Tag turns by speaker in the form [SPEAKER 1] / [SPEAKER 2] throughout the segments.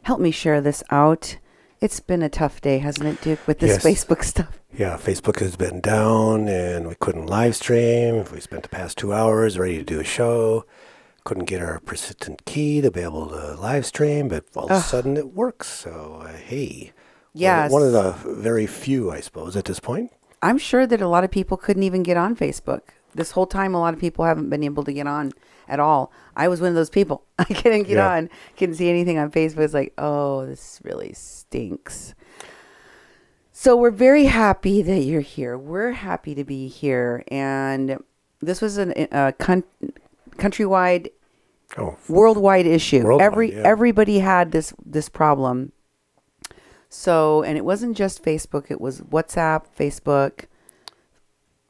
[SPEAKER 1] Help me share this out. It's been a tough day, hasn't it, Duke, with this Facebook stuff?
[SPEAKER 2] Yeah, Facebook has been down, and we couldn't live stream. We spent the past 2 hours ready to do a show. Couldn't get our persistent key to be able to live stream, but all of a sudden it works. So, hey.
[SPEAKER 1] Yes.
[SPEAKER 2] One of the very few, I suppose, at this point.
[SPEAKER 1] I'm sure that a lot of people couldn't even get on Facebook. This whole time, a lot of people haven't been able to get on at all. I was one of those people. I couldn't get on. Couldn't see anything on Facebook. It's like, oh, this really stinks. So we're very happy that you're here. We're happy to be here. And this was a countrywide, worldwide issue. Everybody had this problem. So, and it wasn't just Facebook. It was WhatsApp, Facebook,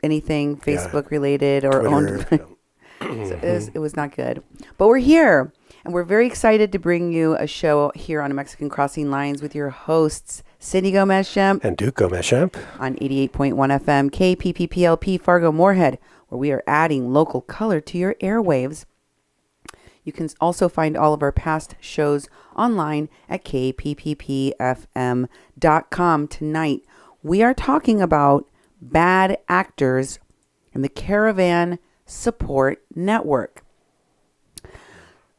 [SPEAKER 1] anything Facebook related or
[SPEAKER 2] Twitter,
[SPEAKER 1] owned. So it was not good. But we're here, and we're very excited to bring you a show here on Mexican Crossing Lines with your hosts, Cindy Gomez-Schempp
[SPEAKER 2] and Duke Gomez-Schempp
[SPEAKER 1] on 88.1 FM KPPPLP Fargo-Moorhead, where we are adding local color to your airwaves. You can also find all of our past shows online at kpppfm.com. Tonight, we are talking about bad actors in the Caravan Support Network.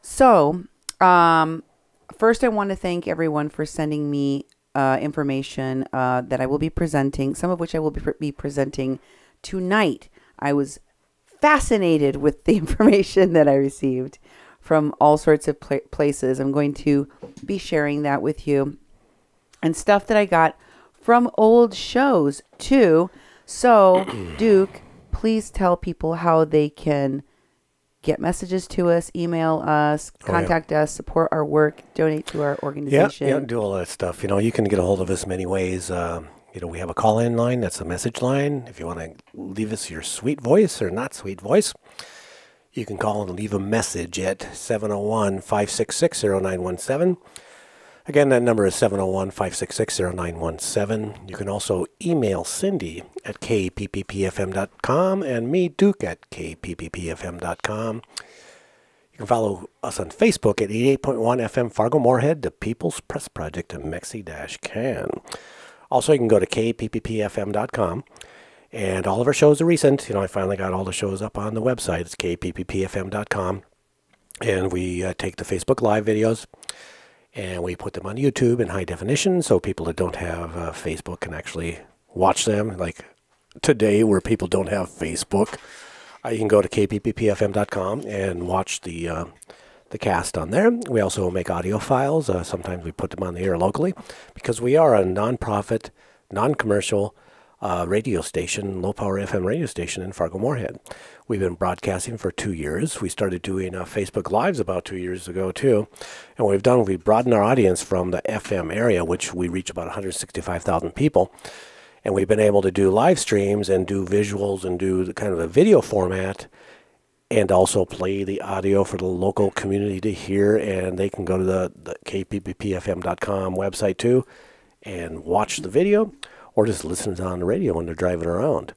[SPEAKER 1] So, first I want to thank everyone for sending me information that I will be presenting, some of which I will be presenting tonight. I was fascinated with the information that I received from all sorts of places. I'm going to be sharing that with you. And stuff that I got from old shows, too. So, Duke, please tell people how they can get messages to us, email us, contact us, support our work, donate to our organization.
[SPEAKER 2] Yeah, do all that stuff. You can get a hold of us many ways. We have a call-in line. That's a message line. If you want to leave us your sweet voice or not sweet voice, you can call and leave a message at 701-566-0917. Again, that number is 701-566-0917. You can also email Cindy at kpppfm.com and me, Duke, at kpppfm.com. You can follow us on Facebook at 88.1 FM Fargo-Moorhead, the People's Press Project of Mexi-Can. Also, you can go to kpppfm.com. And all of our shows are recent. I finally got all the shows up on the website. It's kpppfm.com. And we take the Facebook Live videos and we put them on YouTube in high definition so people that don't have Facebook can actually watch them. Like today where people don't have Facebook, you can go to kpppfm.com and watch the cast on there. We also make audio files. Sometimes we put them on the air locally because we are a nonprofit, non-commercial radio station, low-power FM radio station in Fargo-Moorhead. We've been broadcasting for 2 years. We started doing Facebook Lives about 2 years ago, too. And what we've done, we've broadened our audience from the FM area, which we reach about 165,000 people. And we've been able to do live streams and do visuals and do the kind of a video format and also play the audio for the local community to hear. And they can go to the kpppfm.com website, too, and watch the video, or just listen on the radio when they're driving around.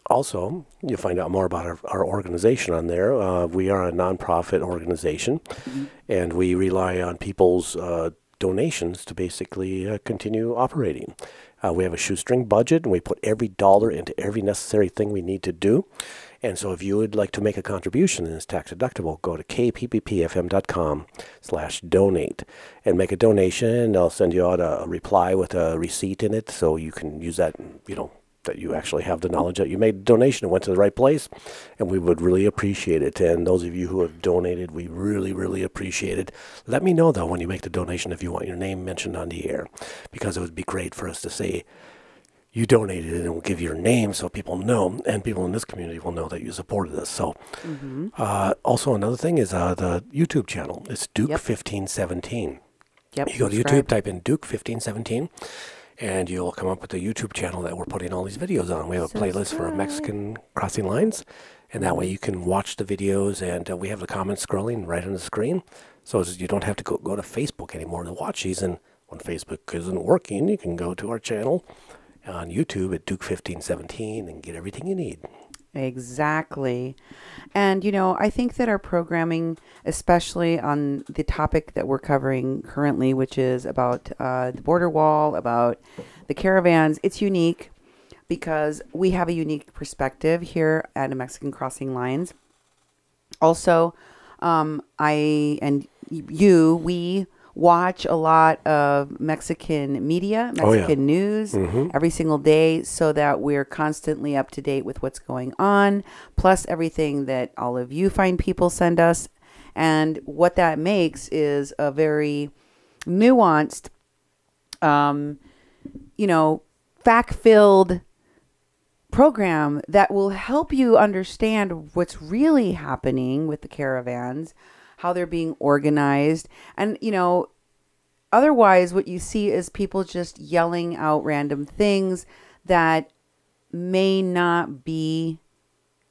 [SPEAKER 2] Also, you'll find out more about our organization on there. We are a nonprofit organization, and we rely on people's donations to basically continue operating. We have a shoestring budget, and we put every dollar into every necessary thing we need to do. And so if you would like to make a contribution and it's tax deductible, go to kpppfm.com/donate and make a donation. They'll send you out a reply with a receipt in it so you can use that, that you actually have the knowledge that you made the donation and went to the right place. And we would really appreciate it. And those of you who have donated, we really, really appreciate it. Let me know, though, when you make the donation if you want your name mentioned on the air, because it would be great for us to say, you donated and we'll give your name so people know, and people in this community will know that you supported us. So, also another thing is the YouTube channel. It's Duke1517.
[SPEAKER 1] Yep.
[SPEAKER 2] You go to YouTube, type in Duke1517, and you'll come up with the YouTube channel that we're putting all these videos on. We have a playlist for Mexican Crossing Lines, and that way you can watch the videos, and we have the comments scrolling right on the screen, so you don't have to go to Facebook anymore to watch these. And when Facebook isn't working, you can go to our channel on YouTube at Duke1517 and get everything you need.
[SPEAKER 1] Exactly. And, I think that our programming, especially on the topic that we're covering currently, which is about the border wall, about the caravans, it's unique because we have a unique perspective here at the Mexican Crossing Lines. Also, we watch a lot of Mexican media, Mexican news every single day so that we're constantly up to date with what's going on, plus everything that all of you fine people send us. And what that makes is a very nuanced, fact-filled program that will help you understand what's really happening with the caravans, how they're being organized. And, otherwise what you see is people just yelling out random things that may not be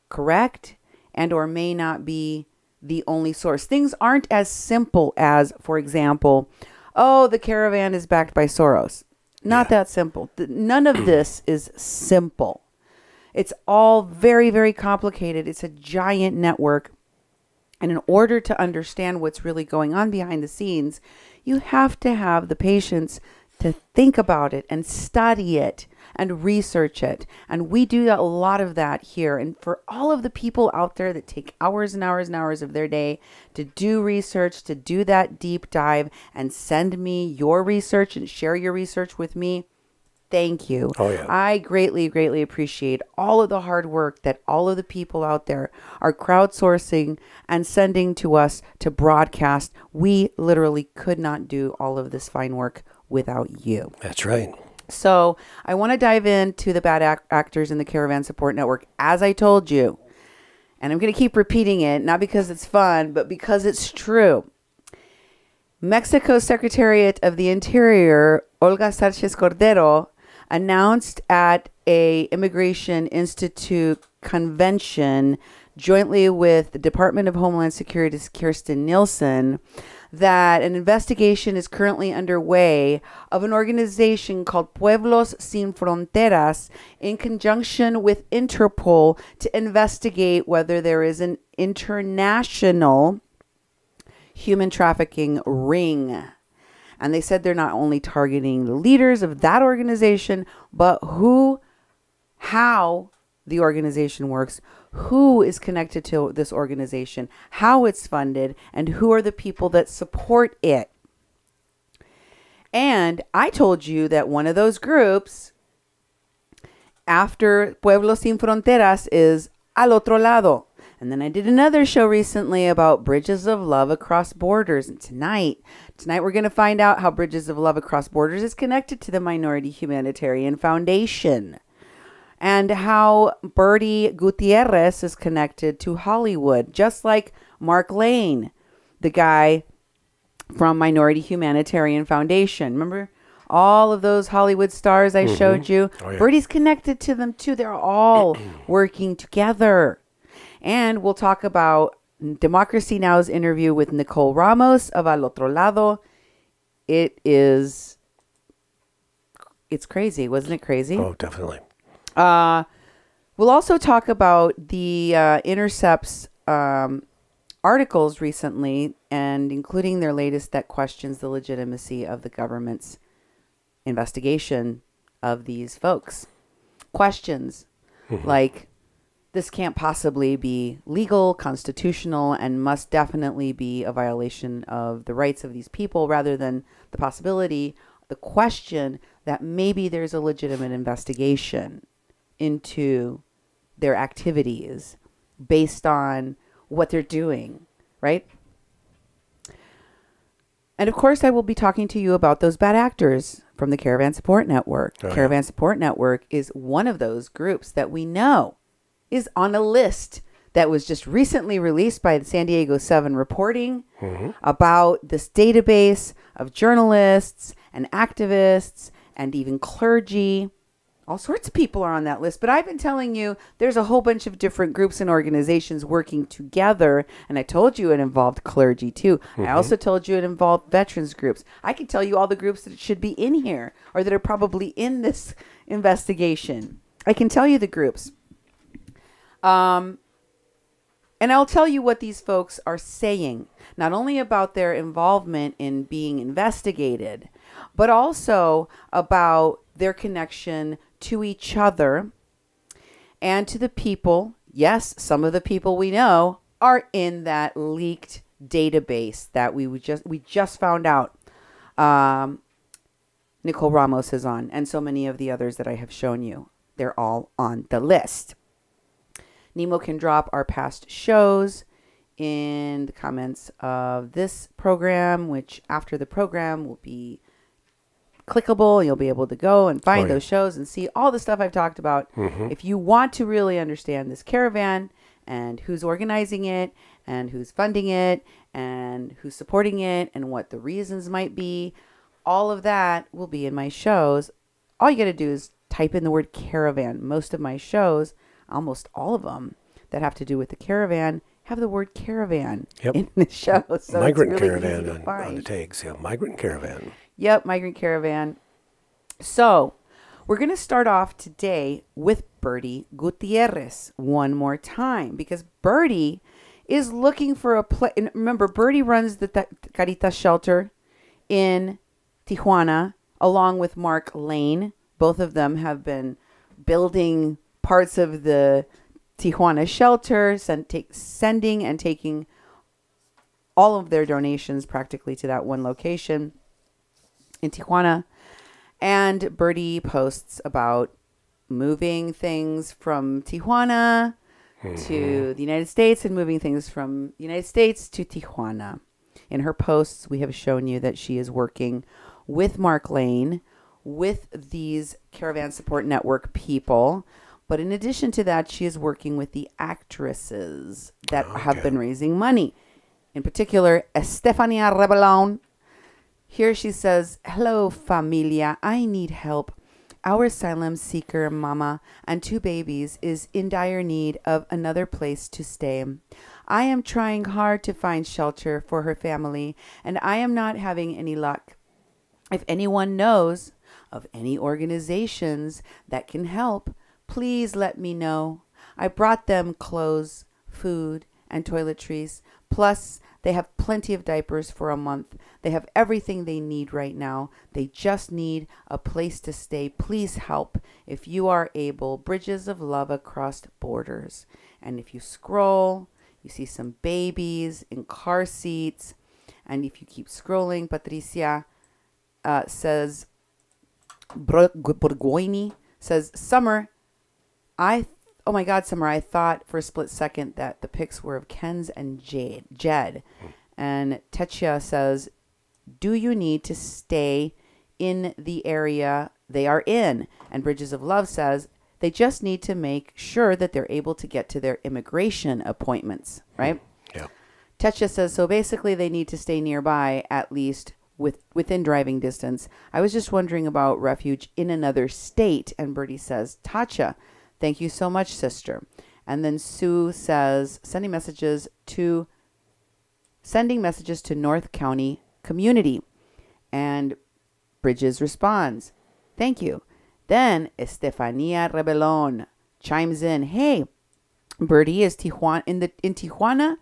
[SPEAKER 1] correct and or may not be the only source. Things aren't as simple as, for example, the caravan is backed by Soros. Not that simple. None of this is simple. It's all very, very complicated. It's a giant network. And in order to understand what's really going on behind the scenes, you have to have the patience to think about it and study it and research it. And we do a lot of that here. And for all of the people out there that take hours and hours and hours of their day to do research, to do that deep dive and send me your research and share your research with me, thank you.
[SPEAKER 2] Oh, yeah.
[SPEAKER 1] I greatly, greatly appreciate all of the hard work that all of the people out there are crowdsourcing and sending to us to broadcast. We literally could not do all of this fine work without you.
[SPEAKER 2] That's right.
[SPEAKER 1] So I want to dive into the bad actors in the Caravan Support Network, as I told you. And I'm going to keep repeating it, not because it's fun, but because it's true. Mexico's Secretariat of the Interior, Olga Sánchez Cordero, announced at a Immigration Institute convention jointly with the Department of Homeland Security's Kirsten Nielsen that an investigation is currently underway of an organization called Pueblos Sin Fronteras in conjunction with Interpol to investigate whether there is an international human trafficking ring. And they said they're not only targeting the leaders of that organization, but how the organization works, who is connected to this organization, how it's funded, and who are the people that support it. And I told you that one of those groups after Pueblos Sin Fronteras is Al Otro Lado. And then I did another show recently about Bridges of Love Across Borders. And tonight we're going to find out how Bridges of Love Across Borders is connected to the Minority Humanitarian Foundation. And how Birdie Gutierrez is connected to Hollywood. Just like Mark Lane, the guy from Minority Humanitarian Foundation. Remember all of those Hollywood stars I showed you? Oh, yeah. Birdie's connected to them too. They're all working together. And we'll talk about Democracy Now's interview with Nicole Ramos of Al Otro Lado. It's crazy. Wasn't it crazy?
[SPEAKER 2] Oh, definitely.
[SPEAKER 1] We'll also talk about the Intercept's articles recently, and including their latest that questions the legitimacy of the government's investigation of these folks. Questions like, this can't possibly be legal, constitutional, and must definitely be a violation of the rights of these people, rather than the possibility, the question that maybe there's a legitimate investigation into their activities based on what they're doing, right? And of course, I will be talking to you about those bad actors from the Caravan Support Network. Oh, Caravan Support Network is one of those groups that we know is on a list that was just recently released by the San Diego 7 reporting about this database of journalists and activists and even clergy. All sorts of people are on that list. But I've been telling you there's a whole bunch of different groups and organizations working together. And I told you it involved clergy too. I also told you it involved veterans groups. I can tell you all the groups that should be in here or that are probably in this investigation. I can tell you the groups. And I'll tell you what these folks are saying, not only about their involvement in being investigated, but also about their connection to each other and to the people. Yes, some of the people we know are in that leaked database that we just found out Nicole Ramos is on, and so many of the others that I have shown you. They're all on the list. Nemo can drop our past shows in the comments of this program, which after the program will be clickable. You'll be able to go and find those shows and see all the stuff I've talked about. If you want to really understand this caravan and who's organizing it and who's funding it and who's supporting it and what the reasons might be, all of that will be in my shows. All you got to do is type in the word caravan. Most of my shows, almost all of them that have to do with the caravan, have the word caravan in the show. So
[SPEAKER 2] migrant
[SPEAKER 1] it's really
[SPEAKER 2] caravan on the tags. Yeah, migrant caravan.
[SPEAKER 1] Yep, migrant caravan. So we're going to start off today with Birdie Gutierrez one more time, because Birdie is looking for a place. Remember, Birdie runs the Caritas shelter in Tijuana along with Mark Lane. Both of them have been building parts of the Tijuana shelter, sending and taking all of their donations practically to that one location in Tijuana. And Birdie posts about moving things from Tijuana to the United States and moving things from the United States to Tijuana. In her posts, we have shown you that she is working with Mark Lane, with these Caravan Support Network people. But in addition to that, she is working with the actresses that have been raising money. In particular, Estefania Rebellon. Here she says, "Hello, familia. I need help. Our asylum seeker mama and 2 babies is in dire need of another place to stay. I am trying hard to find shelter for her family, and I am not having any luck. If anyone knows of any organizations that can help, please let me know. I brought them clothes, food, and toiletries. Plus, they have plenty of diapers for a month. They have everything they need right now. They just need a place to stay. Please help if you are able. Bridges of love across borders." And if you scroll, you see some babies in car seats. And if you keep scrolling, Patricia says, Borgoini says, "Summer, oh my God, Summer, I thought for a split second that the pics were of Ken's and Jed." And Techia says, "Do you need to stay in the area they are in?" And Bridges of Love says, "They just need to make sure that they're able to get to their immigration appointments," right?
[SPEAKER 2] Yeah.
[SPEAKER 1] Techia says, "So basically they need to stay nearby, at least within driving distance. I was just wondering about refuge in another state." And Birdie says, "Tacha, thank you so much, sister." And then Sue says, sending messages to North County community. And Bridges responds, "Thank you." Then Estefania Rebellon chimes in, "Hey, Birdie, is Tijuana in Tijuana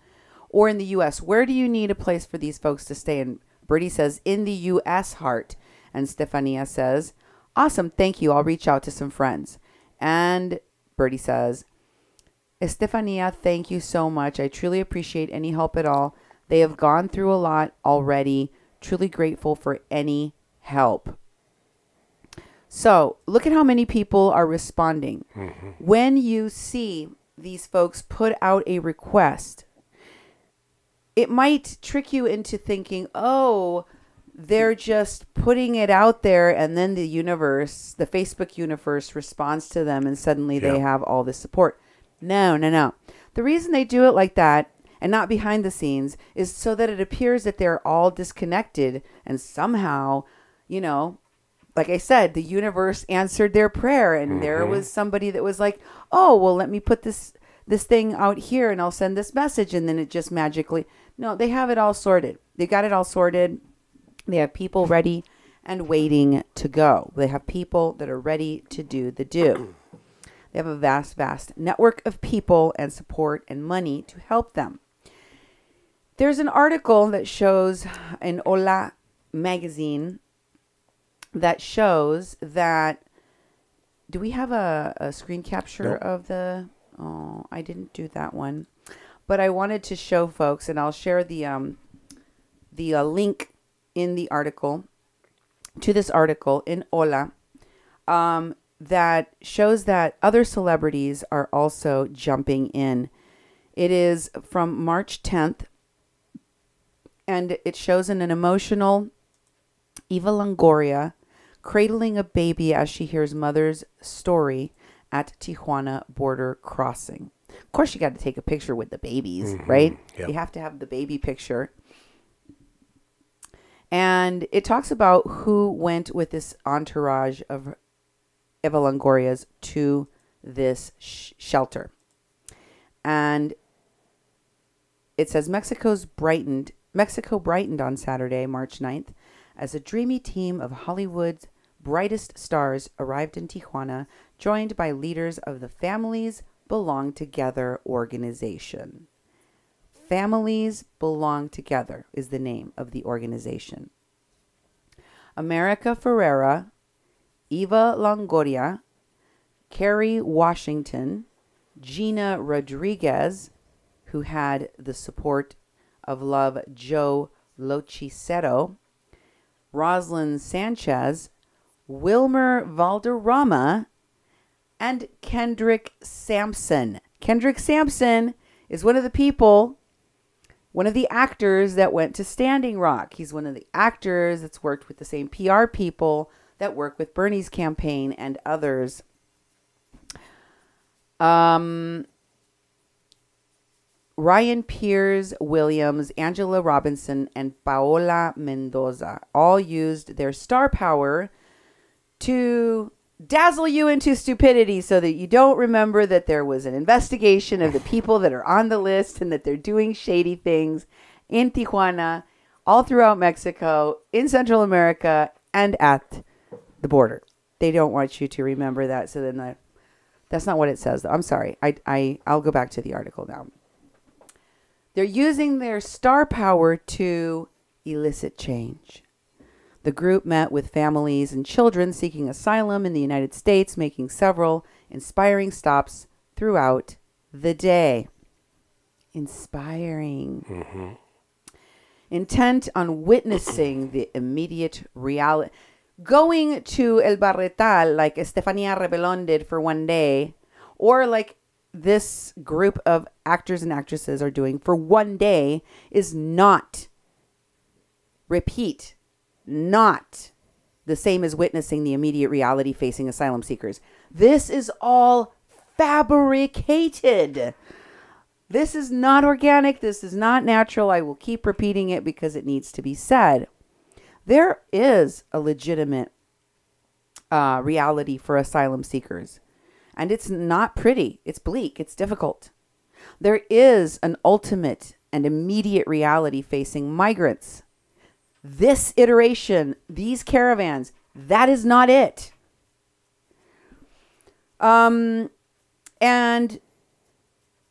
[SPEAKER 1] or in the U.S.? Where do you need a place for these folks to stay?" And Birdie says, "In the U.S., heart." And Stefania says, "Awesome, thank you. I'll reach out to some friends." And Birdie says, "Estefania, thank you so much. I truly appreciate any help at all. They have gone through a lot already. Truly grateful for any help." So look at how many people are responding. When you see these folks put out a request, it might trick you into thinking, oh, they're just putting it out there and then the universe, the Facebook universe, responds to them and suddenly they have all this support. No. The reason they do it like that and not behind the scenes is so that it appears that they're all disconnected and somehow, you know, like I said, the universe answered their prayer and there was somebody that was like, "Oh, well, let me put this thing out here and I'll send this message," and then it just magically. No, they have it all sorted. They got it all sorted. They have people ready and waiting to go. They have people that are ready to do the do. They have a vast, vast network of people and support and money to help them. There's an article that shows in Hola magazine that shows that, do we have a screen capture of the, oh, I didn't do that one, but I wanted to show folks, and I'll share the link in the article, to this article in Hola, that shows that other celebrities are also jumping in. It is from March 10th, and it shows an emotional Eva Longoria cradling a baby as she hears mother's story at Tijuana border crossing. Of course, you got to take a picture with the babies, right? Yep. You have to have the baby picture. And it talks about who went with this entourage of Eva Longoria's to this shelter. And it says Mexico brightened on Saturday, March 9th, as a dreamy team of Hollywood's brightest stars arrived in Tijuana, joined by leaders of the Families Belong Together organization. Families Belong Together is the name of the organization. America Ferrera, Eva Longoria, Kerry Washington, Gina Rodriguez, who had the support of Love Joe Locicero, Rosalind Sanchez, Wilmer Valderrama, and Kendrick Sampson. Kendrick Sampson is one of the people, one of the actors that went to Standing Rock. He's one of the actors that's worked with the same PR people that work with Bernie's campaign and others. Ryan Piers Williams, Angela Robinson, and Paola Mendoza all used their star power to dazzle you into stupidity so that you don't remember that there was an investigation of the people that are on the list and that they're doing shady things in Tijuana, all throughout Mexico, in Central America, and at the border. They don't want you to remember that. So then that's not what it says, though. I'm sorry. I'll go back to the article now. They're using their star power to elicit change. The group met with families and children seeking asylum in the United States, making several inspiring stops throughout the day. Inspiring. Mm-hmm. Intent on witnessing the immediate reality. Going to El Barretal like Estefania Rebellon did for one day, or like this group of actors and actresses are doing for one day, is not, repeat, not the same as witnessing the immediate reality facing asylum seekers. This is all fabricated. This is not organic. This is not natural. I will keep repeating it because it needs to be said. There is a legitimate reality for asylum seekers. And it's not pretty. It's bleak. It's difficult. There is an ultimate and immediate reality facing migrants. This iteration, these caravans, that is not it. And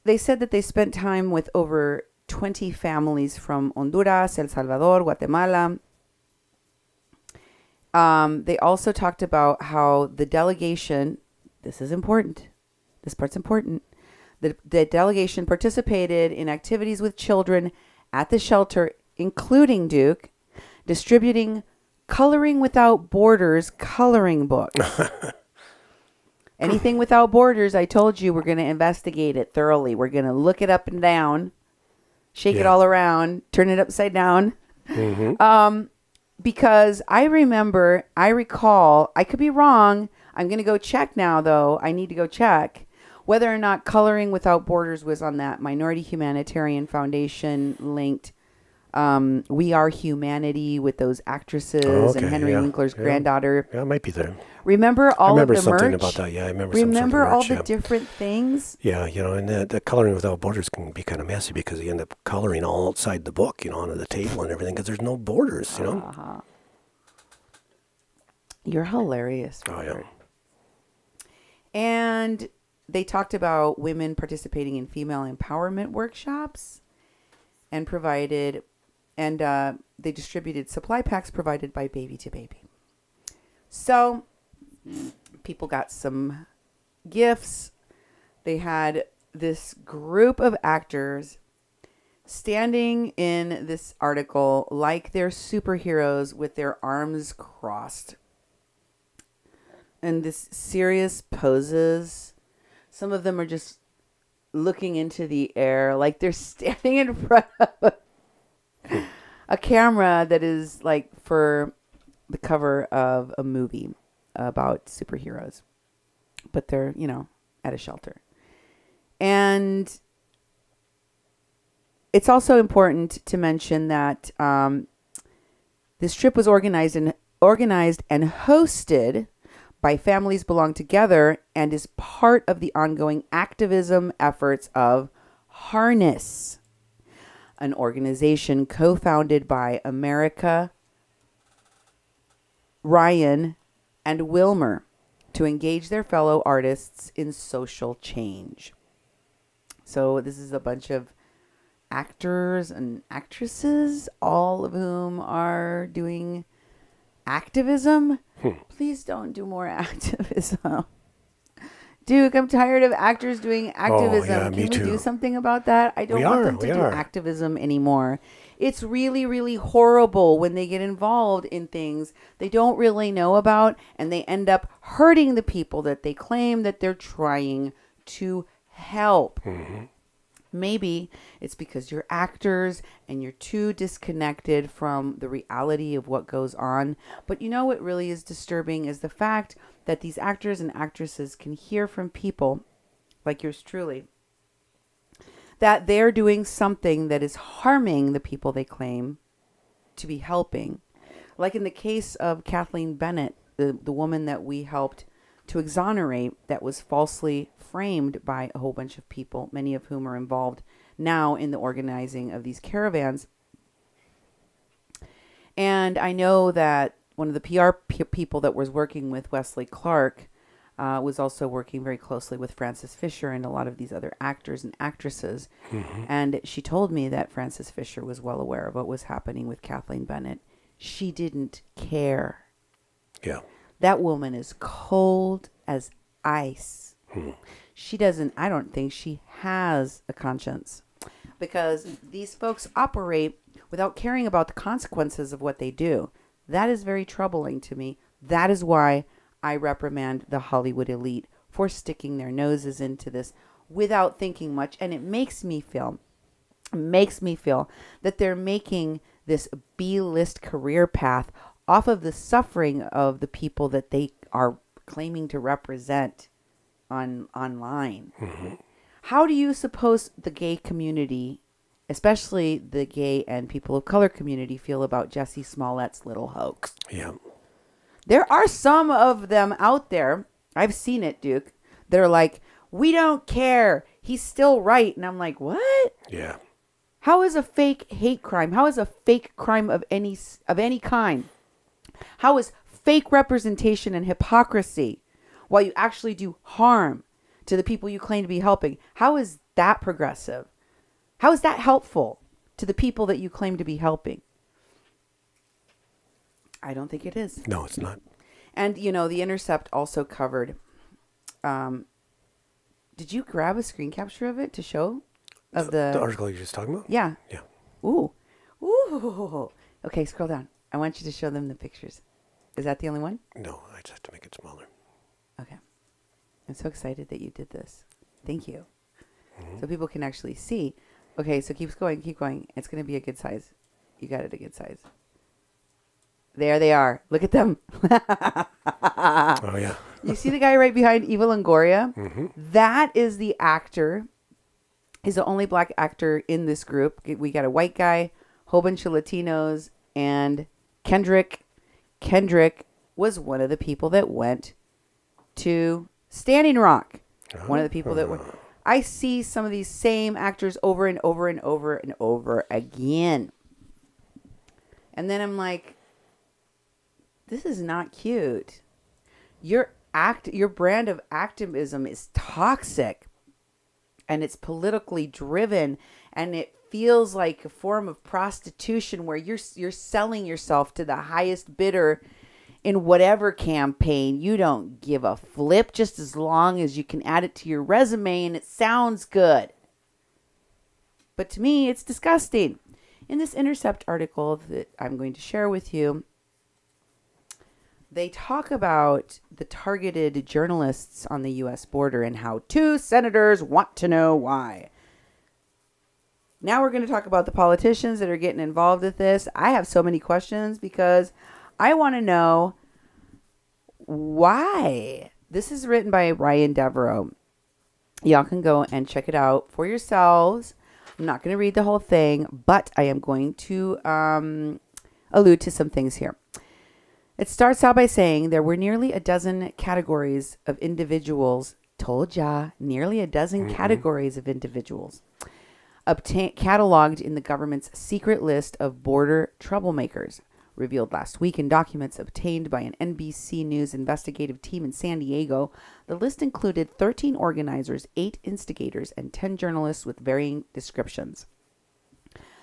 [SPEAKER 1] they said that they spent time with over 20 families from Honduras, El Salvador, Guatemala. They also talked about how the delegation, this is important, this part's important, the delegation participated in activities with children at the shelter, including Duke, distributing Coloring Without Borders coloring books. Anything without borders, I told you, we're going to investigate it thoroughly. We're going to look it up and down, shake it all around, turn it upside down. Mm-hmm. Because I recall, I could be wrong. I'm going to go check now, though. I need to go check whether or not Coloring Without Borders was on that Minority Humanitarian Foundation linked We Are Humanity with those actresses and Henry Winkler's granddaughter.
[SPEAKER 2] Yeah, it might be there.
[SPEAKER 1] Remember all of the merch? I remember
[SPEAKER 2] something about that. Yeah, I remember
[SPEAKER 1] Remember all
[SPEAKER 2] merch,
[SPEAKER 1] the different things?
[SPEAKER 2] Yeah, and the Coloring Without Borders can be kind of messy because you end up coloring all outside the book, onto the table and everything because there's no borders,
[SPEAKER 1] Uh-huh. You're hilarious, Robert.
[SPEAKER 2] Oh, yeah.
[SPEAKER 1] And they talked about women participating in female empowerment workshops and they distributed supply packs provided by Baby to Baby. So people got some gifts. They had this group of actors standing in this article like they're superheroes with their arms crossed. And this serious poses. Some of them are just looking into the air like they're standing in front of a camera that is like for the cover of a movie about superheroes. But they're, at a shelter. And it's also important to mention that this trip was organized and hosted by Families Belong Together and is part of the ongoing activism efforts of Harness, an organization co-founded by America, Ryan, and Wilmer to engage their fellow artists in social change. So this is a bunch of actors and actresses, all of whom are doing activism. Please don't do more activism. Duke, I'm tired of actors doing activism.
[SPEAKER 2] Oh, yeah, me
[SPEAKER 1] Can we
[SPEAKER 2] too.
[SPEAKER 1] do something about that? I don't want them to do activism anymore. It's really, really horrible when they get involved in things they don't really know about, and they end up hurting the people that they claim that they're trying to help.
[SPEAKER 2] Mm-hmm.
[SPEAKER 1] Maybe it's because you're actors and you're too disconnected from the reality of what goes on. But what really is disturbing is the fact that these actors and actresses can hear from people like yours truly that they're doing something that is harming the people they claim to be helping. Like in the case of Kathleen Bennett, the woman that we helped to exonerate that was falsely framed by a whole bunch of people, many of whom are involved now in the organizing of these caravans. And I know that one of the PR people that was working with Wesley Clark was also working very closely with Frances Fisher and a lot of these other actors and actresses. Mm-hmm. And she told me that Frances Fisher was well aware of what was happening with Kathleen Bennett. She didn't care.
[SPEAKER 2] Yeah.
[SPEAKER 1] That woman is cold as ice. I don't think she has a conscience, because these folks operate without caring about the consequences of what they do. That is very troubling to me. That is why I reprimand the Hollywood elite for sticking their noses into this without thinking much. And it makes me feel that they're making this B-list career path off of the suffering of the people that they are claiming to represent online. Mm-hmm. How do you suppose the gay community, especially the gay and people of color community, feel about Jussie Smollett's little hoax?
[SPEAKER 2] Yeah.
[SPEAKER 1] There are some of them out there, I've seen it, Duke, that are like, we don't care, he's still right. And I'm like, what?
[SPEAKER 2] Yeah.
[SPEAKER 1] How is a fake hate crime? How is a fake crime of any kind? How is fake representation and hypocrisy while you actually do harm to the people you claim to be helping? How is that progressive? How is that helpful to the people that you claim to be helping? I don't think it is.
[SPEAKER 2] No, it's not.
[SPEAKER 1] And, the Intercept also covered... did you grab a screen capture of it to show? Of the
[SPEAKER 2] article you're just talking about?
[SPEAKER 1] Yeah.
[SPEAKER 2] Yeah.
[SPEAKER 1] Ooh. Okay, scroll down. I want you to show them the pictures. Is that the only one?
[SPEAKER 2] No, I just have to make it smaller.
[SPEAKER 1] Okay. I'm so excited that you did this. Thank you. Mm-hmm. So people can actually see. Okay, so keep going. It's going to be a good size. You got it a good size. There they are. Look at them.
[SPEAKER 2] Oh, yeah.
[SPEAKER 1] You see the guy right behind Eva Longoria?
[SPEAKER 2] Mm-hmm.
[SPEAKER 1] That is the actor. He's the only black actor in this group. We got a white guy, whole bunch of Latinos, and Kendrick. Kendrick was one of the people that went to Standing Rock. One of the people that went. I see some of these same actors over and over and over and over again. And then I'm like, this is not cute. your brand of activism is toxic, and it's politically driven, and it feels like a form of prostitution where you're selling yourself to the highest bidder in whatever campaign. You don't give a flip, just as long as you can add it to your resume and it sounds good. But to me, it's disgusting. In this Intercept article that I'm going to share with you, they talk about the targeted journalists on the U.S. border and how 2 senators want to know why. Now we're going to talk about the politicians that are getting involved with this. I have so many questions because I want to know why. This is written by Ryan Devereaux. Y'all can go and check it out for yourselves. I'm not going to read the whole thing, but I am going to allude to some things here. It starts out by saying there were nearly a dozen categories of individuals. Told ya, nearly a dozen categories of individuals cataloged in the government's secret list of border troublemakers, revealed last week in documents obtained by an NBC News investigative team in San Diego. The list included 13 organizers, 8 instigators, and 10 journalists with varying descriptions.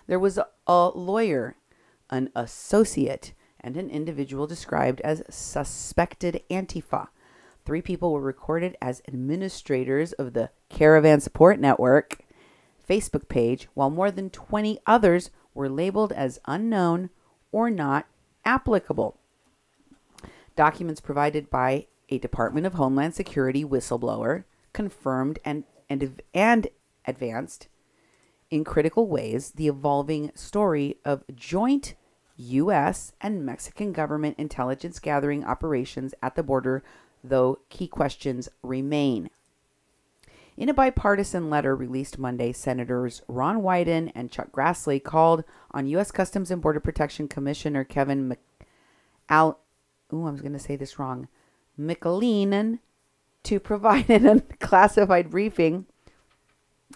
[SPEAKER 1] There was a lawyer, an associate, and an individual described as suspected Antifa. 3 people were recorded as administrators of the Caravan Support Network Facebook page, while more than 20 others were labeled as unknown or not applicable. Documents provided by a Department of Homeland Security whistleblower confirmed and advanced in critical ways the evolving story of joint U.S. and Mexican government intelligence gathering operations at the border, though key questions remain. In a bipartisan letter released Monday, Senators Ron Wyden and Chuck Grassley called on U.S. Customs and Border Protection Commissioner Kevin McAleenan to provide an unclassified briefing.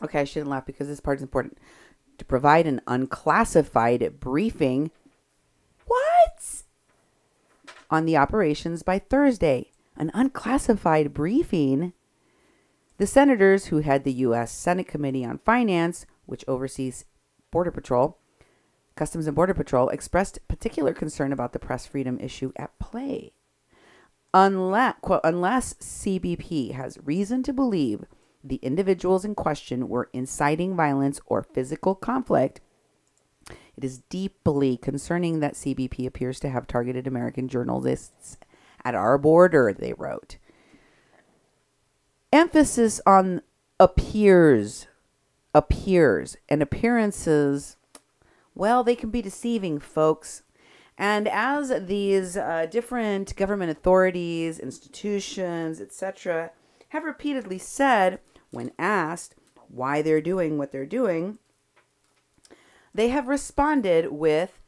[SPEAKER 1] Okay, I shouldn't laugh because this part is important. To provide an unclassified briefing. What? On the operations by Thursday. An unclassified briefing? The senators who head the U.S. Senate Committee on Finance, which oversees Border Patrol, Customs and Border Patrol, expressed particular concern about the press freedom issue at play. Unless CBP has reason to believe the individuals in question were inciting violence or physical conflict, it is deeply concerning that CBP appears to have targeted American journalists at our border, they wrote. Emphasis on appears, and appearances, well, they can be deceiving, folks. And as these different government authorities, institutions, etc., have repeatedly said when asked why they're doing what they're doing, they have responded with,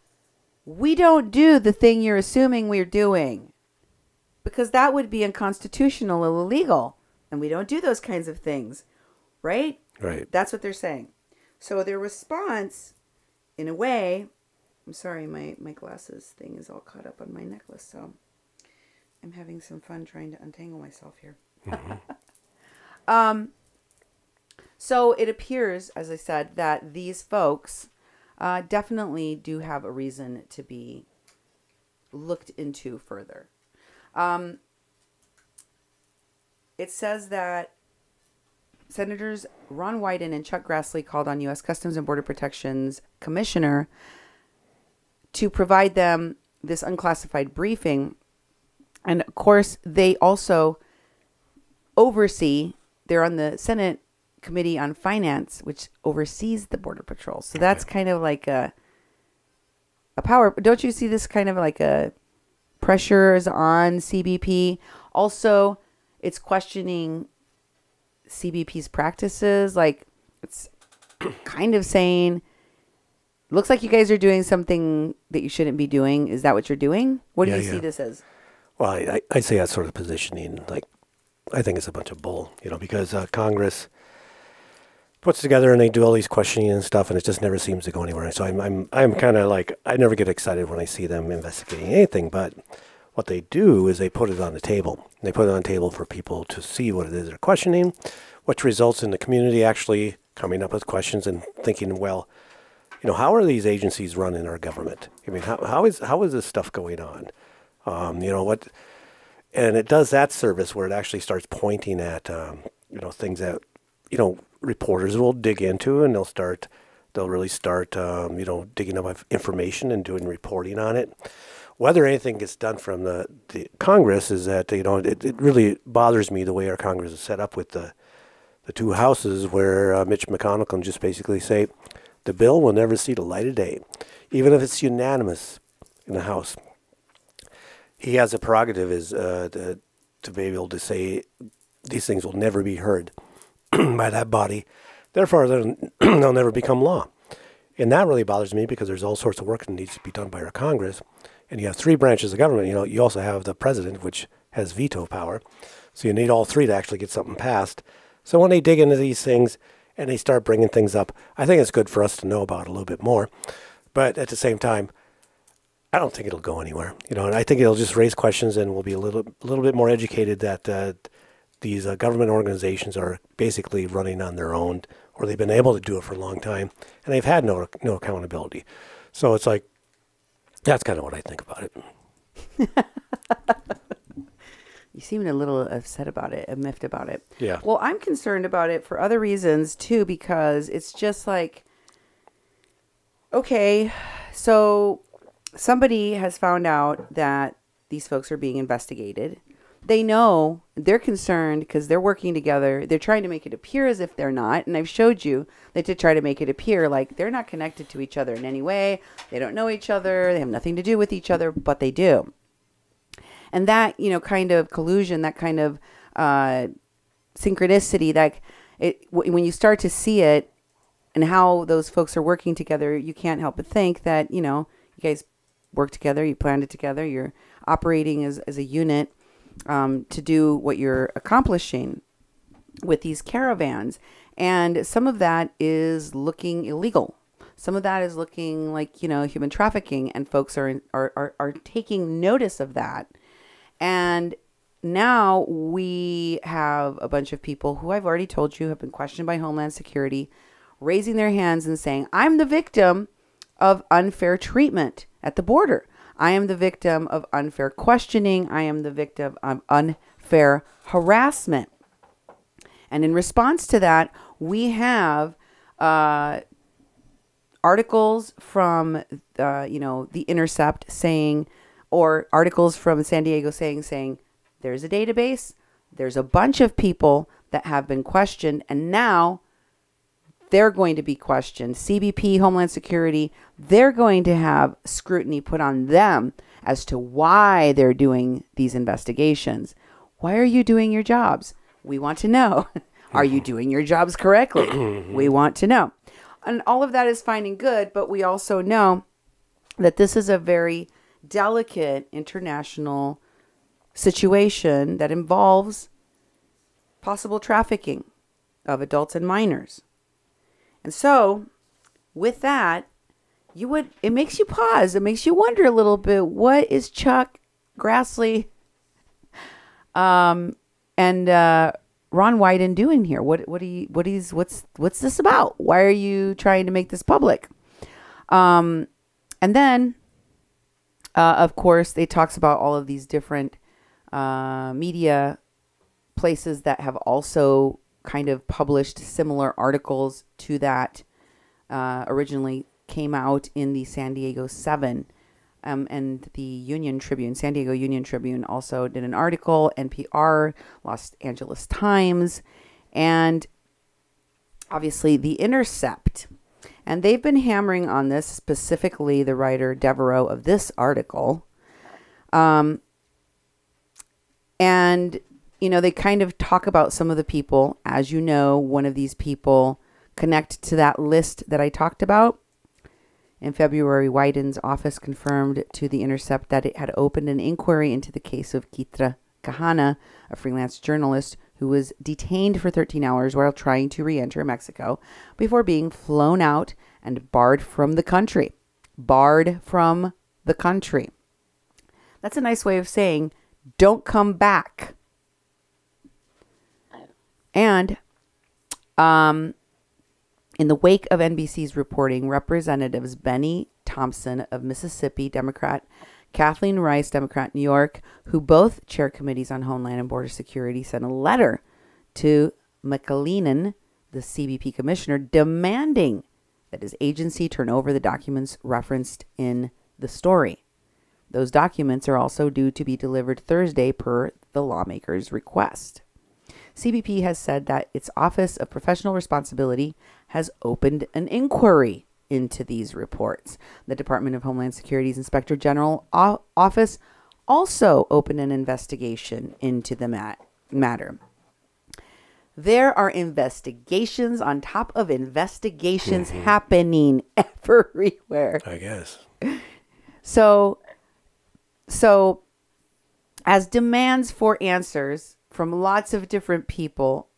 [SPEAKER 1] we don't do the thing you're assuming we're doing, because that would be unconstitutional or illegal. And we don't do those kinds of things, right?
[SPEAKER 2] Right.
[SPEAKER 1] That's what they're saying. So their response, in a way, I'm sorry, my glasses thing is all caught up on my necklace, so I'm having some fun trying to untangle myself here. Mm-hmm. So it appears, as I said, that these folks definitely do have a reason to be looked into further. It says that Senators Ron Wyden and Chuck Grassley called on U.S. Customs and Border Protection's commissioner to provide them this unclassified briefing. And, of course, they also oversee, they're on the Senate Committee on Finance, which oversees the Border Patrol. So that's kind of like a power. Don't you see this kind of like a pressures on CBP? Also, it's questioning CBP's practices. Like, it's kind of saying, looks like you guys are doing something that you shouldn't be doing. Is that what you're doing? What do you see this as?
[SPEAKER 2] Well, I say that sort of positioning, like, I think it's a bunch of bull, because Congress puts together and they do all these questioning and stuff, and it just never seems to go anywhere. So I'm kind of like, I never get excited when I see them investigating anything. But What they do is they put it on the table. They put it on the table for people to see what it is they're questioning, which results in the community actually coming up with questions and thinking, well, how are these agencies running our government? I mean, how is this stuff going on? What, and it does that service where it actually starts pointing at, things that, reporters will dig into, and they'll really start, digging up information and doing reporting on it. Whether anything gets done from the Congress is that, it really bothers me the way our Congress is set up with the two houses where Mitch McConnell can just basically say, the bill will never see the light of day, even if it's unanimous in the House. He has a prerogative to be able to say these things will never be heard by that body. Therefore, they'll never become law. And that really bothers me because there's all sorts of work that needs to be done by our Congress. And you have three branches of government. You also have the president, which has veto power. So you need all three to actually get something passed. So when they dig into these things and they start bringing things up, I think it's good for us to know about it a little bit more. But at the same time, I don't think it'll go anywhere. And I think it'll just raise questions, and we'll be a little bit more educated that these government organizations are basically running on their own, or they've been able to do it for a long time, and they've had no accountability. So it's like, that's kind of what I think about it.
[SPEAKER 1] You seem a little upset about it, miffed about it.
[SPEAKER 2] Yeah.
[SPEAKER 1] Well, I'm concerned about it for other reasons, too, because it's just like, okay, so somebody has found out that these folks are being investigated. They know, they're concerned because they're working together. They're trying to make it appear as if they're not. And I've showed you that to try to make it appear like they're not connected to each other in any way. They don't know each other. They have nothing to do with each other, but they do. And that, kind of collusion, that kind of synchronicity, when you start to see it and how those folks are working together, you can't help but think that, you guys work together, you planned it together, you're operating as a unit to do what you're accomplishing with these caravans. And some of that is looking illegal. Some of that is looking like, human trafficking, and folks are taking notice of that. And now we have a bunch of people who I've already told you have been questioned by Homeland Security, raising their hands and saying, I'm the victim of unfair treatment at the border. I am the victim of unfair questioning. I am the victim of unfair harassment. And in response to that, we have articles from, the Intercept saying, or articles from San Diego saying, there's a database, there's a bunch of people that have been questioned, and now they're going to be questioned. CBP, Homeland Security, they're going to have scrutiny put on them as to why they're doing these investigations. Why are you doing your jobs? We want to know. Are you doing your jobs correctly? We want to know. And all of that is fine and good, but we also know that this is a very delicate international situation that involves possible trafficking of adults and minors. And so with that, it makes you pause. It makes you wonder a little bit, what is Chuck Grassley and Ron Wyden doing here? What's this about? Why are you trying to make this public? And then of course, they talks about all of these different media places that have also kind of published similar articles to that originally came out in the San Diego 7 and the Union Tribune. San Diego Union Tribune also did an article, NPR, Los Angeles Times, and obviously the Intercept. And they've been hammering on this, specifically the writer Devereaux of this article. And, they kind of talk about some of the people. As you know, one of these people connect to that list that I talked about. In February, Wyden's office confirmed to the Intercept that it had opened an inquiry into the case of Kitra Kahana, a freelance journalist who was detained for 13 hours while trying to re-enter Mexico before being flown out and barred from the country. That's a nice way of saying, don't come back. And in the wake of NBC's reporting, Representatives Benny Thompson of Mississippi, Democrat, Kathleen Rice, Democrat, New York, who both chair committees on Homeland and Border Security, sent a letter to McAleenan, the CBP commissioner, demanding that his agency turn over the documents referenced in the story. Those documents are also due to be delivered Thursday per the lawmaker's request. CBP has said that its Office of Professional Responsibility has opened an inquiry into these reports. The Department of Homeland Security's Inspector General Office also opened an investigation into the matter. There are investigations on top of investigations happening everywhere.
[SPEAKER 2] I guess.
[SPEAKER 1] So as demands for answers from lots of different people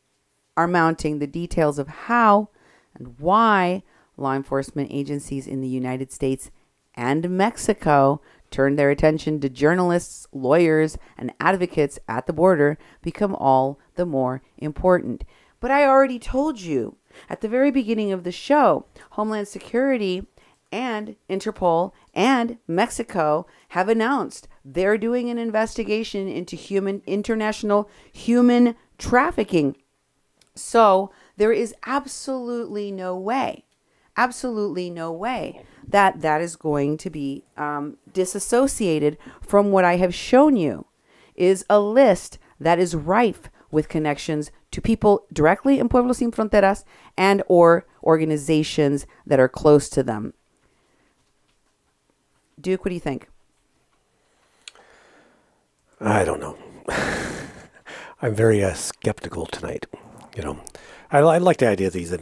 [SPEAKER 1] are mounting, the details of how and why law enforcement agencies in the United States and Mexico turned their attention to journalists, lawyers, and advocates at the border become all the more important. But I already told you at the very beginning of the show, Homeland Security and Interpol and Mexico have announced they're doing an investigation into international human trafficking. So there is absolutely no way that that is going to be disassociated from what I have shown you is a list that is rife with connections to people directly in Pueblos Sin Fronteras and or organizations that are close to them. Duke, what do you think?
[SPEAKER 2] I don't know. I'm very skeptical tonight. You know, I like the idea that these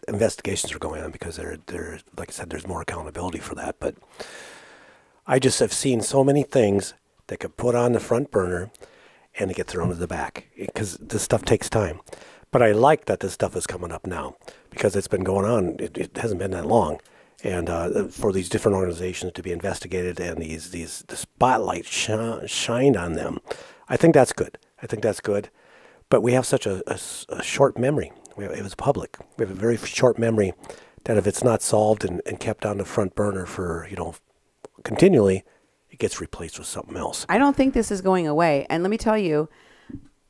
[SPEAKER 2] investigations are going on because they're like I said, there's more accountability for that. But I just have seen so many things that could put on the front burner and they get thrown to the back because this stuff takes time. But I like that this stuff is coming up now because it's been going on. It hasn't been that long. And for these different organizations to be investigated and the spotlight shined on them, I think that's good. But we have such a short memory. It was public. We have a very short memory that if it's not solved and kept on the front burner for, continually, it gets replaced with something else.
[SPEAKER 1] I don't think this is going away. And let me tell you,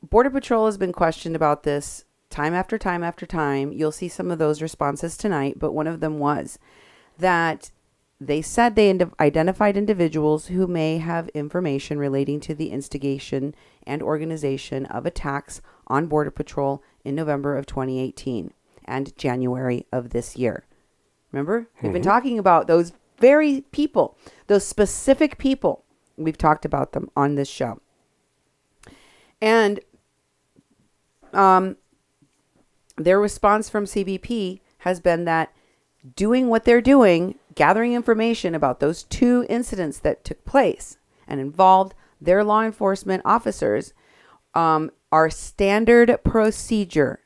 [SPEAKER 1] Border Patrol has been questioned about this time after time after time. You'll see some of those responses tonight, but one of them was that they said they identified individuals who may have information relating to the instigation and organization of attacks on Border Patrol in November of 2018 and January of this year. Remember? We've been talking about those very people, those specific people. We've talked about them on this show. And their response from CBP has been that doing what they're doing, gathering information about those two incidents that took place and involved their law enforcement officers, are standard procedure.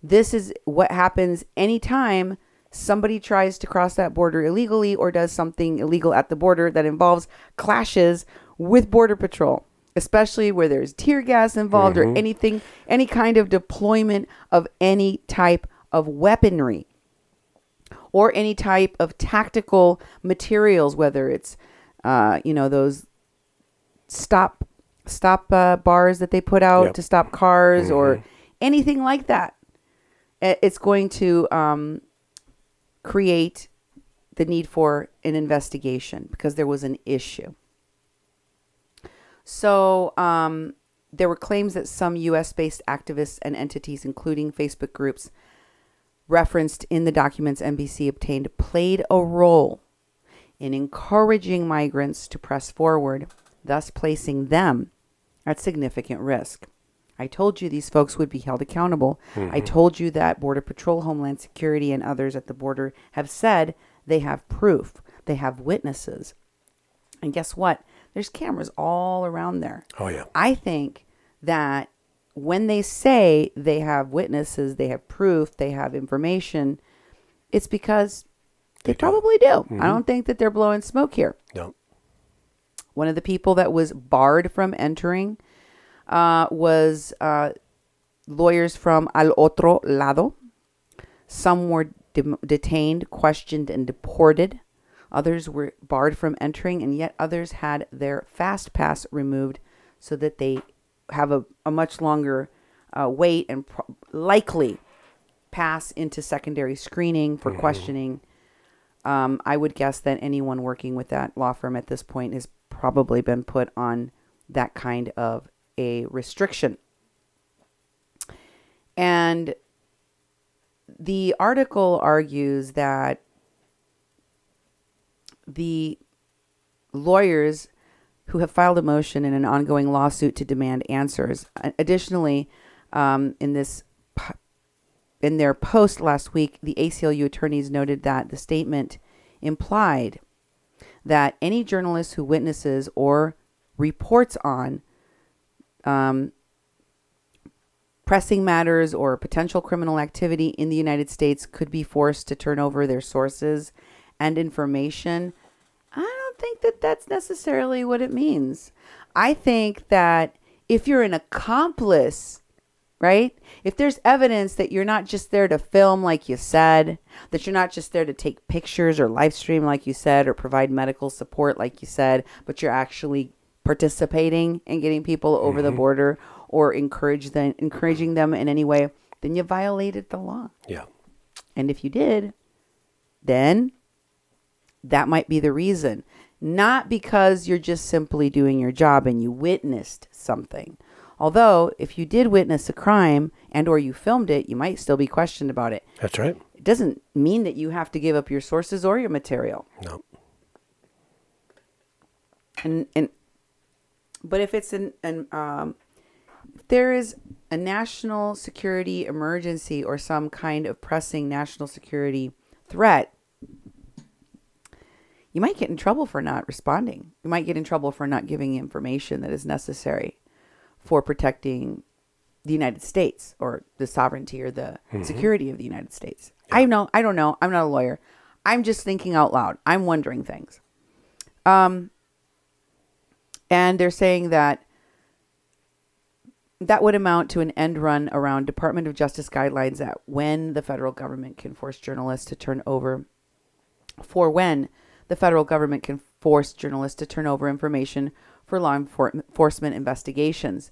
[SPEAKER 1] This is what happens anytime somebody tries to cross that border illegally or does something illegal at the border that involves clashes with Border Patrol, especially where there's tear gas involved or anything, any kind of deployment of any type of weaponry or any type of tactical materials, whether it's, those stop bars that they put out to stop cars or anything like that. It's going to create the need for an investigation because there was an issue. So there were claims that some U.S.-based activists and entities, including Facebook groups, referenced in the documents NBC obtained, played a role in encouraging migrants to press forward, thus placing them at significant risk. I told you these folks would be held accountable. I told you that Border Patrol, Homeland Security, and others at the border have said they have proof. They have witnesses. And guess what? There's cameras all around there.
[SPEAKER 2] Oh, yeah.
[SPEAKER 1] I think that when they say they have witnesses, they have proof, they have information, it's because they probably do. I don't think that they're blowing smoke here.
[SPEAKER 2] No.
[SPEAKER 1] One of the people that was barred from entering was lawyers from Al Otro Lado. Some were detained, questioned, and deported. Others were barred from entering, and yet others had their fast pass removed so that they have a much longer wait and likely pass into secondary screening for questioning. I would guess that anyone working with that law firm at this point has probably been put on that kind of a restriction. And the article argues that the lawyers who have filed a motion in an ongoing lawsuit to demand answers. Additionally, in their post last week, the ACLU attorneys noted that the statement implied that any journalist who witnesses or reports on pressing matters or potential criminal activity in the United States could be forced to turn over their sources and information. I don't think that that's necessarily what it means. I think that if you're an accomplice, right? If there's evidence that you're not just there to film like you said, that you're not just there to take pictures or live stream like you said, or provide medical support like you said, but you're actually participating in getting people over the border or encouraging them in any way, then you violated the law.
[SPEAKER 2] Yeah.
[SPEAKER 1] And if you did, then that might be the reason. Not because you're just simply doing your job and you witnessed something. Although, if you did witness a crime and or you filmed it, you might still be questioned about it.
[SPEAKER 2] That's right.
[SPEAKER 1] It doesn't mean that you have to give up your sources or your material.
[SPEAKER 2] No.
[SPEAKER 1] But if it's if there is a national security emergency or some kind of pressing national security threat, you might get in trouble for not responding. You might get in trouble for not giving information that is necessary for protecting the United States or the sovereignty or the security of the United States. Yeah. I don't know. I'm not a lawyer. I'm just thinking out loud. I'm wondering things. And they're saying that that would amount to an end run around Department of Justice guidelines that when the federal government can force journalists to turn over information for law enforcement investigations.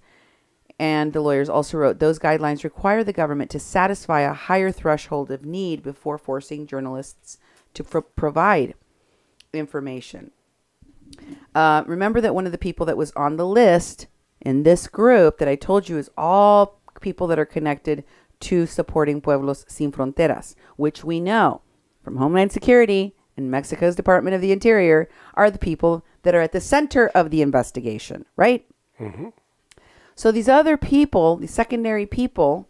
[SPEAKER 1] And the lawyers also wrote, those guidelines require the government to satisfy a higher threshold of need before forcing journalists to provide information. Remember that one of the people that was on the list in this group that I told you is all people that are connected to supporting Pueblos Sin Fronteras, which we know from Homeland Security and Mexico's Department of the Interior are the people that are at the center of the investigation, right? Mm-hmm. So these other people, the secondary people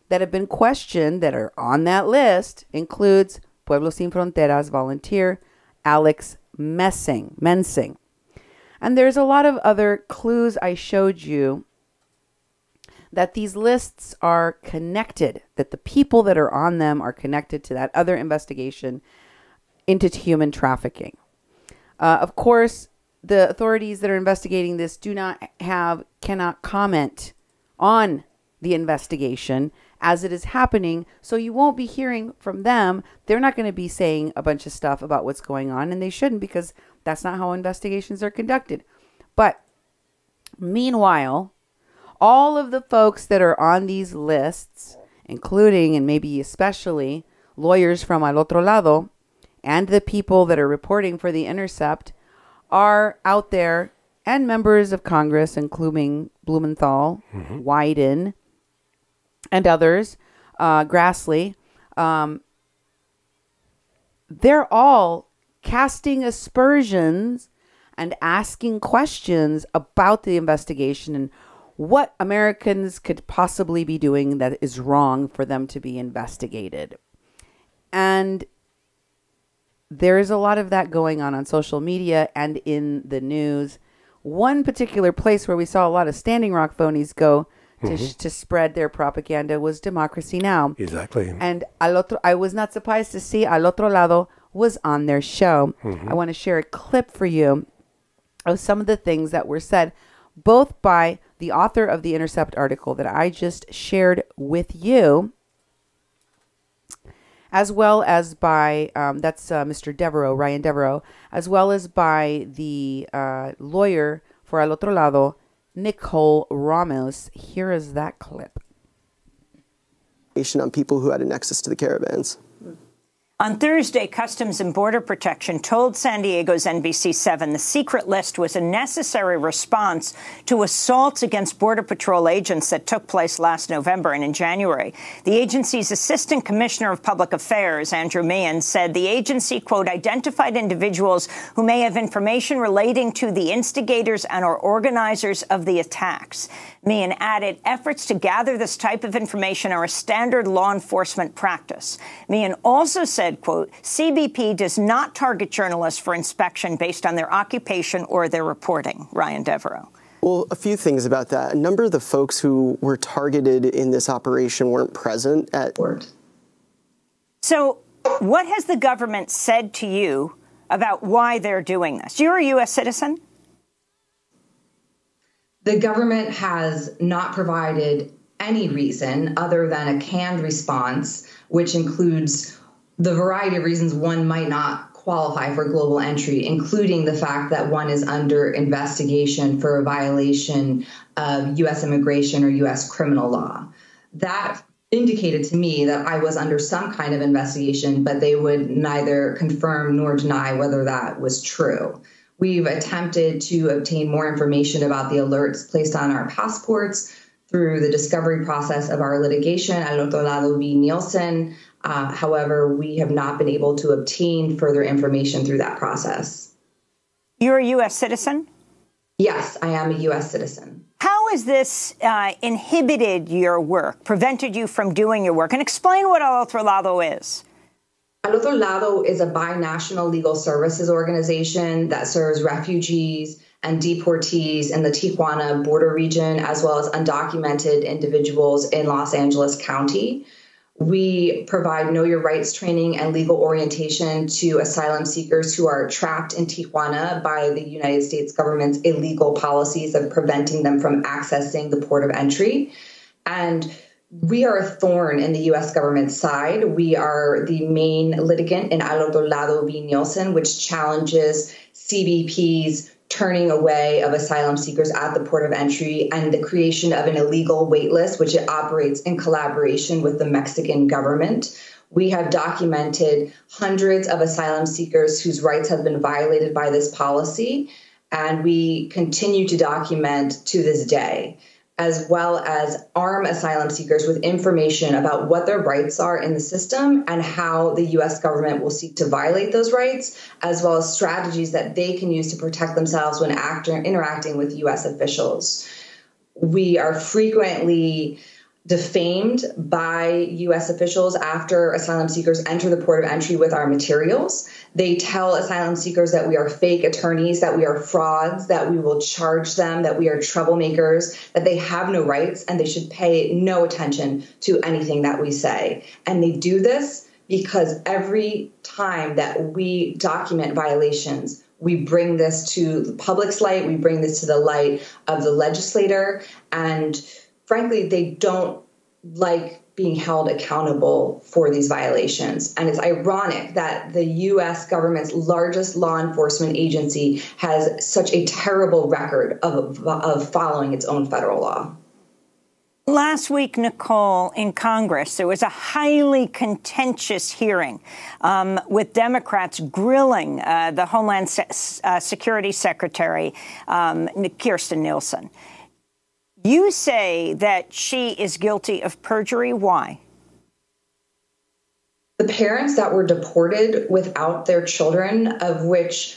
[SPEAKER 1] that have been questioned that are on that list includes Pueblos Sin Fronteras volunteer Alex Mensing. And there's a lot of other clues I showed you that these lists are connected, that the people that are on them are connected to that other investigation into human trafficking. Of course, the authorities that are investigating this cannot comment on the investigation as it is happening. So you won't be hearing from them. They're not going to be saying a bunch of stuff about what's going on, and they shouldn't, because that's not how investigations are conducted. But meanwhile, all of the folks that are on these lists, including and maybe especially lawyers from Al Otro Lado and the people that are reporting for the Intercept, are out there, and members of Congress, including Blumenthal, Wyden, and others, Grassley, they're all casting aspersions and asking questions about the investigation and what Americans could possibly be doing that is wrong for them to be investigated. And there's a lot of that going on social media and in the news. One particular place where we saw a lot of Standing Rock phonies go to spread their propaganda was Democracy Now!
[SPEAKER 2] Exactly.
[SPEAKER 1] And I was not surprised to see Al Otro Lado was on their show. I want to share a clip for you of some of the things that were said, both by the author of the Intercept article that I just shared with you, as well as by, that's Mr. Devereaux, Ryan Devereaux, as well as by the lawyer for Al Otro Lado, Nicole Ramos. Here is that clip.
[SPEAKER 3] On people who had a nexus to the caravans.
[SPEAKER 4] On Thursday, Customs and Border Protection told San Diego's NBC7 the secret list was a necessary response to assaults against Border Patrol agents that took place last November and in January. The agency's Assistant Commissioner of Public Affairs, Andrew Meehan, said the agency, quote, identified individuals who may have information relating to the instigators and or organizers of the attacks. Meehan added, efforts to gather this type of information are a standard law enforcement practice. Meehan also said, quote, CBP does not target journalists for inspection based on their occupation or their reporting. Ryan Devereaux.
[SPEAKER 3] Well, a few things about that. A number of the folks who were targeted in this operation weren't present at court.
[SPEAKER 4] So what has the government said to you about why they're doing this? You're a U.S. citizen?
[SPEAKER 5] The government has not provided any reason other than a canned response, which includes the variety of reasons one might not qualify for global entry, including the fact that one is under investigation for a violation of U.S. immigration or U.S. criminal law. That indicated to me that I was under some kind of investigation, but they would neither confirm nor deny whether that was true. We've attempted to obtain more information about the alerts placed on our passports through the discovery process of our litigation at Al Otro Lado v. Nielsen. However, we have not been able to obtain further information through that process.
[SPEAKER 4] You're a U.S. citizen?
[SPEAKER 5] Yes, I am a U.S. citizen.
[SPEAKER 4] How has this inhibited your work, prevented you from doing your work? And explain what Al Otro Lado is.
[SPEAKER 5] Al Otro Lado is a binational legal services organization that serves refugees and deportees in the Tijuana border region, as well as undocumented individuals in Los Angeles County. We provide Know Your Rights training and legal orientation to asylum seekers who are trapped in Tijuana by the United States government's illegal policies of preventing them from accessing the port of entry. And we are a thorn in the U.S. government's side. We are the main litigant in Al Otro Lado v. Nielsen, which challenges CBP's turning away of asylum seekers at the port of entry and the creation of an illegal waitlist, which it operates in collaboration with the Mexican government. We have documented hundreds of asylum seekers whose rights have been violated by this policy, and we continue to document to this day, as well as arm asylum seekers with information about what their rights are in the system and how the U.S. government will seek to violate those rights, as well as strategies that they can use to protect themselves when interacting with U.S. officials. We are frequently defamed by U.S. officials after asylum seekers enter the port of entry with our materials. They tell asylum seekers that we are fake attorneys, that we are frauds, that we will charge them, that we are troublemakers, that they have no rights, and they should pay no attention to anything that we say. And they do this because every time that we document violations, we bring this to the public's light, we bring this to the light of the legislator, and frankly, they don't like being held accountable for these violations. And it's ironic that the U.S. government's largest law enforcement agency has such a terrible record of following its own federal law.
[SPEAKER 4] Last week, Nicole, in Congress, there was a highly contentious hearing with Democrats grilling the Homeland Security Secretary, Kirstjen Nielsen. You say that she is guilty of perjury. Why?
[SPEAKER 5] The parents that were deported without their children, of which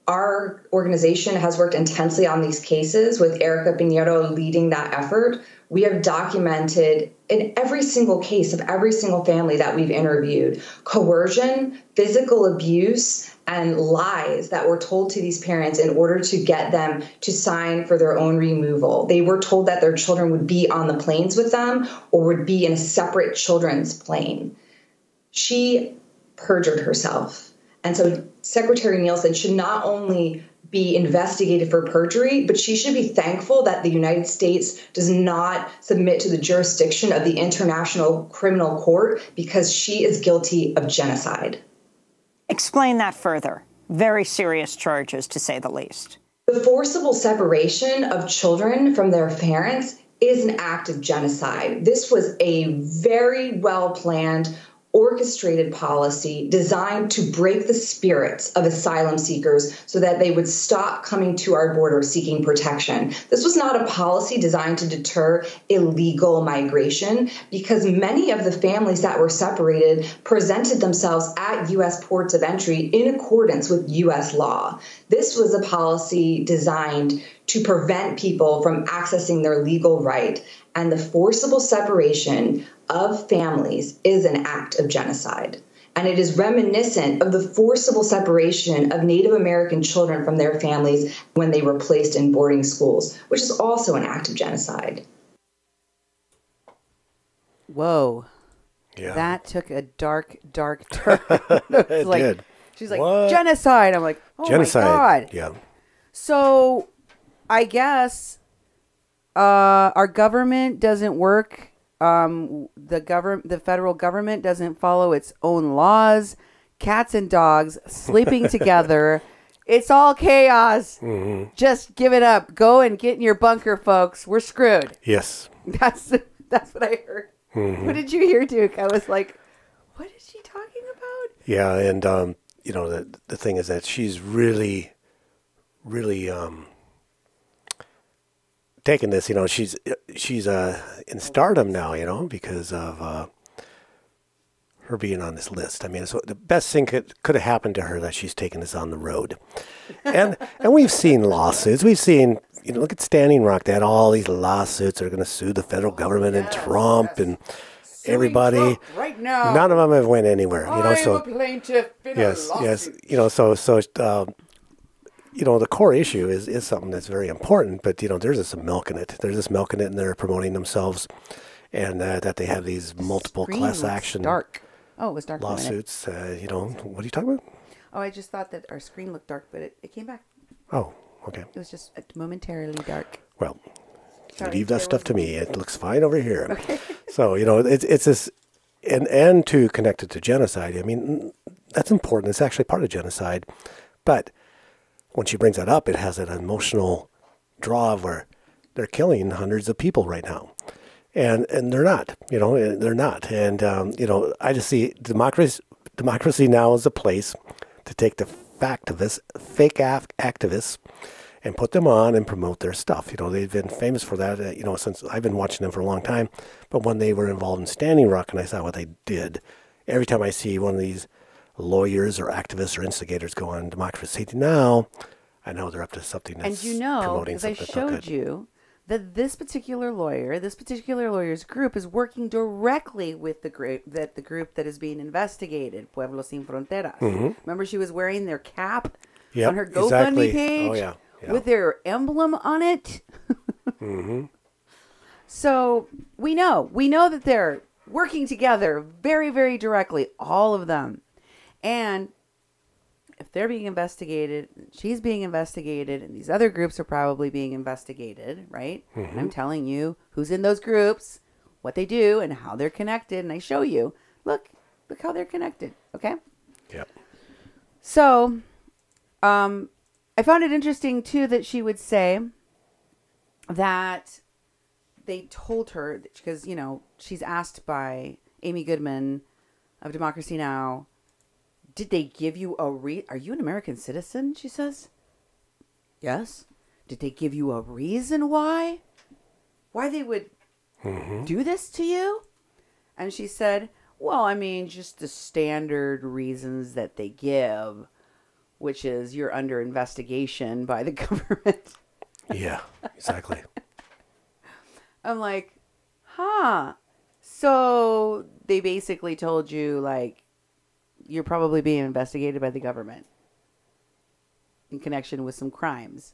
[SPEAKER 5] our organization has worked intensely on these cases, with Erica Pinheiro leading that effort, we have documented in every single case of every single family that we've interviewed, coercion, physical abuse, and lies that were told to these parents in order to get them to sign for their own removal. They were told that their children would be on the planes with them or would be in a separate children's plane. She perjured herself. And so Secretary Nielsen should not only be investigated for perjury, but she should be thankful that the United States does not submit to the jurisdiction of the International Criminal Court because she is guilty of genocide.
[SPEAKER 4] Explain that further. Very serious charges, to say the least.
[SPEAKER 5] The forcible separation of children from their parents is an act of genocide. This was a very well-planned, orchestrated policy designed to break the spirits of asylum seekers so that they would stop coming to our border seeking protection. This was not a policy designed to deter illegal migration because many of the families that were separated presented themselves at U.S. ports of entry in accordance with U.S. law. This was a policy designed to prevent people from accessing their legal right, and the forcible separation of families is an act of genocide. And it is reminiscent of the forcible separation of Native American children from their families when they were placed in boarding schools, which is also an act of genocide.
[SPEAKER 1] Whoa.
[SPEAKER 2] Yeah.
[SPEAKER 1] That took a dark, dark turn.
[SPEAKER 2] It
[SPEAKER 1] did. She's like,
[SPEAKER 2] what?
[SPEAKER 1] genocide. I'm like, oh
[SPEAKER 2] genocide.
[SPEAKER 1] My God.
[SPEAKER 2] Yeah.
[SPEAKER 1] So I guess our government doesn't work. The federal government doesn't follow its own laws. Cats and dogs sleeping together. It's all chaos.
[SPEAKER 2] Mm-hmm.
[SPEAKER 1] Just give it up. Go and get in your bunker, folks. We're screwed.
[SPEAKER 2] Yes.
[SPEAKER 1] That's what I heard.
[SPEAKER 2] Mm-hmm.
[SPEAKER 1] What did you hear, Duke? I was like, what is she talking about?
[SPEAKER 2] Yeah, and the thing is that she's really taking this. She's in stardom now. Because of her being on this list. I mean, so the best thing could have happened to her that she's taken this on the road, and we've seen lawsuits. We've seen. Look at Standing Rock. They had all these lawsuits. They're going to sue the federal government and Trump and everybody.
[SPEAKER 1] Trump right now.
[SPEAKER 2] None of them have went anywhere.
[SPEAKER 1] I'm a plaintiff in a lawsuit.
[SPEAKER 2] The core issue is something that's very important. But there's just some milk in it. There's just milk in it, and they're promoting themselves, and that they have these multiple class action
[SPEAKER 1] dark. Oh, it was dark
[SPEAKER 2] lawsuits. What are you talking about?
[SPEAKER 1] Oh, I just thought that our screen looked dark, but it came back.
[SPEAKER 2] Oh. Okay.
[SPEAKER 1] It was just momentarily dark.
[SPEAKER 2] Well, leave that stuff to me. It looks fine over here.
[SPEAKER 1] Okay.
[SPEAKER 2] So, it's this, and to connect it to genocide, I mean, that's important. It's actually part of genocide. But when she brings that up, it has an emotional draw of where they're killing hundreds of people right now. And they're not, they're not. And, I just see democracy now is a place to take the fake activists and put them on and promote their stuff. They've been famous for that, since I've been watching them for a long time. But when they were involved in Standing Rock and I saw what they did, every time I see one of these lawyers or activists or instigators go on Democracy Now, I know they're up to something that's promoting something that's not good.
[SPEAKER 1] And I showed you that this particular lawyer's group is working directly with the group that is being investigated, Pueblos Sin Fronteras.
[SPEAKER 2] Mm-hmm.
[SPEAKER 1] Remember, she was wearing their cap
[SPEAKER 2] on
[SPEAKER 1] her GoFundMe page?
[SPEAKER 2] Oh, yeah.
[SPEAKER 1] With their emblem on it.
[SPEAKER 2] Mm-hmm.
[SPEAKER 1] So we know that they're working together very, very directly, all of them. And if they're being investigated, she's being investigated, and these other groups are probably being investigated, right?
[SPEAKER 2] Mm-hmm.
[SPEAKER 1] And I'm telling you who's in those groups, what they do, and how they're connected. And I show you, look how they're connected. Okay.
[SPEAKER 2] Yep.
[SPEAKER 1] So, I found it interesting too that she would say that they told her, because she's asked by Amy Goodman of Democracy Now, did they give you are you an American citizen? She says, yes. Did they give you a reason why they would do this to you? And she said, well, I mean, just the standard reasons that they give, which is you're under investigation by the government.
[SPEAKER 2] Yeah, exactly.
[SPEAKER 1] I'm like, so they basically told you, like, you're probably being investigated by the government in connection with some crimes.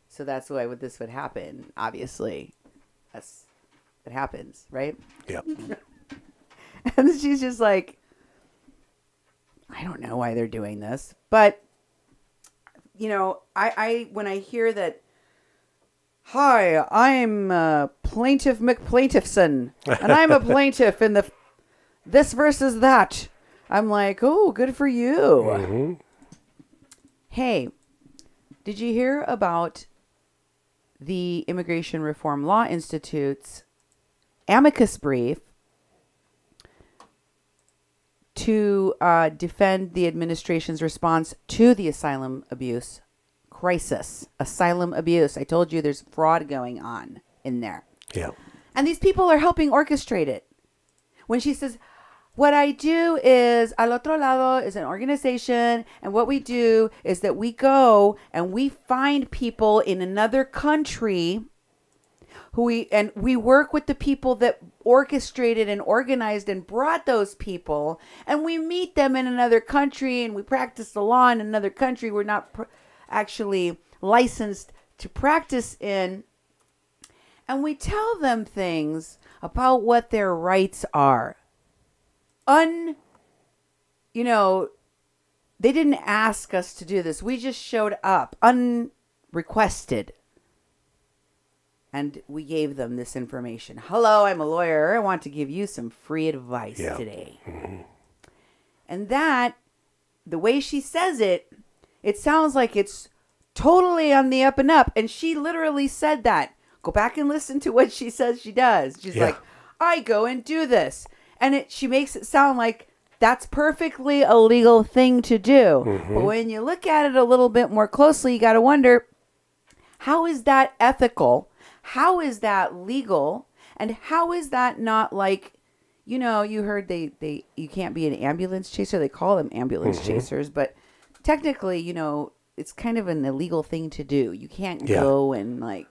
[SPEAKER 1] So that's why this would happen. Obviously, it happens, right?
[SPEAKER 2] Yep.
[SPEAKER 1] And she's just like, I don't know why they're doing this, but you know, when I hear that, hi, I'm Plaintiff McPlaintiffson, and I'm a plaintiff in the this versus that. I'm like, oh, good for you.
[SPEAKER 2] Mm-hmm.
[SPEAKER 1] Hey, did you hear about the Immigration Reform Law Institute's amicus brief to defend the administration's response to the asylum abuse crisis? Asylum abuse. I told you there's fraud going on in there.
[SPEAKER 2] Yeah.
[SPEAKER 1] And these people are helping orchestrate it. When she says, what I do is, Al Otro Lado is an organization, and what we do is that we go and we find people in another country we work with the people that orchestrated and organized and brought those people, and we meet them in another country, and we practice the law in another country we're not actually licensed to practice in, and we tell them things about what their rights are. They didn't ask us to do this. We just showed up unrequested. And we gave them this information. Hello, I'm a lawyer. I want to give you some free advice today. Mm-hmm. And that, the way she says it, it sounds like it's totally on the up and up. And she literally said that. Go back and listen to what she says she does. She's like, I go and do this. And she makes it sound like that's perfectly a legal thing to do. Mm-hmm. But when you look at it a little bit more closely, you got to wonder, how is that ethical? How is that legal? And how is that not like, you heard you can't be an ambulance chaser. They call them ambulance chasers. But technically, it's kind of an illegal thing to do. You can't go and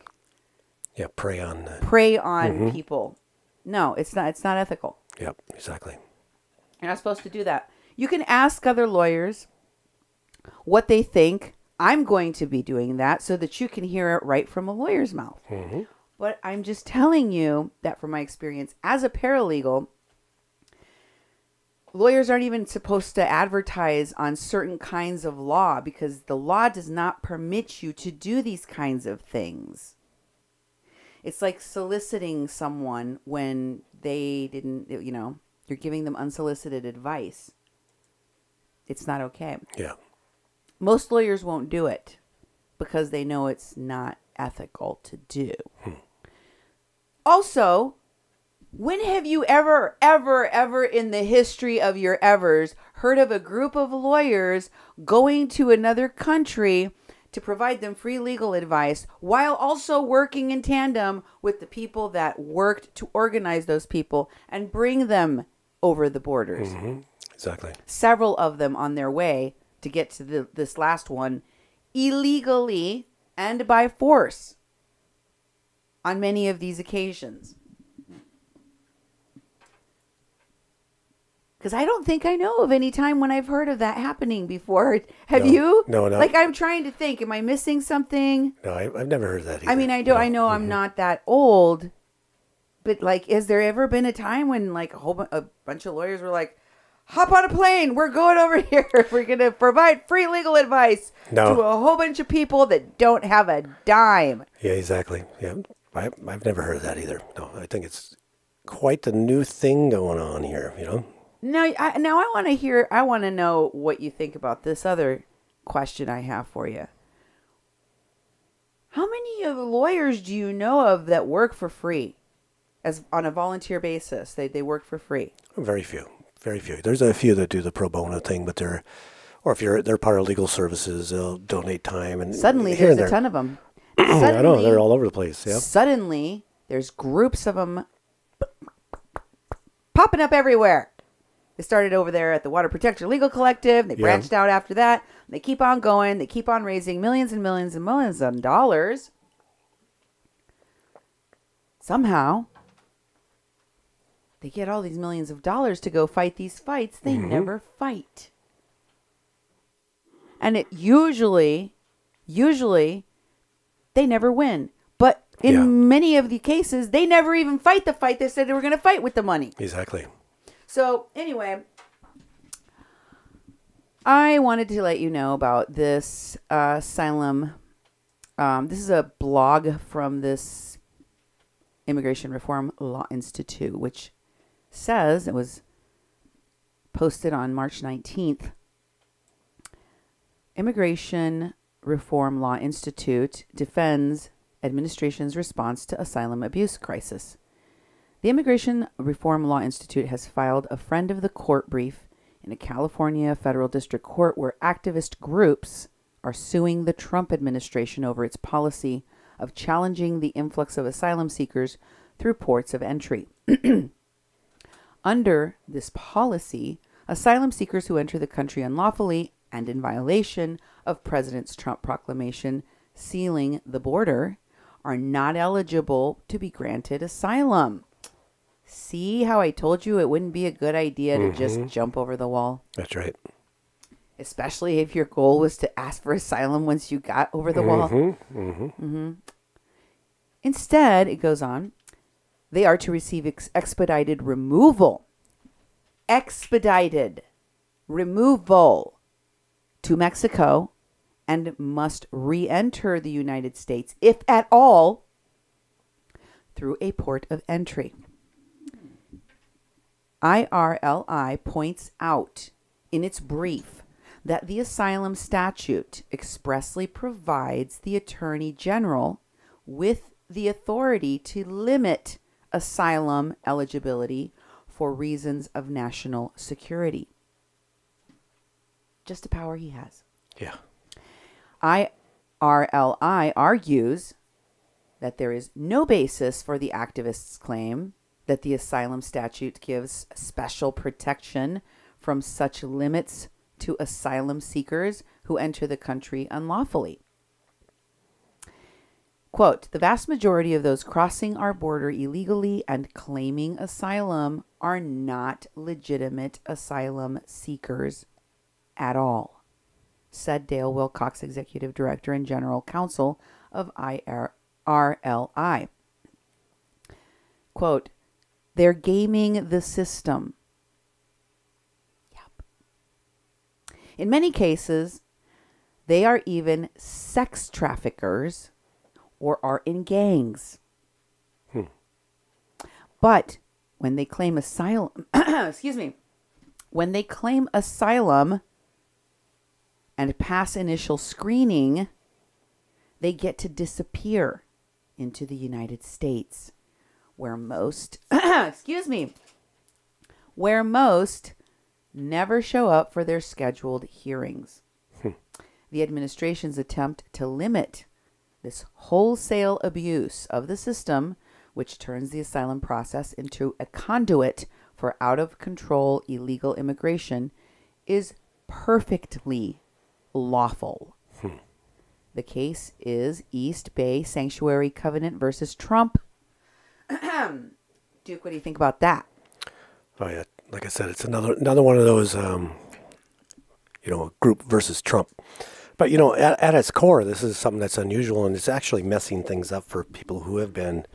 [SPEAKER 2] prey on
[SPEAKER 1] people. No, it's not ethical.
[SPEAKER 2] Yep, exactly.
[SPEAKER 1] You're not supposed to do that. You can ask other lawyers what they think. I'm going to be doing that so that you can hear it right from a lawyer's mouth. Mm-hmm. But I'm just telling you that from my experience as a paralegal, lawyers aren't even supposed to advertise on certain kinds of law because the law does not permit you to do these kinds of things. It's like soliciting someone when they didn't, you're giving them unsolicited advice. It's not okay.
[SPEAKER 2] Yeah.
[SPEAKER 1] Most lawyers won't do it because they know it's not ethical to do. Also, when have you ever in the history of your evers heard of a group of lawyers going to another country to provide them free legal advice while also working in tandem with the people that worked to organize those people and bring them over the borders?
[SPEAKER 2] Mm-hmm. Exactly.
[SPEAKER 1] Several of them on their way to get to this last one illegally and by force on many of these occasions. Because I don't think I know of any time when I've heard of that happening before. Have you?
[SPEAKER 2] No.
[SPEAKER 1] Like, I'm trying to think. Am I missing something?
[SPEAKER 2] No, I've never heard that either.
[SPEAKER 1] I mean, I know mm-hmm. I'm not that old. But, has there ever been a time when, a bunch of lawyers were like, hop on a plane. We're going over here. We're going to provide free legal advice to a whole bunch of people that don't have a dime.
[SPEAKER 2] Yeah, exactly. Yeah, I've never heard of that either. No, I think it's quite the new thing going on here,
[SPEAKER 1] Now I want to know what you think about this other question I have for you. How many of the lawyers do you know of that work for free on a volunteer basis? They work for free.
[SPEAKER 2] Very few. Very few. There's a few that do the pro bono thing, but they're part of legal services, they'll donate time. And
[SPEAKER 1] suddenly there's a ton of them.
[SPEAKER 2] I know, they're all over the place. Yeah.
[SPEAKER 1] Suddenly there's groups of them popping up everywhere. They started over there at the Water Protection Legal Collective. They branched out after that. They keep on going. They keep on raising millions and millions and millions of dollars. Somehow, they get all these millions of dollars to go fight these fights they mm-hmm. never fight. And it usually, they never win. But in many of the cases, they never even fight the fight they said they were going to fight with the money.
[SPEAKER 2] Exactly.
[SPEAKER 1] So, anyway, I wanted to let you know about this asylum. This is a blog from this Immigration Reform Law Institute, which says, it was posted on March 19th, Immigration Reform Law Institute defends administration's response to asylum abuse crisis. The Immigration Reform Law Institute has filed a friend of the court brief in a California federal district court where activist groups are suing the Trump administration over its policy of challenging the influx of asylum seekers through ports of entry. Under this policy, asylum seekers who enter the country unlawfully and in violation of President Trump's proclamation sealing the border are not eligible to be granted asylum. See how I told you it wouldn't be a good idea to just jump over the wall?
[SPEAKER 2] That's right.
[SPEAKER 1] Especially if your goal was to ask for asylum once you got over the wall. Instead, it goes on, they are to receive expedited removal. Expedited removal to Mexico and must re-enter the United States, if at all, through a port of entry. IRLI points out in its brief that the asylum statute expressly provides the Attorney General with the authority to limit asylum eligibility for reasons of national security. Just a power he has.
[SPEAKER 2] Yeah.
[SPEAKER 1] IRLI argues that there is no basis for the activists' claim that the asylum statute gives special protection from such limits to asylum seekers who enter the country unlawfully. Quote, the vast majority of those crossing our border illegally and claiming asylum are not legitimate asylum seekers at all, said Dale Wilcox, Executive Director and General Counsel of IRLI. Quote, they're gaming the system. Yep. In many cases, they are even sex traffickers or are in gangs. But when they claim asylum, when they claim asylum and pass initial screening, they get to disappear into the United States, where most, where most never show up for their scheduled hearings. The administration's attempt to limit this wholesale abuse of the system, which turns the asylum process into a conduit for out-of-control illegal immigration, is perfectly lawful. The case is East Bay Sanctuary Covenant versus Trump. Duke, what do you think about that?
[SPEAKER 2] Oh yeah, like I said, it's another one of those, group versus Trump. But at its core, this is something that's unusual, and it's actually messing things up for people who have been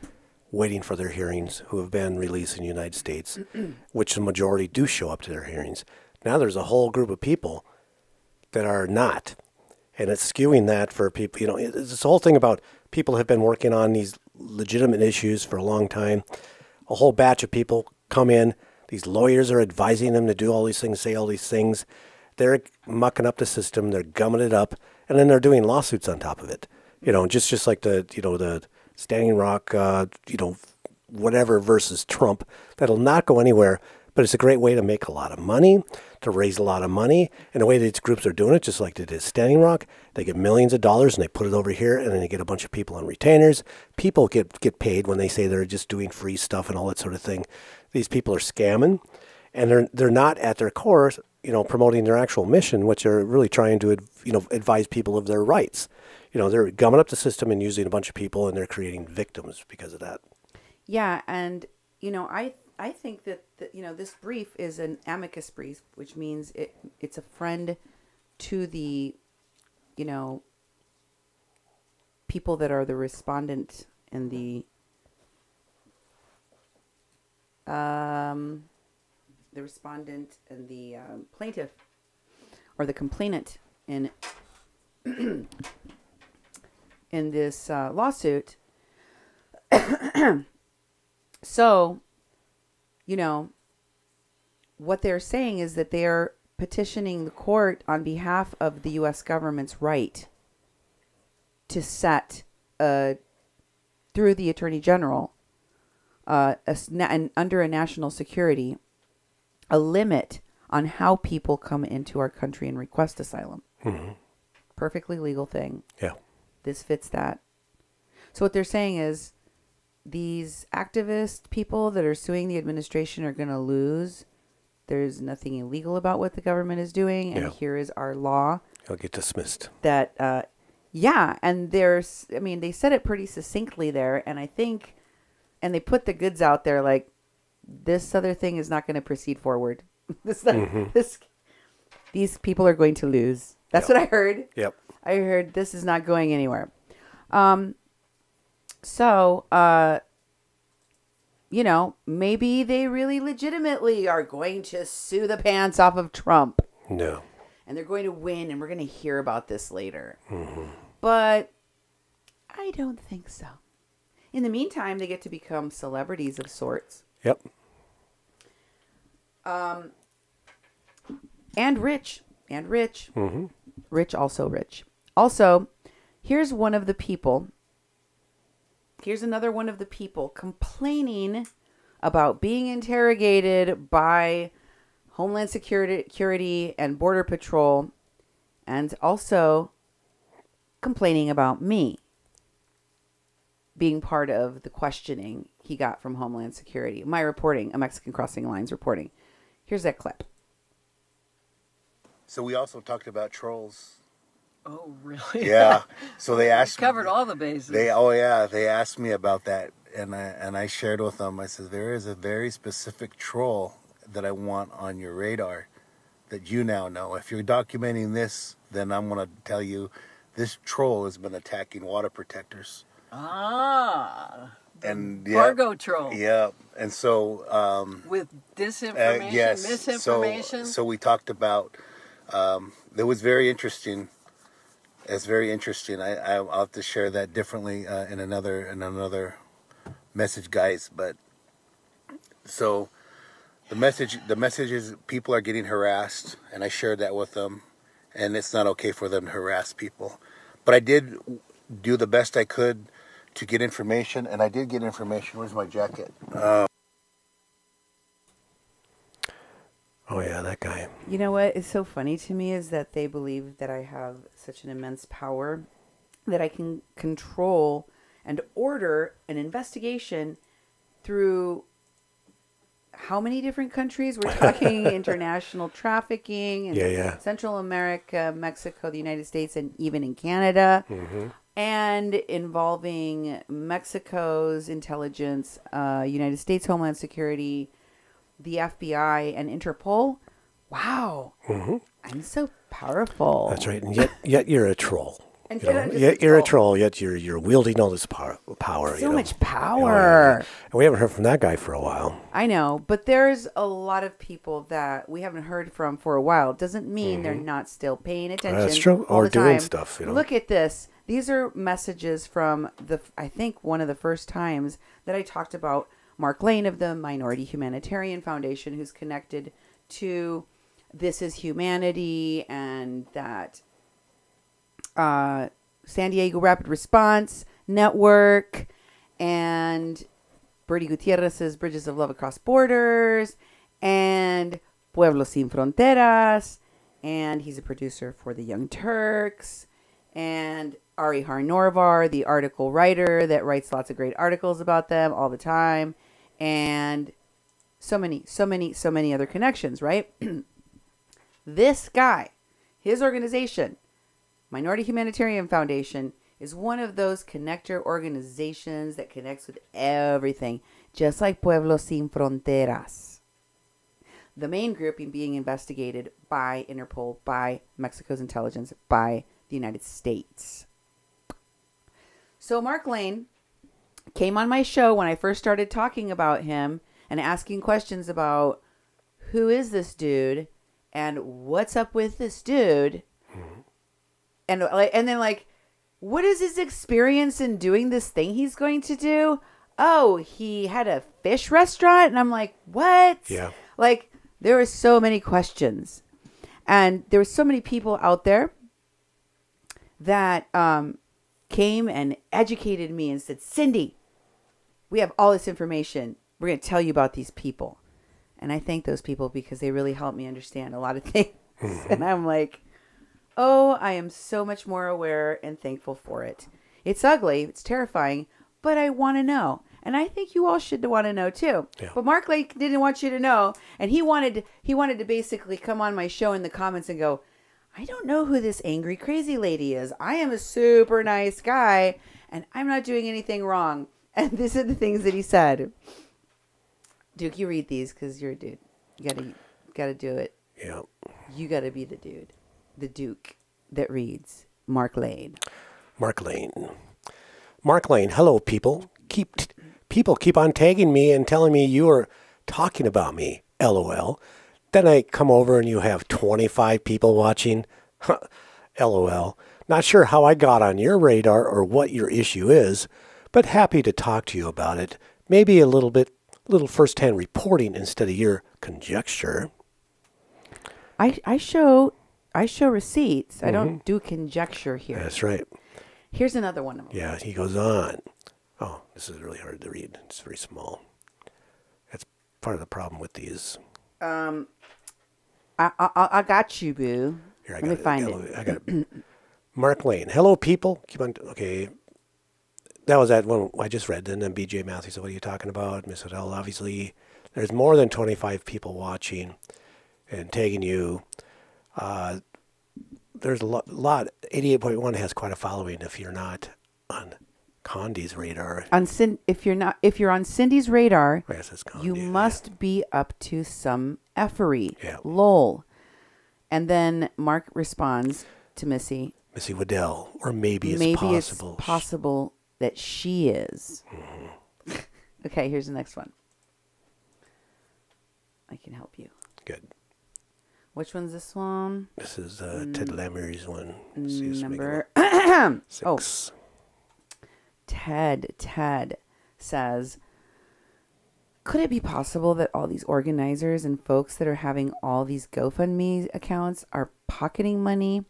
[SPEAKER 2] waiting for their hearings, who have been released in the United States, which the majority do show up to their hearings. Now there's a whole group of people that are not, and it's skewing that for people. It's this whole thing about people have been working on these legitimate issues for a long time. A whole batch of people come in. These lawyers are advising them to do all these things, say all these things. They're mucking up the system. They're gumming it up, and then they're doing lawsuits on top of it. Just like the Standing Rock, whatever versus Trump. That'll not go anywhere. But it's a great way to make a lot of money, to raise a lot of money. And the way these groups are doing it, just like they did Standing Rock, they get millions of dollars and they put it over here, and then they get a bunch of people on retainers. People get paid when they say they're just doing free stuff and all that sort of thing. These people are scamming, and they're not at their core, promoting their actual mission, which are really trying to, advise people of their rights. They're gumming up the system and using a bunch of people, and they're creating victims because of that.
[SPEAKER 1] Yeah, and I think that this brief is an amicus brief, which means it's a friend to the people that are the respondent and the plaintiff or the complainant in in this lawsuit. So, you know, what they're saying is that they're petitioning the court on behalf of the U.S. government's right to set, through the Attorney General, and under a national security, a limit on how people come into our country and request asylum.
[SPEAKER 2] Mm-hmm.
[SPEAKER 1] Perfectly legal thing.
[SPEAKER 2] Yeah.
[SPEAKER 1] This fits that. So what they're saying is these activist people that are suing the administration are going to lose. There's nothing illegal about what the government is doing. And here is our law.
[SPEAKER 2] It'll get dismissed.
[SPEAKER 1] That, yeah. And there's, I mean, they said it pretty succinctly there. And I think, and they put the goods out there like, this other thing is not going to proceed forward. These people are going to lose. That's what I heard.
[SPEAKER 2] Yep.
[SPEAKER 1] I heard this is not going anywhere. So, you know, maybe they really legitimately are going to sue the pants off of Trump.
[SPEAKER 2] No.
[SPEAKER 1] And they're going to win, and we're going to hear about this later.
[SPEAKER 2] Mm-hmm.
[SPEAKER 1] But I don't think so. In the meantime, they get to become celebrities of sorts.
[SPEAKER 2] Yep.
[SPEAKER 1] And rich. And rich.
[SPEAKER 2] Mm-hmm.
[SPEAKER 1] Rich, also rich. Also, here's one of the people. Here's another one of the people complaining about being interrogated by Homeland Security and Border Patrol, and also complaining about me being part of the questioning he got from Homeland Security. My reporting, a Mexican Crossing Lines reporting. Here's that clip.
[SPEAKER 6] So we also talked about trolls.
[SPEAKER 7] Oh, really?
[SPEAKER 6] Yeah. So they asked
[SPEAKER 7] covered all the bases.
[SPEAKER 6] They asked me about that, and I shared with them. I said there is a very specific troll that I want on your radar that you now know. If you're documenting this, then I'm going to tell you this troll has been attacking water protectors.
[SPEAKER 7] Ah.
[SPEAKER 6] And
[SPEAKER 7] cargo troll.
[SPEAKER 6] Yeah. And so
[SPEAKER 7] with disinformation,
[SPEAKER 6] yes,
[SPEAKER 7] misinformation.
[SPEAKER 6] So we talked about it was very interesting. It's very interesting. I'll have to share that differently in another message, guys. But so the message is people are getting harassed, and I shared that with them, and it's not okay for them to harass people. But I did do the best I could to get information, and I did get information. Where's my jacket?
[SPEAKER 2] Oh, yeah, that guy.
[SPEAKER 1] You know what is so funny to me is that they believe that I have such an immense power that I can control and order an investigation through how many different countries? We're talking international trafficking in Central America, Mexico, the United States, and even in Canada.
[SPEAKER 2] Mm-hmm.
[SPEAKER 1] And involving Mexico's intelligence, United States Homeland Security, the FBI, and Interpol. Wow.
[SPEAKER 2] Mm-hmm.
[SPEAKER 1] I'm so powerful.
[SPEAKER 2] That's right. And yet you're a troll.
[SPEAKER 1] And
[SPEAKER 2] you're a troll, yet you're wielding all this power.
[SPEAKER 1] So much power.
[SPEAKER 2] And we haven't heard from that guy for a while.
[SPEAKER 1] I know, but there's a lot of people that we haven't heard from for a while. Doesn't mean they're not still paying attention.
[SPEAKER 2] That's true.
[SPEAKER 1] All
[SPEAKER 2] or
[SPEAKER 1] the
[SPEAKER 2] doing
[SPEAKER 1] time.
[SPEAKER 2] stuff.
[SPEAKER 1] Look at this. These are messages from I think one of the first times that I talked about Mark Lane of the Minority Humanitarian Foundation, who's connected to This Is Humanity and that San Diego Rapid Response Network and Birdie Gutierrez's Bridges of Love Across Borders and Pueblos Sin Fronteras, and he's a producer for the Young Turks, and Ari Har-Norvar, the article writer that writes lots of great articles about them all the time, and so many other connections, right? This guy, his organization, Minority Humanitarian Foundation, is one of those connector organizations that connects with everything, just like Pueblos Sin Fronteras. The main group being investigated by Interpol, by Mexico's intelligence, by the United States. So Mark Lane came on my show when I first started talking about him and asking questions about who is this dude And what's up with this dude? And then like, what is his experience in doing this thing he's going to do? Oh, he had a fish restaurant. And I'm like, what?
[SPEAKER 2] Yeah.
[SPEAKER 1] Like, there were so many questions. And there were so many people out there that came and educated me and said, Cindy, we have all this information. We're going to tell you about these people. And I thank those people because they really helped me understand a lot of things. And I'm like, oh, I am so much more aware and thankful for it. It's ugly. It's terrifying. But I want to know. And I think you all should want to know too.
[SPEAKER 2] Yeah.
[SPEAKER 1] But Mark Lake didn't want you to know. And he wanted to basically come on my show in the comments and go, I don't know who this angry, crazy lady is. I am a super nice guy. And I'm not doing anything wrong. And these are the things that he said. Duke, you read these because you're a dude. You gotta do it.
[SPEAKER 2] Yeah.
[SPEAKER 1] You gotta be the dude. The Duke that reads Mark Lane.
[SPEAKER 2] Mark Lane. Mark Lane. Hello, people. People keep on tagging me and telling me you are talking about me. LOL. Then I come over and you have 25 people watching. LOL. Not sure how I got on your radar or what your issue is, but happy to talk to you about it. Maybe a little first-hand reporting instead of your conjecture.
[SPEAKER 1] I show receipts. I don't do conjecture here.
[SPEAKER 2] That's right.
[SPEAKER 1] Here's another one of them.
[SPEAKER 2] Yeah, he goes on. Oh, this is really hard to read. It's very small. That's part of the problem with these.
[SPEAKER 1] I got you, boo.
[SPEAKER 2] Here,
[SPEAKER 1] Let me find it.
[SPEAKER 2] I got it. Mark Lane. Hello, people. Keep on. Okay. That was that one I just read. And then BJ Matthews said, what are you talking about? Miss Adele, obviously. There's more than 25 people watching and tagging you. There's a lot. 88.1 has quite a following if you're not on Condi's radar.
[SPEAKER 1] If you're on Cindy's radar,
[SPEAKER 2] Yes, it's Condi,
[SPEAKER 1] you must be up to some effery.
[SPEAKER 2] Yeah.
[SPEAKER 1] Lol. And then Mark responds to Missy.
[SPEAKER 2] Missy Waddell. Or maybe it's
[SPEAKER 1] possible that she is. Okay, here's the next one. I can help you.
[SPEAKER 2] Good.
[SPEAKER 1] Which one's this one?
[SPEAKER 2] This is Ted Lamery's one.
[SPEAKER 1] Number
[SPEAKER 2] 6.
[SPEAKER 1] Oh. Ted says, could it be possible that all these organizers and folks that are having all these GoFundMe accounts are pocketing money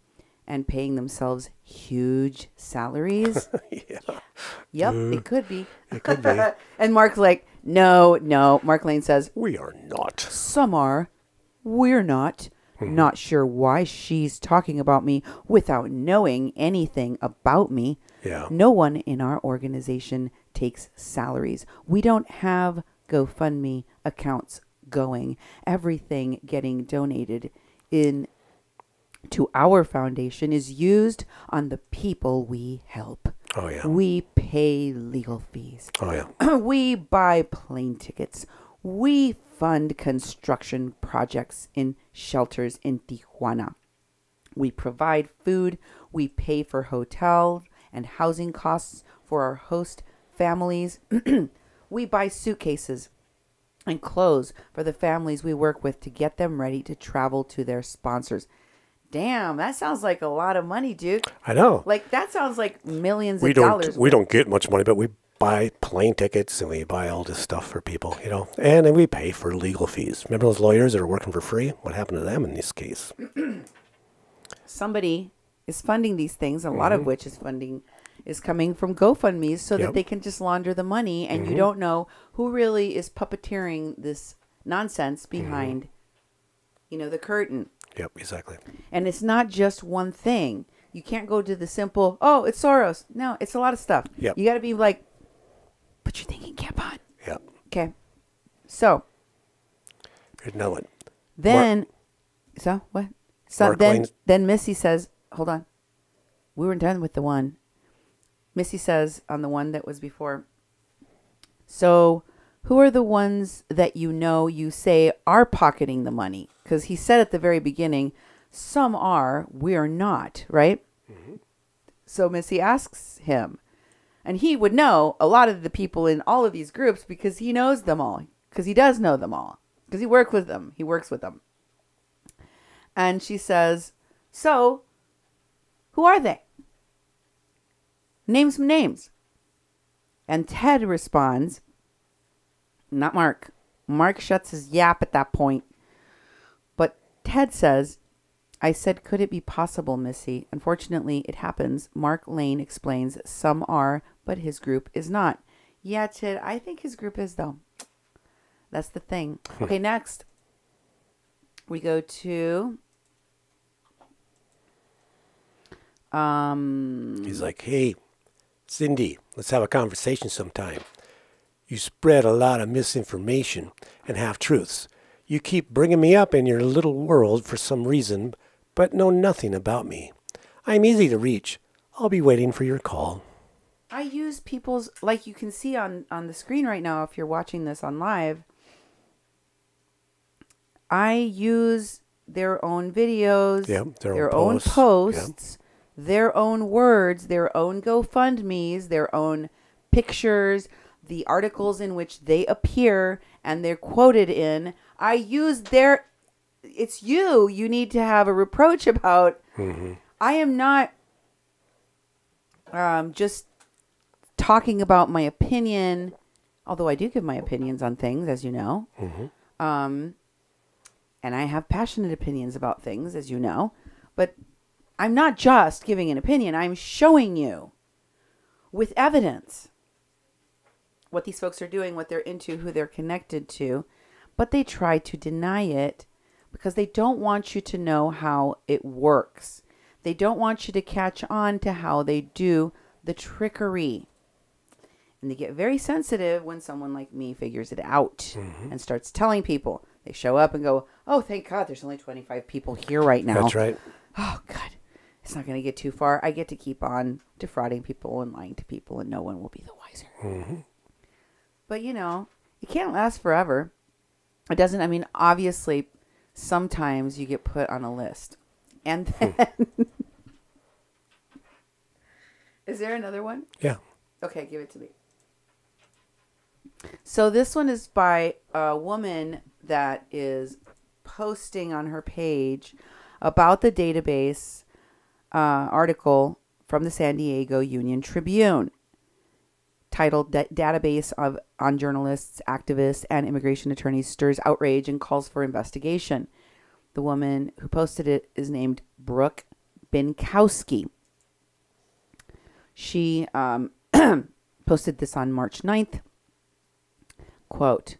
[SPEAKER 1] and paying themselves huge salaries?
[SPEAKER 2] Yeah.
[SPEAKER 1] Yep, it could be.
[SPEAKER 2] It could be.
[SPEAKER 1] And Mark's like, no. Mark Lane says,
[SPEAKER 2] We are not.
[SPEAKER 1] some are. We're not. Not sure why she's talking about me without knowing anything about me.
[SPEAKER 2] Yeah.
[SPEAKER 1] No one in our organization takes salaries. We don't have GoFundMe accounts going. Everything getting donated to our foundation is used on the people we help.
[SPEAKER 2] Oh, yeah.
[SPEAKER 1] We pay legal fees.
[SPEAKER 2] Oh, yeah.
[SPEAKER 1] We buy plane tickets. We fund construction projects in shelters in Tijuana. We provide food. We pay for hotel and housing costs for our host families. We buy suitcases and clothes for the families we work with to get them ready to travel to their sponsors. Damn, that sounds like a lot of money, dude.
[SPEAKER 2] I know.
[SPEAKER 1] Like, that sounds like millions of dollars.
[SPEAKER 2] We don't get much money, but we buy plane tickets and we buy all this stuff for people, and then we pay for legal fees. Remember those lawyers that are working for free? What happened to them in this case?
[SPEAKER 1] Somebody is funding these things, a lot of which is coming from GoFundMe so that they can just launder the money, and you don't know who really is puppeteering this nonsense behind, the curtain.
[SPEAKER 2] Yep, exactly.
[SPEAKER 1] And it's not just one thing. You can't go to the simple, oh, it's Soros. No, it's a lot of stuff.
[SPEAKER 2] Yep.
[SPEAKER 1] You got to be like, put your thinking cap on.
[SPEAKER 2] Yep.
[SPEAKER 1] Okay. So.
[SPEAKER 2] Here's another one.
[SPEAKER 1] Then, what? So then Missy says, hold on. We weren't done with the one. Missy says on the one that was before. So who are the ones that you say are pocketing the money? Because he said at the very beginning, some are, we're not, right? So Missy asks him. And he would know a lot of the people in all of these groups because he knows them all. Because he does know them all. Because he works with them. And she says, so, who are they? Name some names. And Ted responds, not Mark. Mark shuts his yap at that point. But Ted says, I said, could it be possible, Missy? Unfortunately, it happens. Mark Lane explains some are, but his group is not. Yeah, Ted, I think his group is, though. That's the thing. Okay, next. We go to...
[SPEAKER 2] He's like, hey, Cindy, let's have a conversation sometime. You spread a lot of misinformation and half-truths. You keep bringing me up in your little world for some reason, but know nothing about me. I'm easy to reach. I'll be waiting for your call.
[SPEAKER 1] I use people's, like you can see on the screen right now, if you're watching this on live, I use their own videos, their own posts, their own words, their own GoFundMes, their own pictures, the articles in which they appear and they're quoted in. I use their, it's you need to have a reproach about. Mm-hmm. I am not just talking about my opinion, although I do give my opinions on things, as you know. Mm-hmm. And I have passionate opinions about things, as you know. But I'm not just giving an opinion. I'm showing you with evidence what these folks are doing, what they're into, who they're connected to. But they try to deny it because they don't want you to know how it works. They don't want you to catch on to how they do the trickery. And they get very sensitive when someone like me figures it out and starts telling people. They show up and go, oh, thank God, there's only 25 people here right now.
[SPEAKER 2] That's right.
[SPEAKER 1] Oh, God, it's not going to get too far. I get to keep on defrauding people and lying to people, and no one will be the wiser. Mm-hmm. But, you know, it can't last forever. It doesn't, I mean, obviously, sometimes you get put on a list. And then... Is there another one?
[SPEAKER 2] Yeah.
[SPEAKER 1] Okay, give it to me. So this one is by a woman that is posting on her page about the database article from the San Diego Union Tribune titled Database on Journalists, Activists, and Immigration Attorneys Stirs Outrage and Calls for Investigation. The woman who posted it is named Brooke Binkowski. She posted this on March 9th. Quote,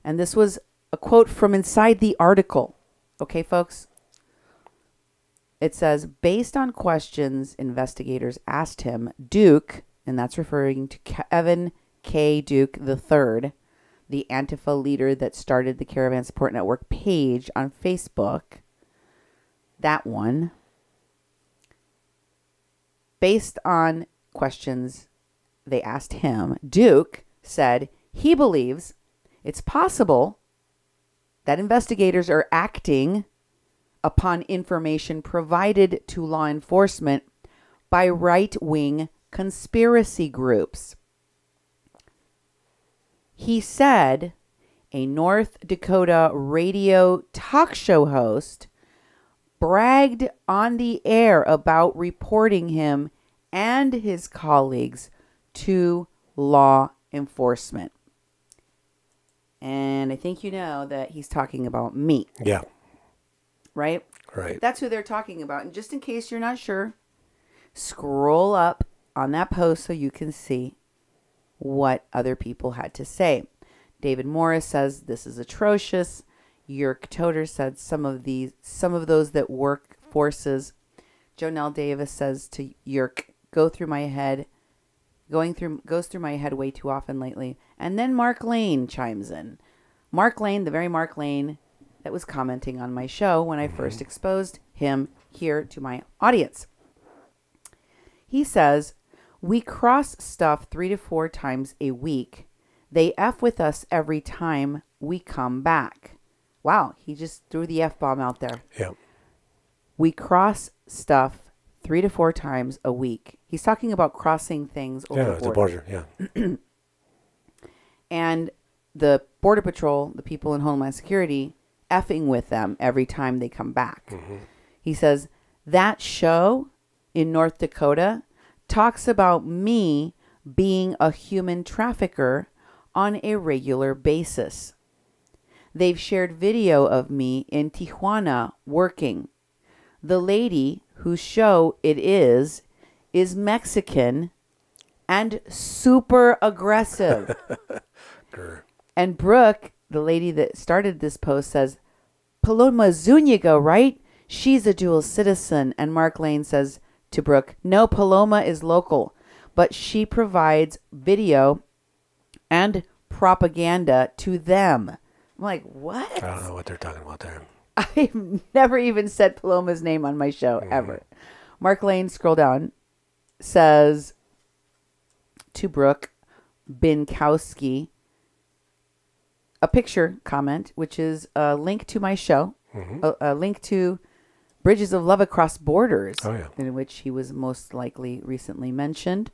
[SPEAKER 1] and this was a quote from inside the article. Okay, folks? It says, based on questions investigators asked him, Duke, and that's referring to Kevin K. Duke III, the Antifa leader that started the Caravan Support Network page on Facebook, that one, based on questions they asked him, Duke said he believes it's possible that investigators are acting upon information provided to law enforcement by right-wing conspiracy groups. He said a North Dakota radio talk show host bragged on the air about reporting him and his colleagues to law enforcement. And I think you know that he's talking about me.
[SPEAKER 2] Yeah.
[SPEAKER 1] Right?
[SPEAKER 2] Right.
[SPEAKER 1] That's who they're talking about. And just in case you're not sure, scroll up on that post so you can see what other people had to say. David Morris says this is atrocious. Yerk Toter said some of those that work forces. Jonelle Davis says to Yerk, goes through my head way too often lately. And then Mark Lane chimes in. Mark Lane, the very Mark Lane that was commenting on my show when I first exposed him here to my audience. He says, we cross stuff 3 to 4 times a week. They F with us every time we come back. Wow, he just threw the F-bomb out there.
[SPEAKER 2] Yeah. We
[SPEAKER 1] cross stuff 3 to 4 times a week. He's talking about crossing things over
[SPEAKER 2] the border. Yeah.
[SPEAKER 1] And the Border Patrol, the people in Homeland Security, effing with them every time they come back. He says, that show in North Dakota talks about me being a human trafficker on a regular basis. They've shared video of me in Tijuana working. The lady whose show it is Mexican and super aggressive. And Brooke, the lady that started this post, says, Paloma Zuniga, right? She's a dual citizen. And Mark Lane says to Brooke, no, Paloma is local, but she provides video and propaganda to them. I'm like, what?
[SPEAKER 2] I don't know what they're talking about there.
[SPEAKER 1] I've never even said Paloma's name on my show, ever. Mark Lane, scroll down, says to Brooke Binkowski, a picture comment, which is a link to my show, a link to Bridges of Love Across Borders, in which he was most likely recently mentioned.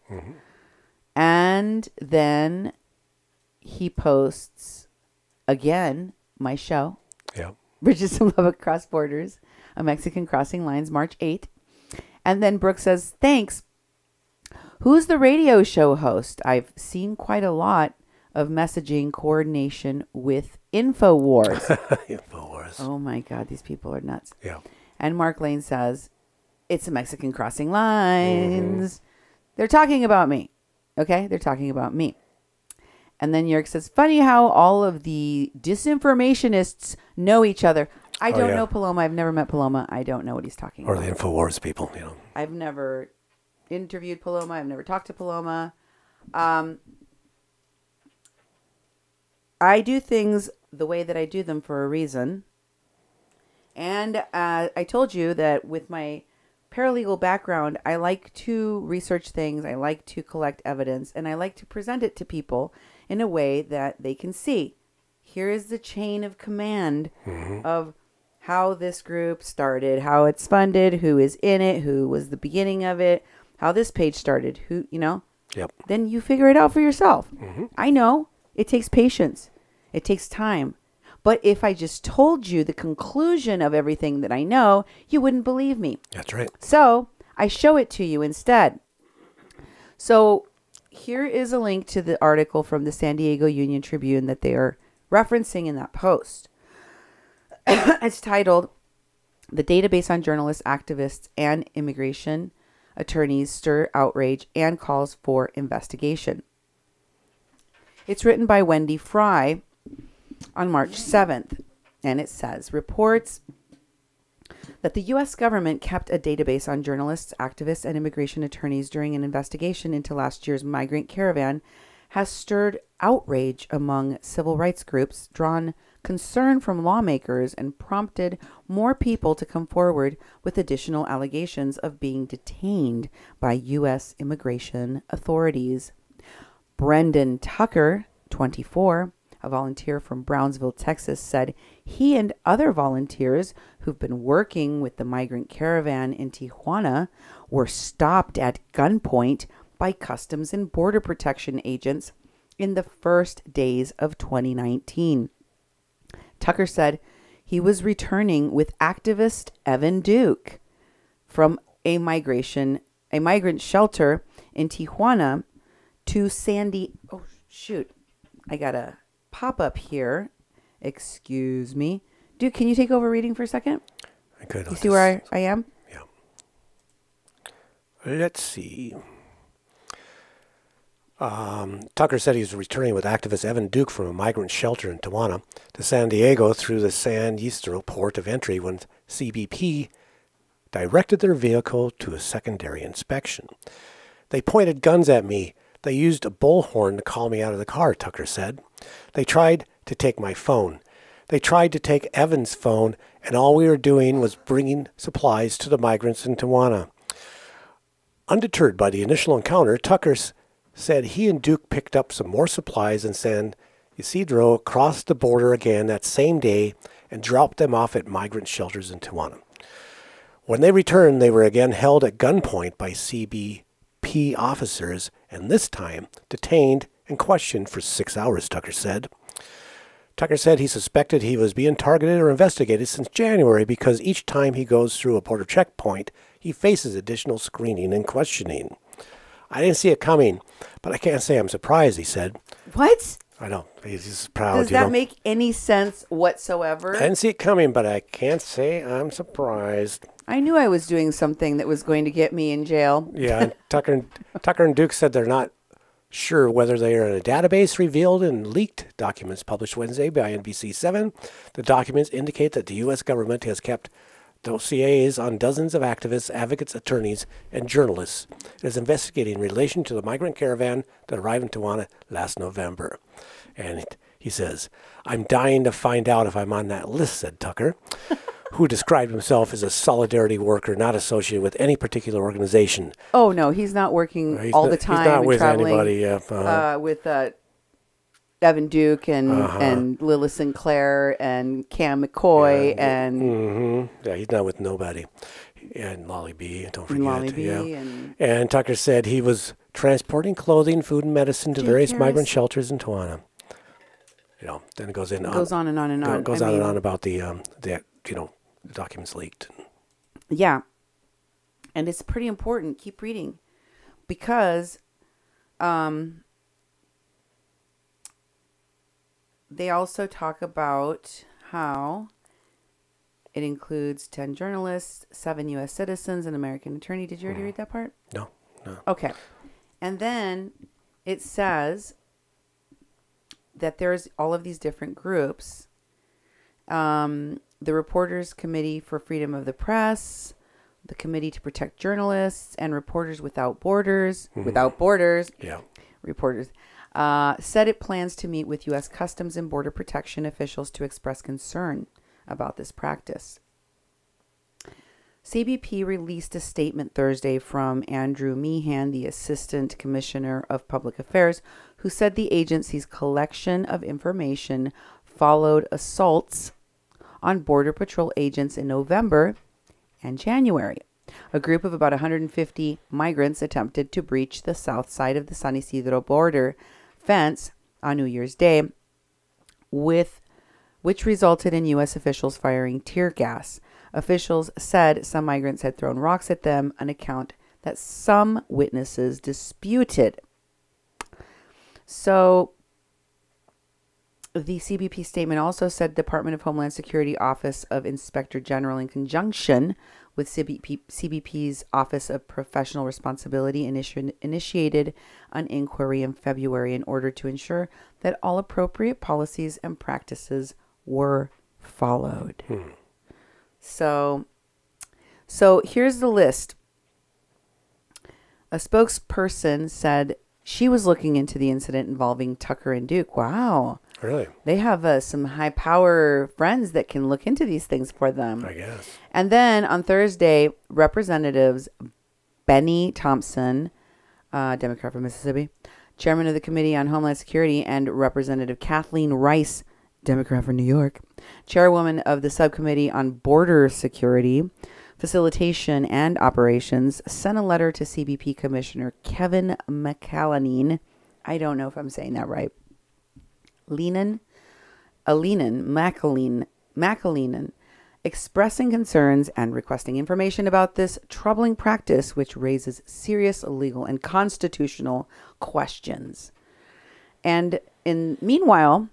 [SPEAKER 1] And then he posts, again, my show, Bridges of Love Across Borders, a Mexican Crossing Lines, March 8th. And then Brooke says, thanks. Who's the radio show host? I've seen quite a lot of messaging coordination with InfoWars.
[SPEAKER 2] InfoWars.
[SPEAKER 1] Oh my God, these people are nuts.
[SPEAKER 2] Yeah.
[SPEAKER 1] And Mark Lane says, it's a Mexican Crossing Lines. They're talking about me. Okay? They're talking about me. And then Yerk says, funny how all of the disinformationists know each other. I don't know Paloma. I've never met Paloma. I don't know what he's talking about.
[SPEAKER 2] Or the InfoWars people, you know.
[SPEAKER 1] I've never interviewed Paloma. I've never talked to Paloma. I do things the way that I do them for a reason. And I told you that with my paralegal background, I like to research things. I like to collect evidence. And I like to present it to people in a way that they can see. Here is the chain of command of how this group started, how it's funded, who is in it, who was the beginning of it, how this page started, who, you know.
[SPEAKER 2] Yep.
[SPEAKER 1] Then you figure it out for yourself. I know it takes patience. It takes time. But if I just told you the conclusion of everything that I know, you wouldn't believe me.
[SPEAKER 2] That's right.
[SPEAKER 1] So I show it to you instead. So here is a link to the article from the San Diego Union Tribune that they are referencing in that post. It's titled, The Database on Journalists, Activists, and Immigration Attorneys Stir Outrage and Calls for Investigation. It's written by Wendy Fry on March 7th, and it says, reports that the U.S. government kept a database on journalists, activists, and immigration attorneys during an investigation into last year's migrant caravan has stirred outrage among civil rights groups, drawn concern from lawmakers, and prompted more people to come forward with additional allegations of being detained by U.S. immigration authorities. Brendan Tucker, 24, a volunteer from Brownsville, Texas, said he and other volunteers who've been working with the migrant caravan in Tijuana were stopped at gunpoint by Customs and Border Protection agents in the first days of 2019. Tucker said he was returning with activist Evan Duke from a migrant shelter in Tijuana to Sandy. Oh, shoot. I got a pop-up here. Excuse me. Duke, can you take over reading for a second?
[SPEAKER 2] I could.
[SPEAKER 1] You see where I am?
[SPEAKER 2] Yeah. Let's see. Tucker said he was returning with activist Evan Duke from a migrant shelter in Tijuana to San Diego through the San Ysidro port of entry when CBP directed their vehicle to a secondary inspection. They pointed guns at me. They used a bullhorn to call me out of the car, Tucker said. They tried to take my phone. They tried to take Evan's phone, and all we were doing was bringing supplies to the migrants in Tijuana. Undeterred by the initial encounter, Tucker said he and Duke picked up some more supplies in San Ysidro, crossed the border again that same day, and dropped them off at migrant shelters in Tijuana. When they returned, they were again held at gunpoint by CBP officers, and this time detained and questioned for 6 hours, Tucker said. Tucker said he suspected he was being targeted or investigated since January because each time he goes through a border checkpoint, he faces additional screening and questioning. I didn't see it coming, but I can't say I'm surprised, he said.
[SPEAKER 1] What?
[SPEAKER 2] I know. He's proud.
[SPEAKER 1] Does that make any sense whatsoever?
[SPEAKER 2] I didn't see it coming, but I can't say I'm surprised.
[SPEAKER 1] I knew I was doing something that was going to get me in jail.
[SPEAKER 2] Yeah, and Tucker and Duke said they're not sure whether they are in a database revealed in leaked documents published Wednesday by NBC7. The documents indicate that the U.S. government has kept dossiers on dozens of activists, advocates, attorneys, and journalists. It is investigating in relation to the migrant caravan that arrived in Tijuana last November. And he says, I'm dying to find out if I'm on that list, said Tucker, who described himself as a solidarity worker not associated with any particular organization.
[SPEAKER 1] Oh, no, he's not working the time.
[SPEAKER 2] He's not with
[SPEAKER 1] traveling,
[SPEAKER 2] anybody.
[SPEAKER 1] With Evan Duke and Lila Sinclair and Cam McCoy
[SPEAKER 2] Yeah, he's not with nobody. And Lolly B, don't forget.
[SPEAKER 1] Lolly B
[SPEAKER 2] and Tucker said he was transporting clothing, food, and medicine to various migrant shelters in Tijuana. Then it goes in.
[SPEAKER 1] It goes on and on and on.
[SPEAKER 2] It goes on and on about the documents leaked.
[SPEAKER 1] Yeah. And it's pretty important. Keep reading. Because they also talk about how it includes 10 journalists, 7 U.S. citizens, an American attorney. Did you already read that part?
[SPEAKER 2] No.
[SPEAKER 1] Okay. And then it says that there's all of these different groups. The Reporters Committee for Freedom of the Press, the Committee to Protect Journalists, and Reporters Without Borders. Reporters. Said it plans to meet with U.S. Customs and Border Protection officials to express concern about this practice. CBP released a statement Thursday from Andrew Meehan, the Assistant Commissioner of Public Affairs, who said the agency's collection of information followed assaults on Border Patrol agents in November and January. A group of about 150 migrants attempted to breach the south side of the San Isidro border fence on New Year's Day, which resulted in U.S. officials firing tear gas. Officials said some migrants had thrown rocks at them, an account that some witnesses disputed. So the CBP statement also said Department of Homeland Security Office of Inspector General, in conjunction with CBP's Office of Professional Responsibility, initiated an inquiry in February in order to ensure that all appropriate policies and practices were followed. So here's the list. A spokesperson said she was looking into the incident involving Tucker and Duke. Wow.
[SPEAKER 2] Really?
[SPEAKER 1] They have some high power friends that can look into these things for them.
[SPEAKER 2] I guess.
[SPEAKER 1] And then on Thursday, Representatives Benny Thompson, Democrat from Mississippi, Chairman of the Committee on Homeland Security, and Representative Kathleen Rice, Democrat from New York, Chairwoman of the Subcommittee on Border Security, Facilitation and Operations, sent a letter to CBP Commissioner Kevin McAleenan. I don't know if I'm saying that right. McAleenan, expressing concerns and requesting information about this troubling practice, which raises serious legal and constitutional questions. And meanwhile,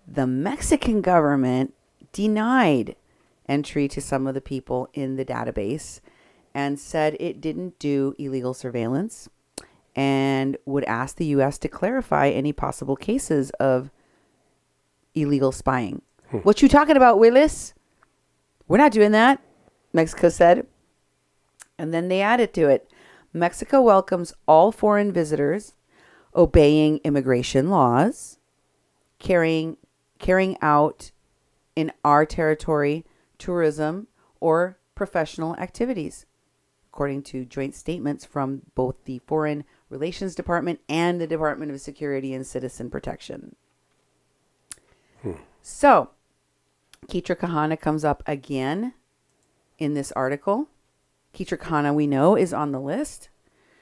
[SPEAKER 1] the Mexican government denied entry to some of the people in the database and said it didn't do illegal surveillance and would ask the U.S. to clarify any possible cases of illegal spying. What you talking about, Willis? We're not doing that, Mexico said. And then they added to it, Mexico welcomes all foreign visitors obeying immigration laws, carrying out in our territory tourism or professional activities, according to joint statements from both the Foreign Relations Department and the Department of Security and Citizen Protection. So, Keitra Kahana comes up again in this article. Keitra Kahana, we know, is on the list.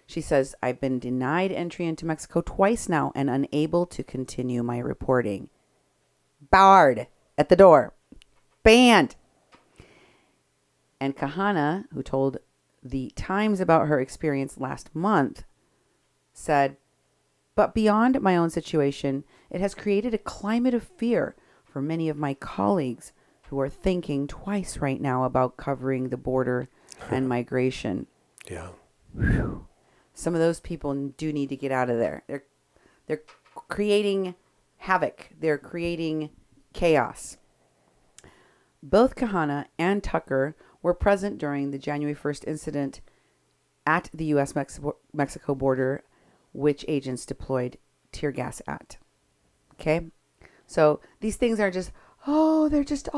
[SPEAKER 1] She says, I've been denied entry into Mexico twice now and unable to continue my reporting. barred at the door. Banned. And Kahana, who told the Times about her experience last month, said, but beyond my own situation, it has created a climate of fear for many of my colleagues who are thinking twice right now about covering the border and migration.
[SPEAKER 2] Yeah.
[SPEAKER 1] Whew. Some of those people do need to get out of there. They're creating havoc. They're creating chaos. Both Kahana and Tucker were present during the January 1st incident at the U.S.-Mexico border, which agents deployed tear gas at. Okay? So these things are just, they're just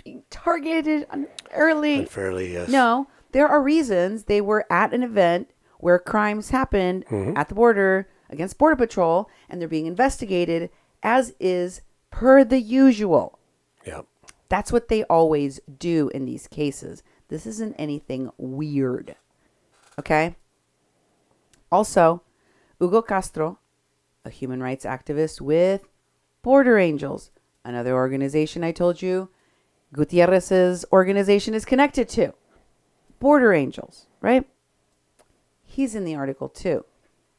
[SPEAKER 1] being targeted unfairly.
[SPEAKER 2] Unfairly, yes.
[SPEAKER 1] No, there are reasons. They were at an event where crimes happened at the border against Border Patrol, and they're being investigated as is per the usual.
[SPEAKER 2] Yeah.
[SPEAKER 1] That's what they always do in these cases. This isn't anything weird. Okay? Also, Hugo Castro, a human rights activist with Border Angels, another organization I told you Gutierrez's organization is connected to. Border Angels, right? He's in the article too.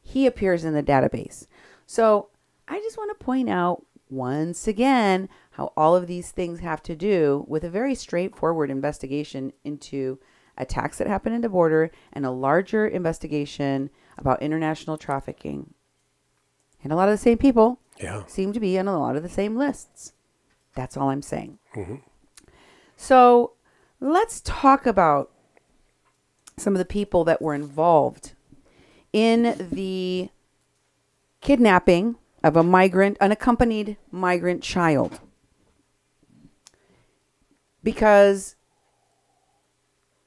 [SPEAKER 1] He appears in the database. So I just want to point out once again how all of these things have to do with a very straightforward investigation into attacks that happen in the border and a larger investigation about international trafficking. And a lot of the same people seem to be on a lot of the same lists. That's all I'm saying. So let's talk about some of the people that were involved in the kidnapping of a migrant, unaccompanied migrant child. Because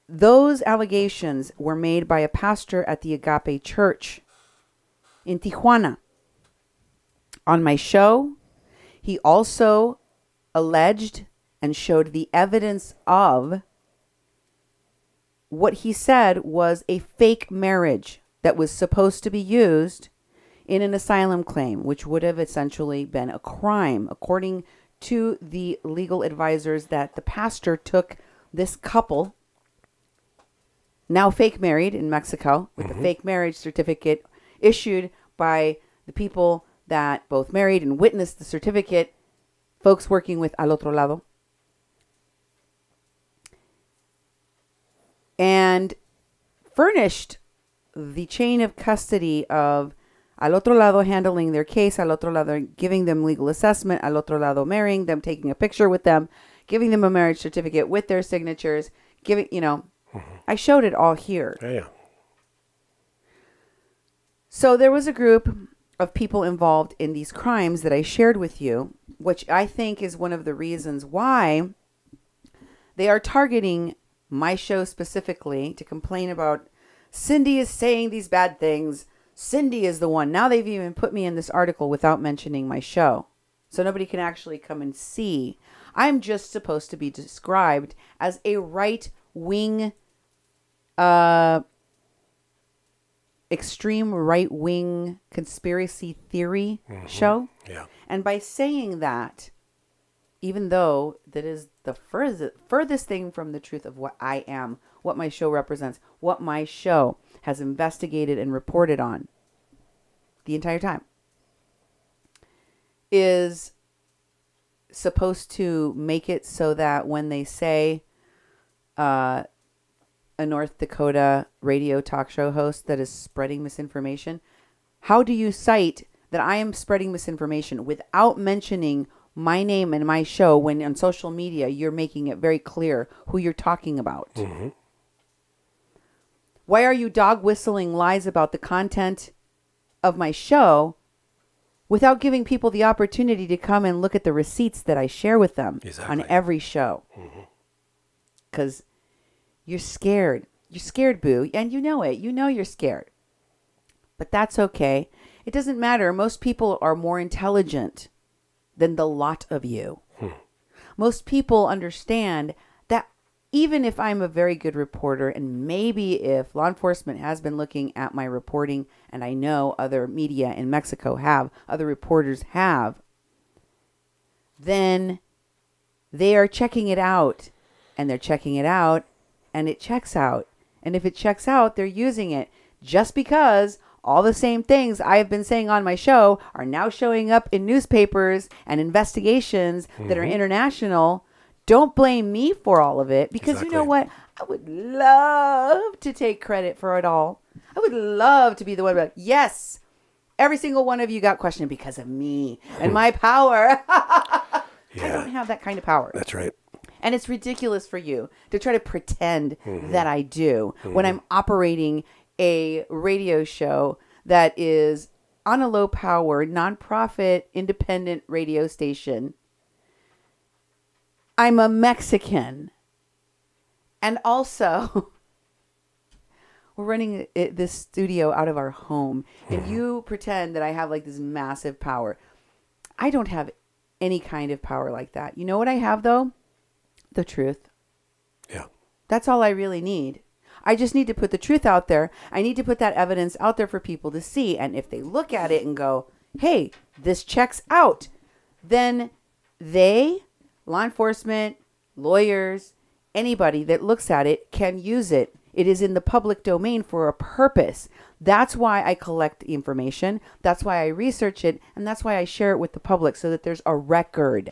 [SPEAKER 1] those allegations were made by a pastor at the Agape Church in Tijuana. On my show, he also alleged and showed the evidence of what he said was a fake marriage that was supposed to be used in an asylum claim, which would have essentially been a crime, according to the legal advisors that the pastor took this couple, now fake married in Mexico, with a fake marriage certificate issued by the people that both married and witnessed the certificate, folks working with Al Otro Lado, and furnished the chain of custody of Al Otro Lado handling their case, Al Otro Lado giving them legal assessment, Al Otro Lado marrying them, taking a picture with them, giving them a marriage certificate with their signatures, giving, I showed it all here.
[SPEAKER 2] Yeah.
[SPEAKER 1] So there was a group of people involved in these crimes that I shared with you, which I think is one of the reasons why they are targeting my show specifically to complain about Cindy is saying these bad things. Cindy is the one. Now they've even put me in this article without mentioning my show. So nobody can actually come and see. I'm just supposed to be described as a right-wing, extreme right-wing conspiracy theory show.
[SPEAKER 2] Yeah.
[SPEAKER 1] And by saying that, even though that is the furthest thing from the truth of what I am, what my show represents, what my show has investigated and reported on the entire time, is supposed to make it so that when they say a North Dakota radio talk show host that is spreading misinformation, how do you cite that I am spreading misinformation without mentioning my name and my show when on social media you're making it very clear who you're talking about? Why are you dog whistling lies about the content of my show without giving people the opportunity to come and look at the receipts that I share with them on every show? Because you're scared. You're scared, boo. And you know it. You know you're scared. But that's okay. It doesn't matter. Most people are more intelligent than the lot of you. Most people understand that even if I'm a very good reporter, and maybe if law enforcement has been looking at my reporting, and I know other media in Mexico have, other reporters have, then they are checking it out, and they're checking it out, and it checks out. And if it checks out, they're using it. Just because all the same things I have been saying on my show are now showing up in newspapers and investigations that are international, don't blame me for all of it. Because you know what? I would love to take credit for it all. I would love to be the one to be like, yes, every single one of you got questioned because of me and my power. I don't have that kind of power.
[SPEAKER 2] That's right.
[SPEAKER 1] And it's ridiculous for you to try to pretend that I do when I'm operating a radio show that is on a low power, nonprofit, independent radio station. I'm a Mexican. And also, we're running this studio out of our home. And you pretend that I have like this massive power. I don't have any kind of power like that. You know what I have, though? The truth.
[SPEAKER 2] Yeah.
[SPEAKER 1] That's all I really need. I just need to put the truth out there. I need to put that evidence out there for people to see. And if they look at it and go, hey, this checks out, then they, law enforcement, lawyers, anybody that looks at it can use it. It is in the public domain for a purpose. That's why I collect the information. That's why I research it. And that's why I share it with the public so that there's a record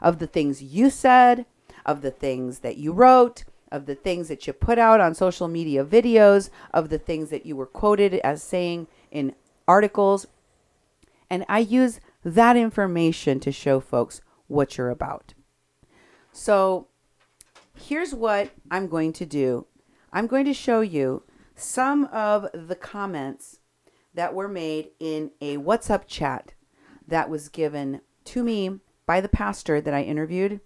[SPEAKER 1] of the things you said, of the things that you wrote, of the things that you put out on social media videos, of the things that you were quoted as saying in articles. And I use that information to show folks what you're about. So here's what I'm going to do. I'm going to show you some of the comments that were made in a WhatsApp chat that was given to me by the pastor that I interviewed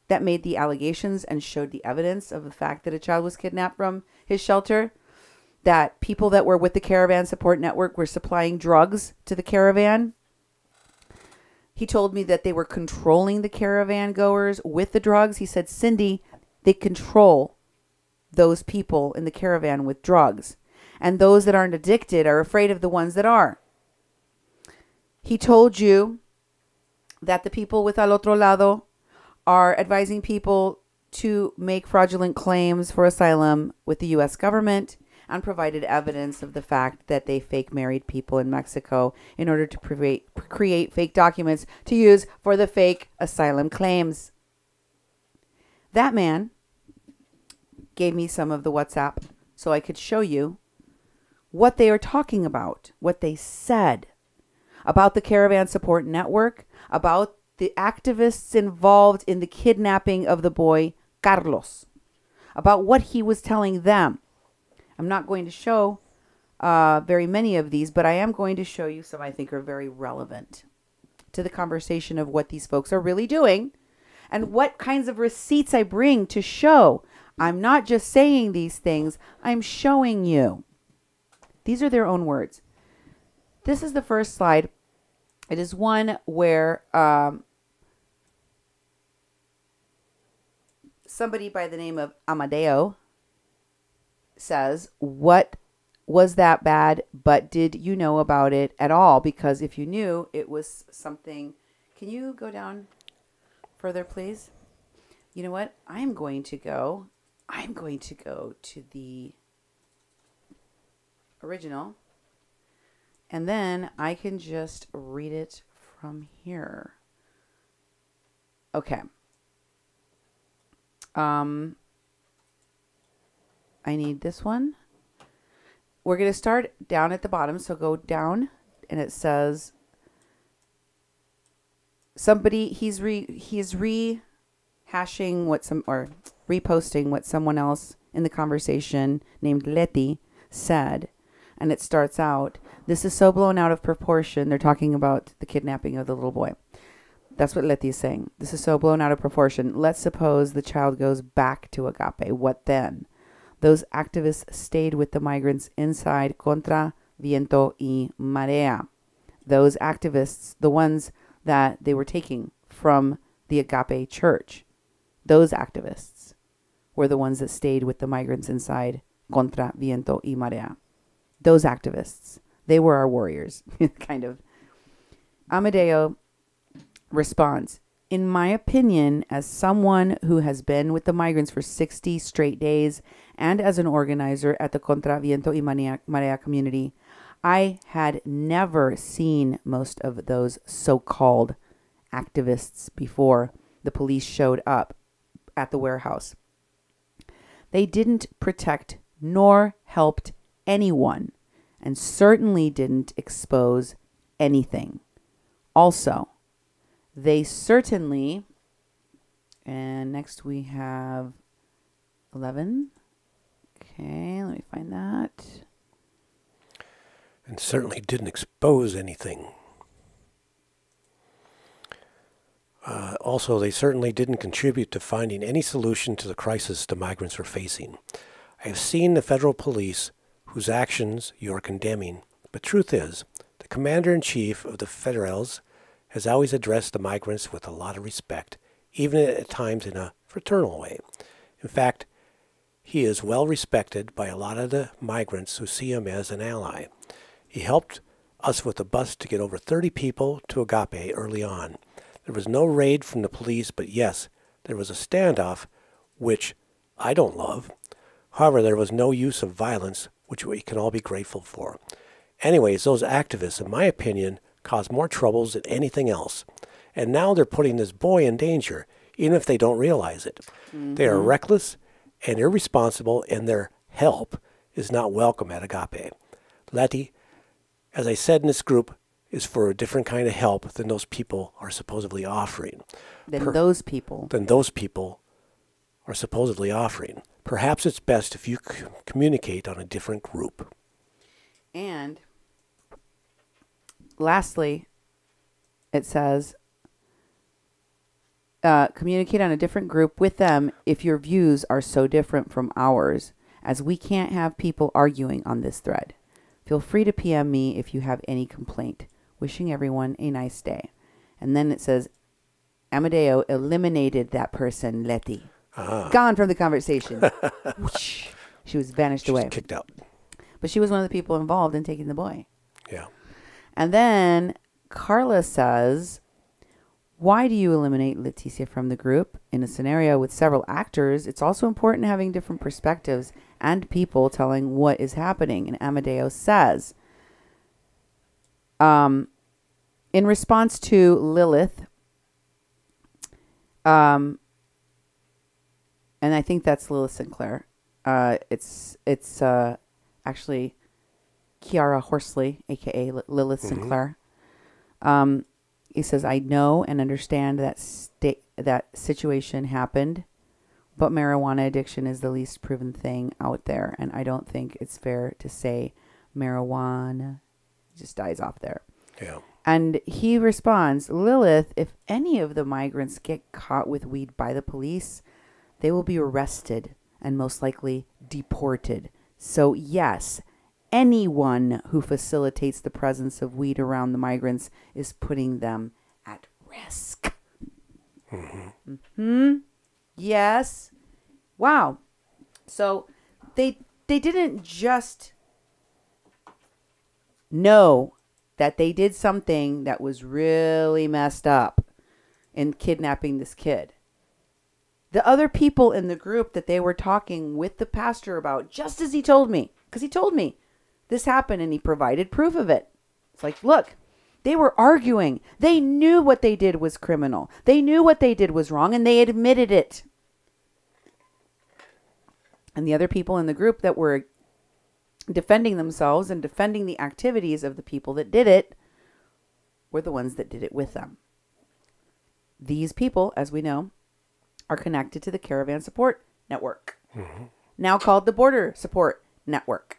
[SPEAKER 1] that made the allegations and showed the evidence of the fact that a child was kidnapped from his shelter, that people that were with the Caravan Support Network were supplying drugs to the caravan. He told me that they were controlling the caravan goers with the drugs. He said, Cindy, they control those people in the caravan with drugs. And those that aren't addicted are afraid of the ones that are. He told you that the people with Al Otro Lado are advising people to make fraudulent claims for asylum with the U.S. government and provided evidence of the fact that they fake married people in Mexico in order to create fake documents to use for the fake asylum claims. That man gave me some of the WhatsApp so I could show you what they are talking about, what they said about the Caravan Support Network, about the activists involved in the kidnapping of the boy Carlos, about what he was telling them. I'm not going to show very many of these, but I am going to show you some I think are very relevant to the conversation of what these folks are really doing and what kinds of receipts I bring to show. I'm not just saying these things, I'm showing you. These are their own words. This is the first slide. It is one where somebody by the name of Amadeo says, what was that bad, but did you know about it at all? Because if you knew, it was something. Can you go down further, please? You know what? I'm going to go to the original. And then I can just read it from here. Okay. I need this one. We're going to start down at the bottom. So go down and it says somebody, he's rehashing what or reposting what someone else in the conversation named Leti said. And it starts out, this is so blown out of proportion. They're talking about the kidnapping of the little boy. That's what Leti is saying. This is so blown out of proportion. Let's suppose the child goes back to Agape. What then? Those activists stayed with the migrants inside contra viento y marea. Those activists, the ones that they were taking from the Agape church, those activists were the ones that stayed with the migrants inside contra viento y marea. Those activists, they were our warriors, kind of. Amadeo responds, in my opinion, as someone who has been with the migrants for 60 straight days and as an organizer at the Contra Viento y Marea community, I had never seen most of those so-called activists before the police showed up at the warehouse. They didn't protect nor helped anyone, and certainly didn't expose anything. Also, they certainly, and next we have 11. Okay, let me find that.
[SPEAKER 2] And certainly didn't expose anything. Also, they certainly didn't contribute to finding any solution to the crisis the migrants are facing. I have seen the federal police whose actions you are condemning, but truth is, the commander-in-chief of the Federals has always addressed the migrants with a lot of respect, even at times in a fraternal way. In fact, he is well respected by a lot of the migrants who see him as an ally. He helped us with a bus to get over 30 people to Agape early on. There was no raid from the police, but yes, there was a standoff, which I don't love. However, there was no use of violence, which we can all be grateful for. Anyways, those activists, in my opinion, caused more troubles than anything else. And now they're putting this boy in danger, even if they don't realize it. Mm-hmm. They are reckless and irresponsible, and their help is not welcome at Agape. Letty, as I said in this group, is for a different kind of help than those people are supposedly offering.
[SPEAKER 1] Than those people
[SPEAKER 2] are supposedly offering. Perhaps it's best if you communicate on a different group.
[SPEAKER 1] And lastly, it says, communicate on a different group with them if your views are so different from ours, as we can't have people arguing on this thread. Feel free to PM me if you have any complaint. Wishing everyone a nice day. And then it says, Amadeo eliminated that person, Letty. Gone from the conversation. She was vanished away.
[SPEAKER 2] Kicked out.
[SPEAKER 1] But she was one of the people involved in taking the boy.
[SPEAKER 2] Yeah.
[SPEAKER 1] And then Carla says, why do you eliminate Leticia from the group? In a scenario with several actors, it's also important having different perspectives and people telling what is happening. And Amadeo says, in response to Lilith, and I think that's Lilith Sinclair. It's actually Kiara Horsley, aka Lilith Sinclair. He says, I know and understand that situation happened, but marijuana addiction is the least proven thing out there, and I don't think it's fair to say marijuana just dies off there.
[SPEAKER 2] Yeah.
[SPEAKER 1] And he responds, Lilith, if any of the migrants get caught with weed by the police, they will be arrested and most likely deported. So yes, anyone who facilitates the presence of weed around the migrants is putting them at risk. Yes. Wow. So they didn't just know that they did something that was really messed up in kidnapping this kid. The other people in the group that they were talking with the pastor about, just as he told me, because he told me this happened and he provided proof of it. It's like, look, they were arguing. They knew what they did was criminal. They knew what they did was wrong, and they admitted it. And the other people in the group that were defending themselves and defending the activities of the people that did it were the ones that did it with them. These people, as we know, are connected to the Caravan Support Network, now called the Border Support Network.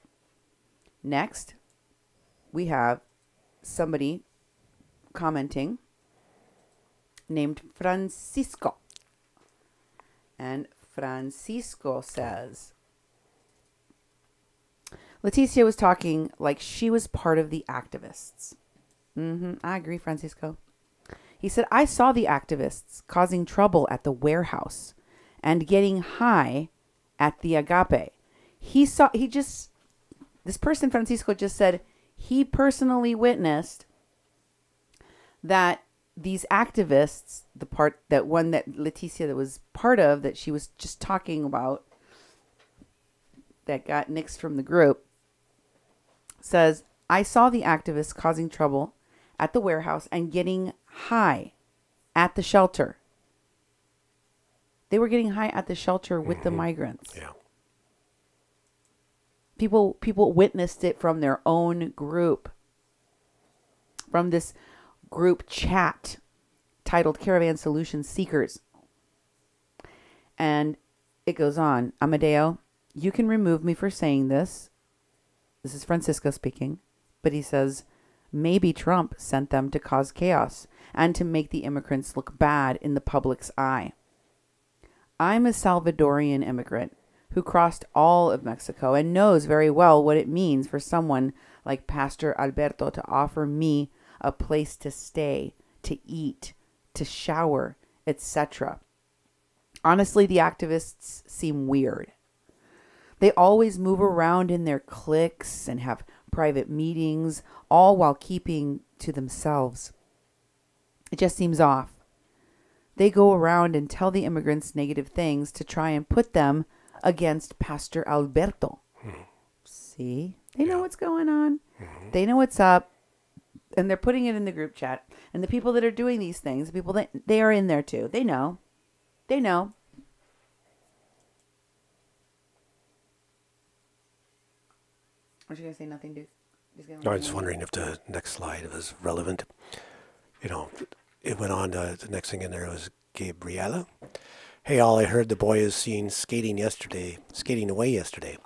[SPEAKER 1] Next, we have somebody commenting named Francisco. And Francisco says, Leticia was talking like she was part of the activists. I agree, Francisco. He said, I saw the activists causing trouble at the warehouse and getting high at the Agape. This person, Francisco, just said he personally witnessed that these activists, the part that one that Leticia that was part of, that she was just talking about, that got nixed from the group, says, I saw the activists causing trouble at the warehouse and getting high at the shelter. They were getting high at the shelter with the migrants.
[SPEAKER 2] Yeah.
[SPEAKER 1] People witnessed it from their own group. From this group chat titled Caravan Solution Seekers. And it goes on. Amadeo, you can remove me for saying this. This is Francisco speaking. But he says, maybe Trump sent them to cause chaos and to make the immigrants look bad in the public's eye. I'm a Salvadorian immigrant who crossed all of Mexico and knows very well what it means for someone like Pastor Alberto to offer me a place to stay, to eat, to shower, etc. Honestly, the activists seem weird. They always move around in their cliques and have private meetings, all while keeping to themselves. It just seems off. They go around and tell the immigrants negative things to try and put them against Pastor Alberto. See? They know what's going on. They know what's up. And they're putting it in the group chat. And the people that are doing these things, the people that they are in there too. They know. They know. Are you going to say nothing, dude?
[SPEAKER 2] No, I was wondering if the next slide was relevant. You know, it went on to the next thing in there was Gabriella. Hey, all, I heard the boy is seen skating away yesterday.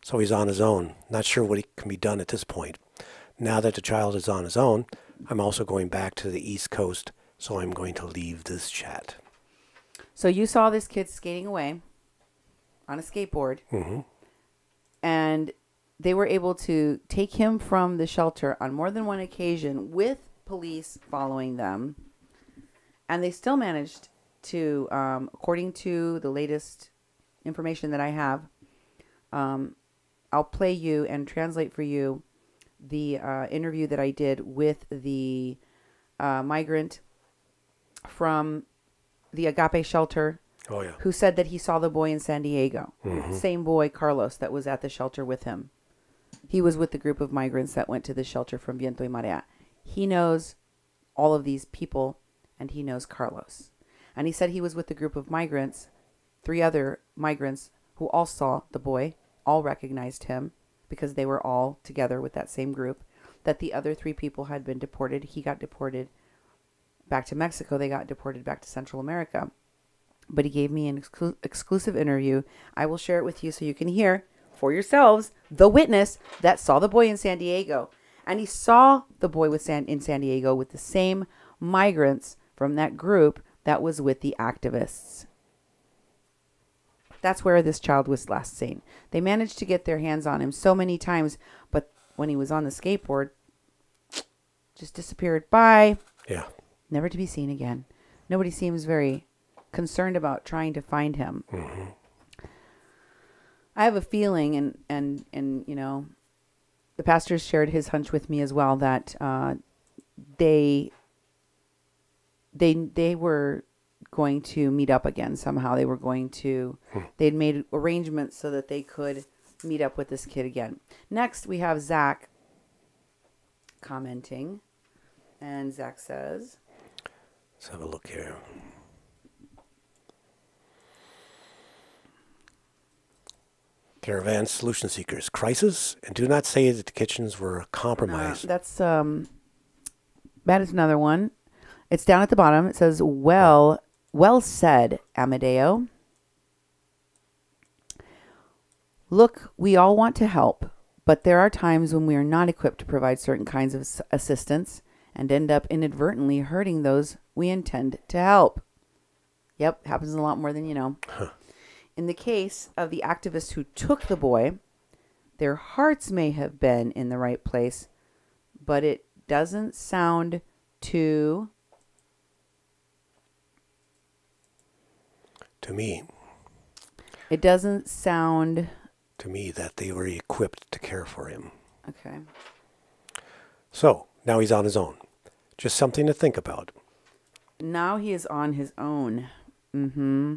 [SPEAKER 2] So he's on his own. Not sure what can be done at this point. Now that the child is on his own, I'm also going back to the East Coast, so I'm going to leave this chat.
[SPEAKER 1] So you saw this kid skating away on a skateboard, and they were able to take him from the shelter on more than one occasion with police following them, and they still managed to, according to the latest information that I have, I'll play you and translate for you the interview that I did with the migrant from the Agape shelter, who said that he saw the boy in San Diego. Same boy, Carlos, that was at the shelter with him. He was with the group of migrants that went to the shelter from Viento y Marea. He knows all of these people, and he knows Carlos. And he said he was with the group of migrants, 3 other migrants who all saw the boy, all recognized him, because they were all together with that same group, that the other 3 people had been deported. He got deported back to Mexico. They got deported back to Central America. But he gave me an exclusive interview. I will share it with you so you can hear for yourselves the witness that saw the boy in San Diego. And he saw the boy in San Diego with the same migrants from that group that was with the activists. That's where this child was last seen. They managed to get their hands on him so many times, but when he was on the skateboard, just disappeared. Bye.
[SPEAKER 2] Yeah.
[SPEAKER 1] Never to be seen again. Nobody seems very concerned about trying to find him. I have a feeling, and you know, the pastor shared his hunch with me as well, that they were going to meet up again somehow. They were going to, they'd made arrangements so that they could meet up with this kid again. Next, we have Zach commenting, and Zach says,
[SPEAKER 2] let's have a look here. Caravan Solution Seekers, crisis, and do not say that the kitchens were compromised.
[SPEAKER 1] That is another one. It's down at the bottom. It says, well said, Amadeo. Look, we all want to help, but there are times when we are not equipped to provide certain kinds of assistance and end up inadvertently hurting those we intend to help. Yep, happens a lot more than you know. In the case of the activists who took the boy, their hearts may have been in the right place, but it doesn't sound too...
[SPEAKER 2] To me.
[SPEAKER 1] It doesn't sound...
[SPEAKER 2] To me that they were equipped to care for him.
[SPEAKER 1] Okay.
[SPEAKER 2] So, now he's on his own. Just something to think about.
[SPEAKER 1] Now he is on his own. Mm-hmm.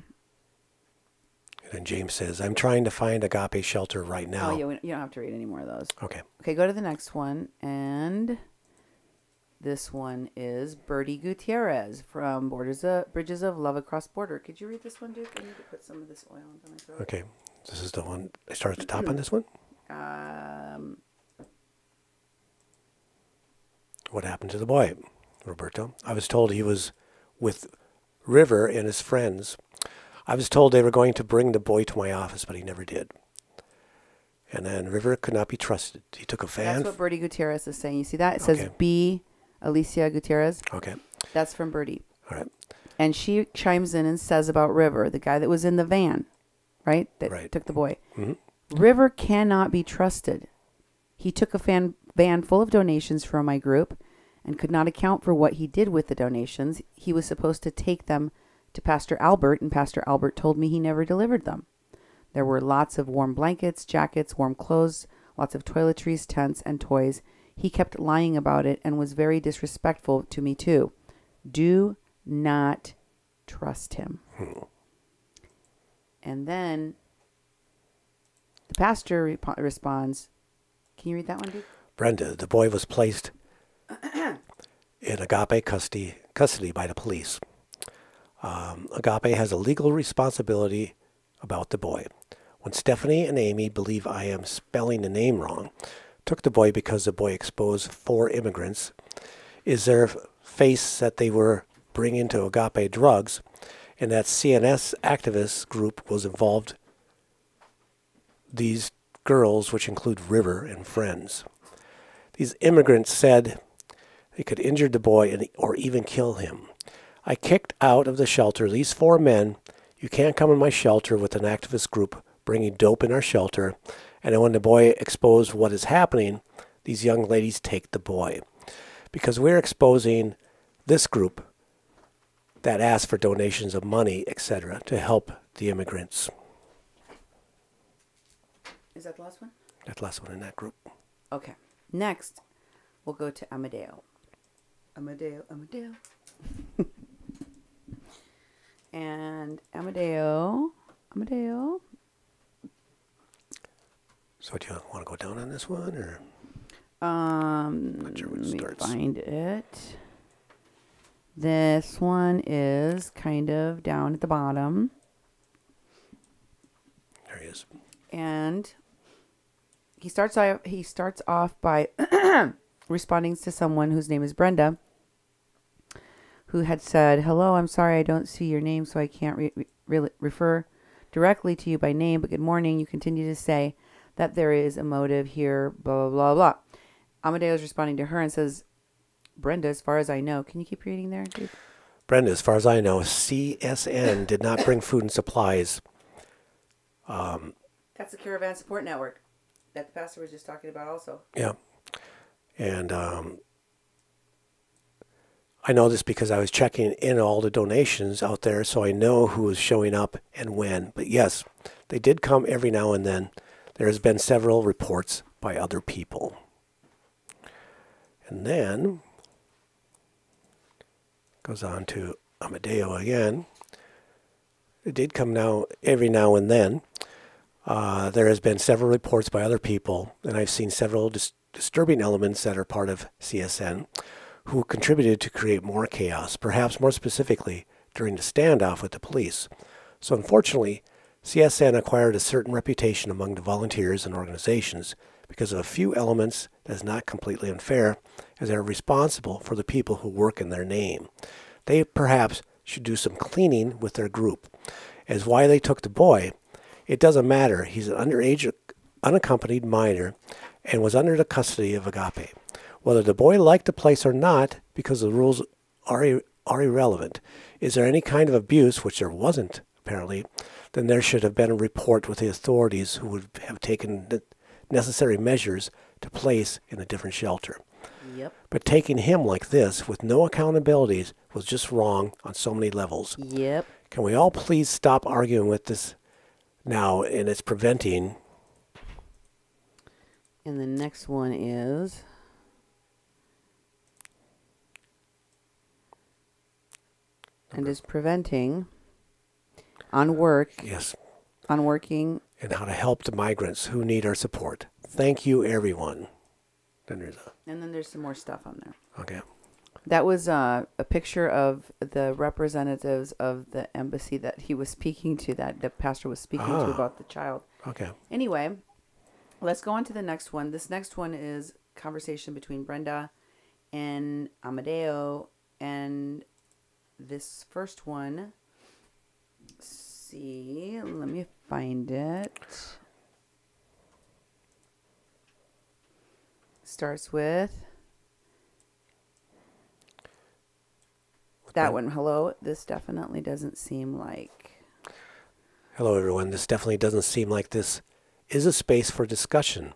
[SPEAKER 2] And then James says, I'm trying to find Agape Shelter right now.
[SPEAKER 1] Oh, yeah, you don't have to read any more of those.
[SPEAKER 2] Okay.
[SPEAKER 1] Okay, go to the next one. And this one is Birdie Gutierrez from Bridges of Love Across Border. Could you read this one, Duke? I need to put some of this oil on my throat.
[SPEAKER 2] Okay. This is the one. I start at the top on this one. What happened to the boy, Roberto? I was told he was with River and his friends. I was told they were going to bring the boy to my office, but he never did. And then River could not be trusted. He took a fan.
[SPEAKER 1] That's what Birdie Gutierrez is saying. You see that? It says B. Alicia Gutierrez.
[SPEAKER 2] Okay.
[SPEAKER 1] That's from Birdie.
[SPEAKER 2] All right.
[SPEAKER 1] And she chimes in and says about River, the guy that was in the van, right? That took the boy.
[SPEAKER 2] Mm-hmm.
[SPEAKER 1] River cannot be trusted. He took a van full of donations from my group and could not account for what he did with the donations. He was supposed to take them to Pastor Albert, and Pastor Albert told me he never delivered them. There were lots of warm blankets, jackets, warm clothes, lots of toiletries, tents, and toys. He kept lying about it and was very disrespectful to me too. Do not trust him. And then the pastor responds. Can you read that one, Duke?
[SPEAKER 2] Brenda, the boy was placed in Agape custody by the police. Agape has a legal responsibility about the boy. When Stephanie and Amy believe I am spelling the name wrong, took the boy because the boy exposed 4 immigrants, is their face that they were bringing to Agape drugs, and that CNS activist group was involved. These girls, which include River and friends. These immigrants said they could injure the boy or even kill him. I kicked out of the shelter these 4 men. You can't come in my shelter with an activist group bringing dope in our shelter. And then when the boy exposed what is happening, these young ladies take the boy. Because we're exposing this group that asks for donations of money, etc., to help the immigrants.
[SPEAKER 1] Is that the last one?
[SPEAKER 2] That's the last one in that group.
[SPEAKER 1] Okay. Next, we'll go to Amadeo. Amadeo. And Amadeo.
[SPEAKER 2] So do you want to go down on this one, or?
[SPEAKER 1] Not
[SPEAKER 2] sure
[SPEAKER 1] let
[SPEAKER 2] which
[SPEAKER 1] me
[SPEAKER 2] starts.
[SPEAKER 1] find it. This one is kind of down at the bottom.
[SPEAKER 2] There he is.
[SPEAKER 1] And he starts off by responding to someone whose name is Brenda, who had said, "Hello, I'm sorry I don't see your name, so I can't really refer directly to you by name, but good morning. You continue to say that there is a motive here, blah, blah, blah, blah." Amadeo is responding to her and says, "Brenda, as far as I know," can you keep reading there, dude?
[SPEAKER 2] Brenda, as far as I know, CSN did not bring food and supplies.
[SPEAKER 1] That's the Caravan Support Network that the pastor was just talking about also.
[SPEAKER 2] Yeah. And I know this because I was checking in all the donations out there, so I know who was showing up and when. But yes, they did come every now and then. There has been several reports by other people. And then goes on to Amadeo again. It did come every now and then. There has been several reports by other people, and I've seen several disturbing elements that are part of CSN who contributed to create more chaos, perhaps more specifically during the standoff with the police. So unfortunately, CSN acquired a certain reputation among the volunteers and organizations because of a few elements that is not completely unfair, as they are responsible for the people who work in their name. They perhaps should do some cleaning with their group. As why they took the boy, it doesn't matter. He's an underage, unaccompanied minor and was under the custody of Agape. Whether the boy liked the place or not, because the rules are irrelevant. Is there any kind of abuse, which there wasn't, apparently, then there should have been a report with the authorities who would have taken the necessary measures to place in a different shelter.
[SPEAKER 1] Yep.
[SPEAKER 2] But taking him like this, with no accountabilities, was just wrong on so many levels.
[SPEAKER 1] Yep.
[SPEAKER 2] Can we all please stop arguing with this now, and it's preventing...
[SPEAKER 1] And the next one is... and is preventing on working
[SPEAKER 2] and how to help the migrants who need our support. Thank you, everyone. Then
[SPEAKER 1] there's some more stuff on there.
[SPEAKER 2] Okay.
[SPEAKER 1] That was a picture of the representatives of the embassy that he was speaking to, that the pastor was speaking to about the child.
[SPEAKER 2] Okay.
[SPEAKER 1] Anyway, let's go on to the next one. This next one is conversation between Brenda and Amadeo. And this first one, let me find it. Starts with that one. Hello, this definitely doesn't seem like...
[SPEAKER 2] Hello, everyone. This definitely doesn't seem like this is a space for discussion.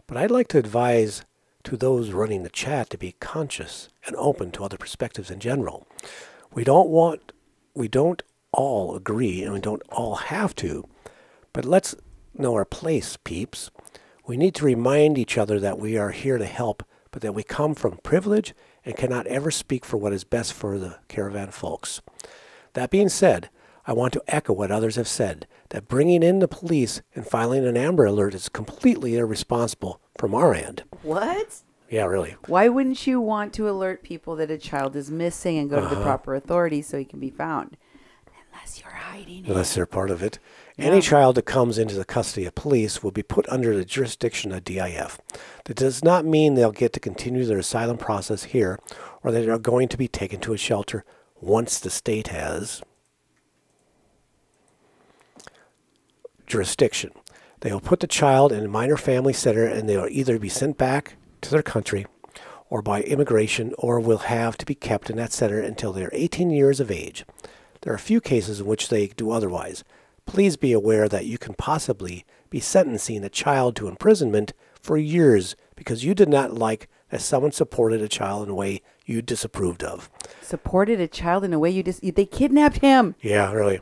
[SPEAKER 2] But I'd like to advise to those running the chat to be conscious and open to other perspectives in general. We don't all agree, and we don't all have to. But let's know our place, peeps. We need to remind each other that we are here to help, but that we come from privilege and cannot ever speak for what is best for the Caravan folks. That being said, I want to echo what others have said, that bringing in the police and filing an Amber Alert is completely irresponsible from our end.
[SPEAKER 1] What?
[SPEAKER 2] Yeah, really.
[SPEAKER 1] Why wouldn't you want to alert people that a child is missing and go to the proper authorities so he can be found? Unless you're hiding it.
[SPEAKER 2] Unless they're part of it.
[SPEAKER 1] Yeah.
[SPEAKER 2] Any child that comes into the custody of police will be put under the jurisdiction of DIF. That does not mean they'll get to continue their asylum process here, or that they are going to be taken to a shelter once the state has jurisdiction. They will put the child in a minor family center, and they will either be sent back to their country or by immigration, or will have to be kept in that center until they are 18 years of age. There are a few cases in which they do otherwise. Please be aware that you can possibly be sentencing a child to imprisonment for years because you did not like that someone supported a child in a way you disapproved of.
[SPEAKER 1] Supported a child in a way they kidnapped him.
[SPEAKER 2] Yeah, really.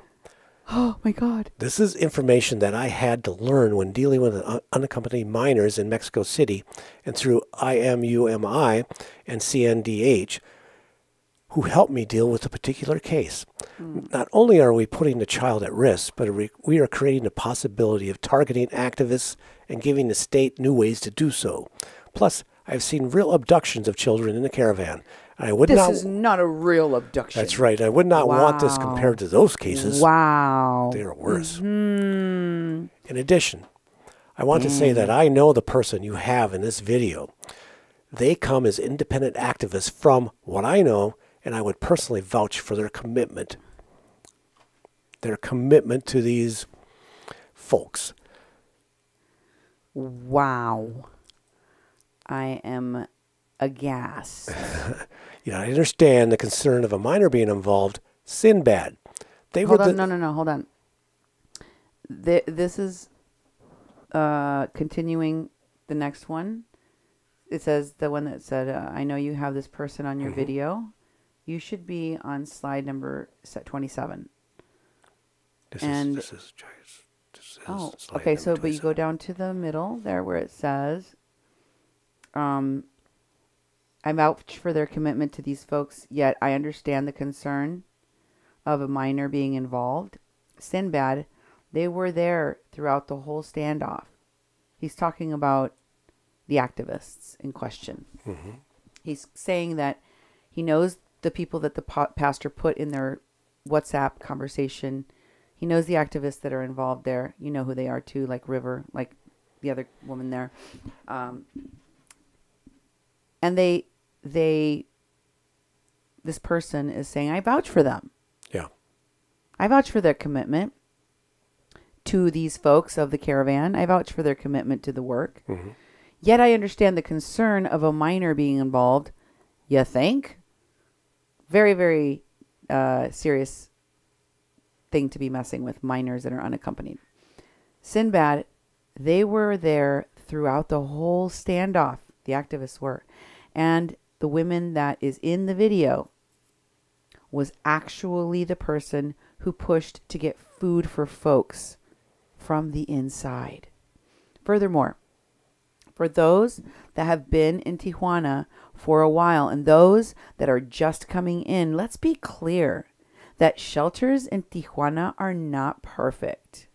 [SPEAKER 1] Oh, my God.
[SPEAKER 2] This is information that I had to learn when dealing with unaccompanied minors in Mexico City and through IMUMI and CNDH, who helped me deal with a particular case. Not only are we putting the child at risk, but we are creating the possibility of targeting activists and giving the state new ways to do so. Plus, I've seen real abductions of children in the caravan.
[SPEAKER 1] This is not a real abduction.
[SPEAKER 2] That's right. I would not want this compared to those cases.
[SPEAKER 1] Wow.
[SPEAKER 2] They are worse. In addition, I want to say that I know the person you have in this video. They come as independent activists from what I know, and I would personally vouch for their commitment. Their commitment to these folks.
[SPEAKER 1] Wow. I am aghast.
[SPEAKER 2] I understand the concern of a minor being involved. Sinbad.
[SPEAKER 1] Hold on. This is continuing the next one. It says the one that said, I know you have this person on your video. You should be on slide number 27.
[SPEAKER 2] This is
[SPEAKER 1] okay. So, but you go down to the middle there where it says, I vouch for their commitment to these folks, yet I understand the concern of a minor being involved. Sinbad, they were there throughout the whole standoff. He's talking about the activists in question. He's saying that he knows the people that the pastor put in their WhatsApp conversation. He knows the activists that are involved there. You know who they are too, like River, like the other woman there. And this person is saying, I vouch for them.
[SPEAKER 2] Yeah.
[SPEAKER 1] I vouch for their commitment to these folks of the caravan. I vouch for their commitment to the work. Yet I understand the concern of a minor being involved. You think? Very, very serious thing to be messing with minors that are unaccompanied. Sinbad, they were there throughout the whole standoff. The activists were. And the woman that is in the video was actually the person who pushed to get food for folks from the inside. Furthermore, for those that have been in Tijuana for a while and those that are just coming in, let's be clear. that shelters in Tijuana are not perfect.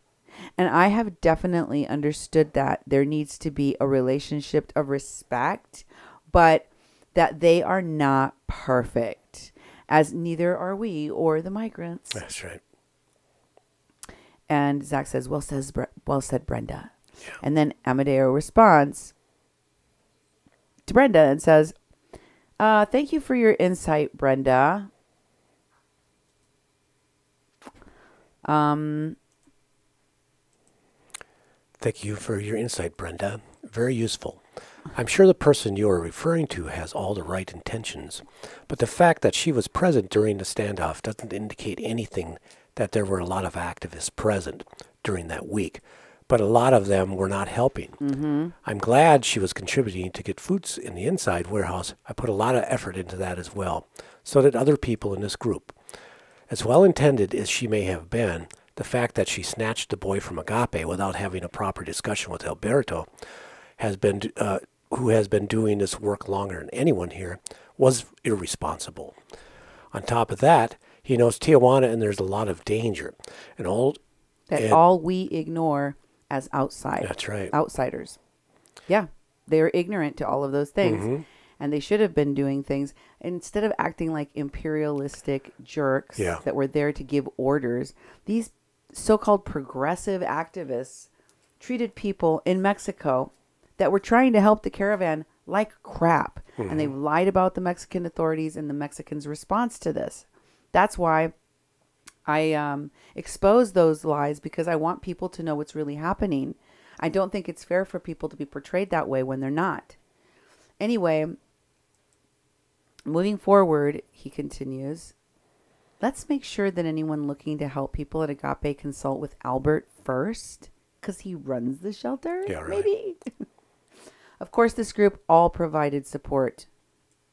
[SPEAKER 1] And I have definitely understood that there needs to be a relationship of respect, but that they are not perfect, as neither are we or the migrants.
[SPEAKER 2] That's right.
[SPEAKER 1] And Zach says, well said, Brenda. Yeah. And then Amadeo responds to Brenda and says, thank you for your insight, Brenda.
[SPEAKER 2] Thank you for your insight, Brenda. Very useful. I'm sure the person you are referring to has all the right intentions, but the fact that she was present during the standoff doesn't indicate anything that there were a lot of activists present during that week, but a lot of them were not helping. Mm-hmm. I'm glad she was contributing to get foods in the inside warehouse. I put a lot of effort into that as well. So did other people in this group. As well-intended as she may have been, the fact that she snatched the boy from Agape without having a proper discussion with Alberto, who has been doing this work longer than anyone here, was irresponsible. On top of that, he knows Tijuana and there's a lot of danger. All
[SPEAKER 1] we ignore as
[SPEAKER 2] That's right.
[SPEAKER 1] outsiders. Yeah, they're ignorant to all of those things.
[SPEAKER 2] Mm-hmm.
[SPEAKER 1] And they should have been doing things instead of acting like imperialistic jerks that were there to give orders. These so-called progressive activists treated people in Mexico that were trying to help the caravan like crap. Mm-hmm. And they lied about the Mexican authorities and the Mexicans' response to this. That's why I expose those lies, because I want people to know what's really happening. I don't think it's fair for people to be portrayed that way when they're not. Anyway, moving forward, he continues, let's make sure that anyone looking to help people at Agape consult with Albert first, because he runs the shelter, maybe. Of course, this group all provided support,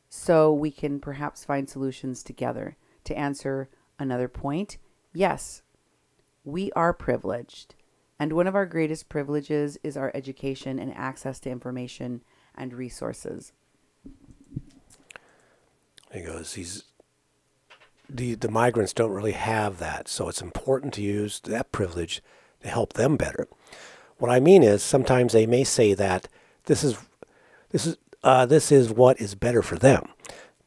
[SPEAKER 1] so we can perhaps find solutions together. To answer another point, yes, we are privileged. And one of our greatest privileges is our education and access to information and resources.
[SPEAKER 2] He goes, the migrants don't really have that, so it's important to use that privilege to help them better. What I mean is, sometimes they may say that this is what is better for them,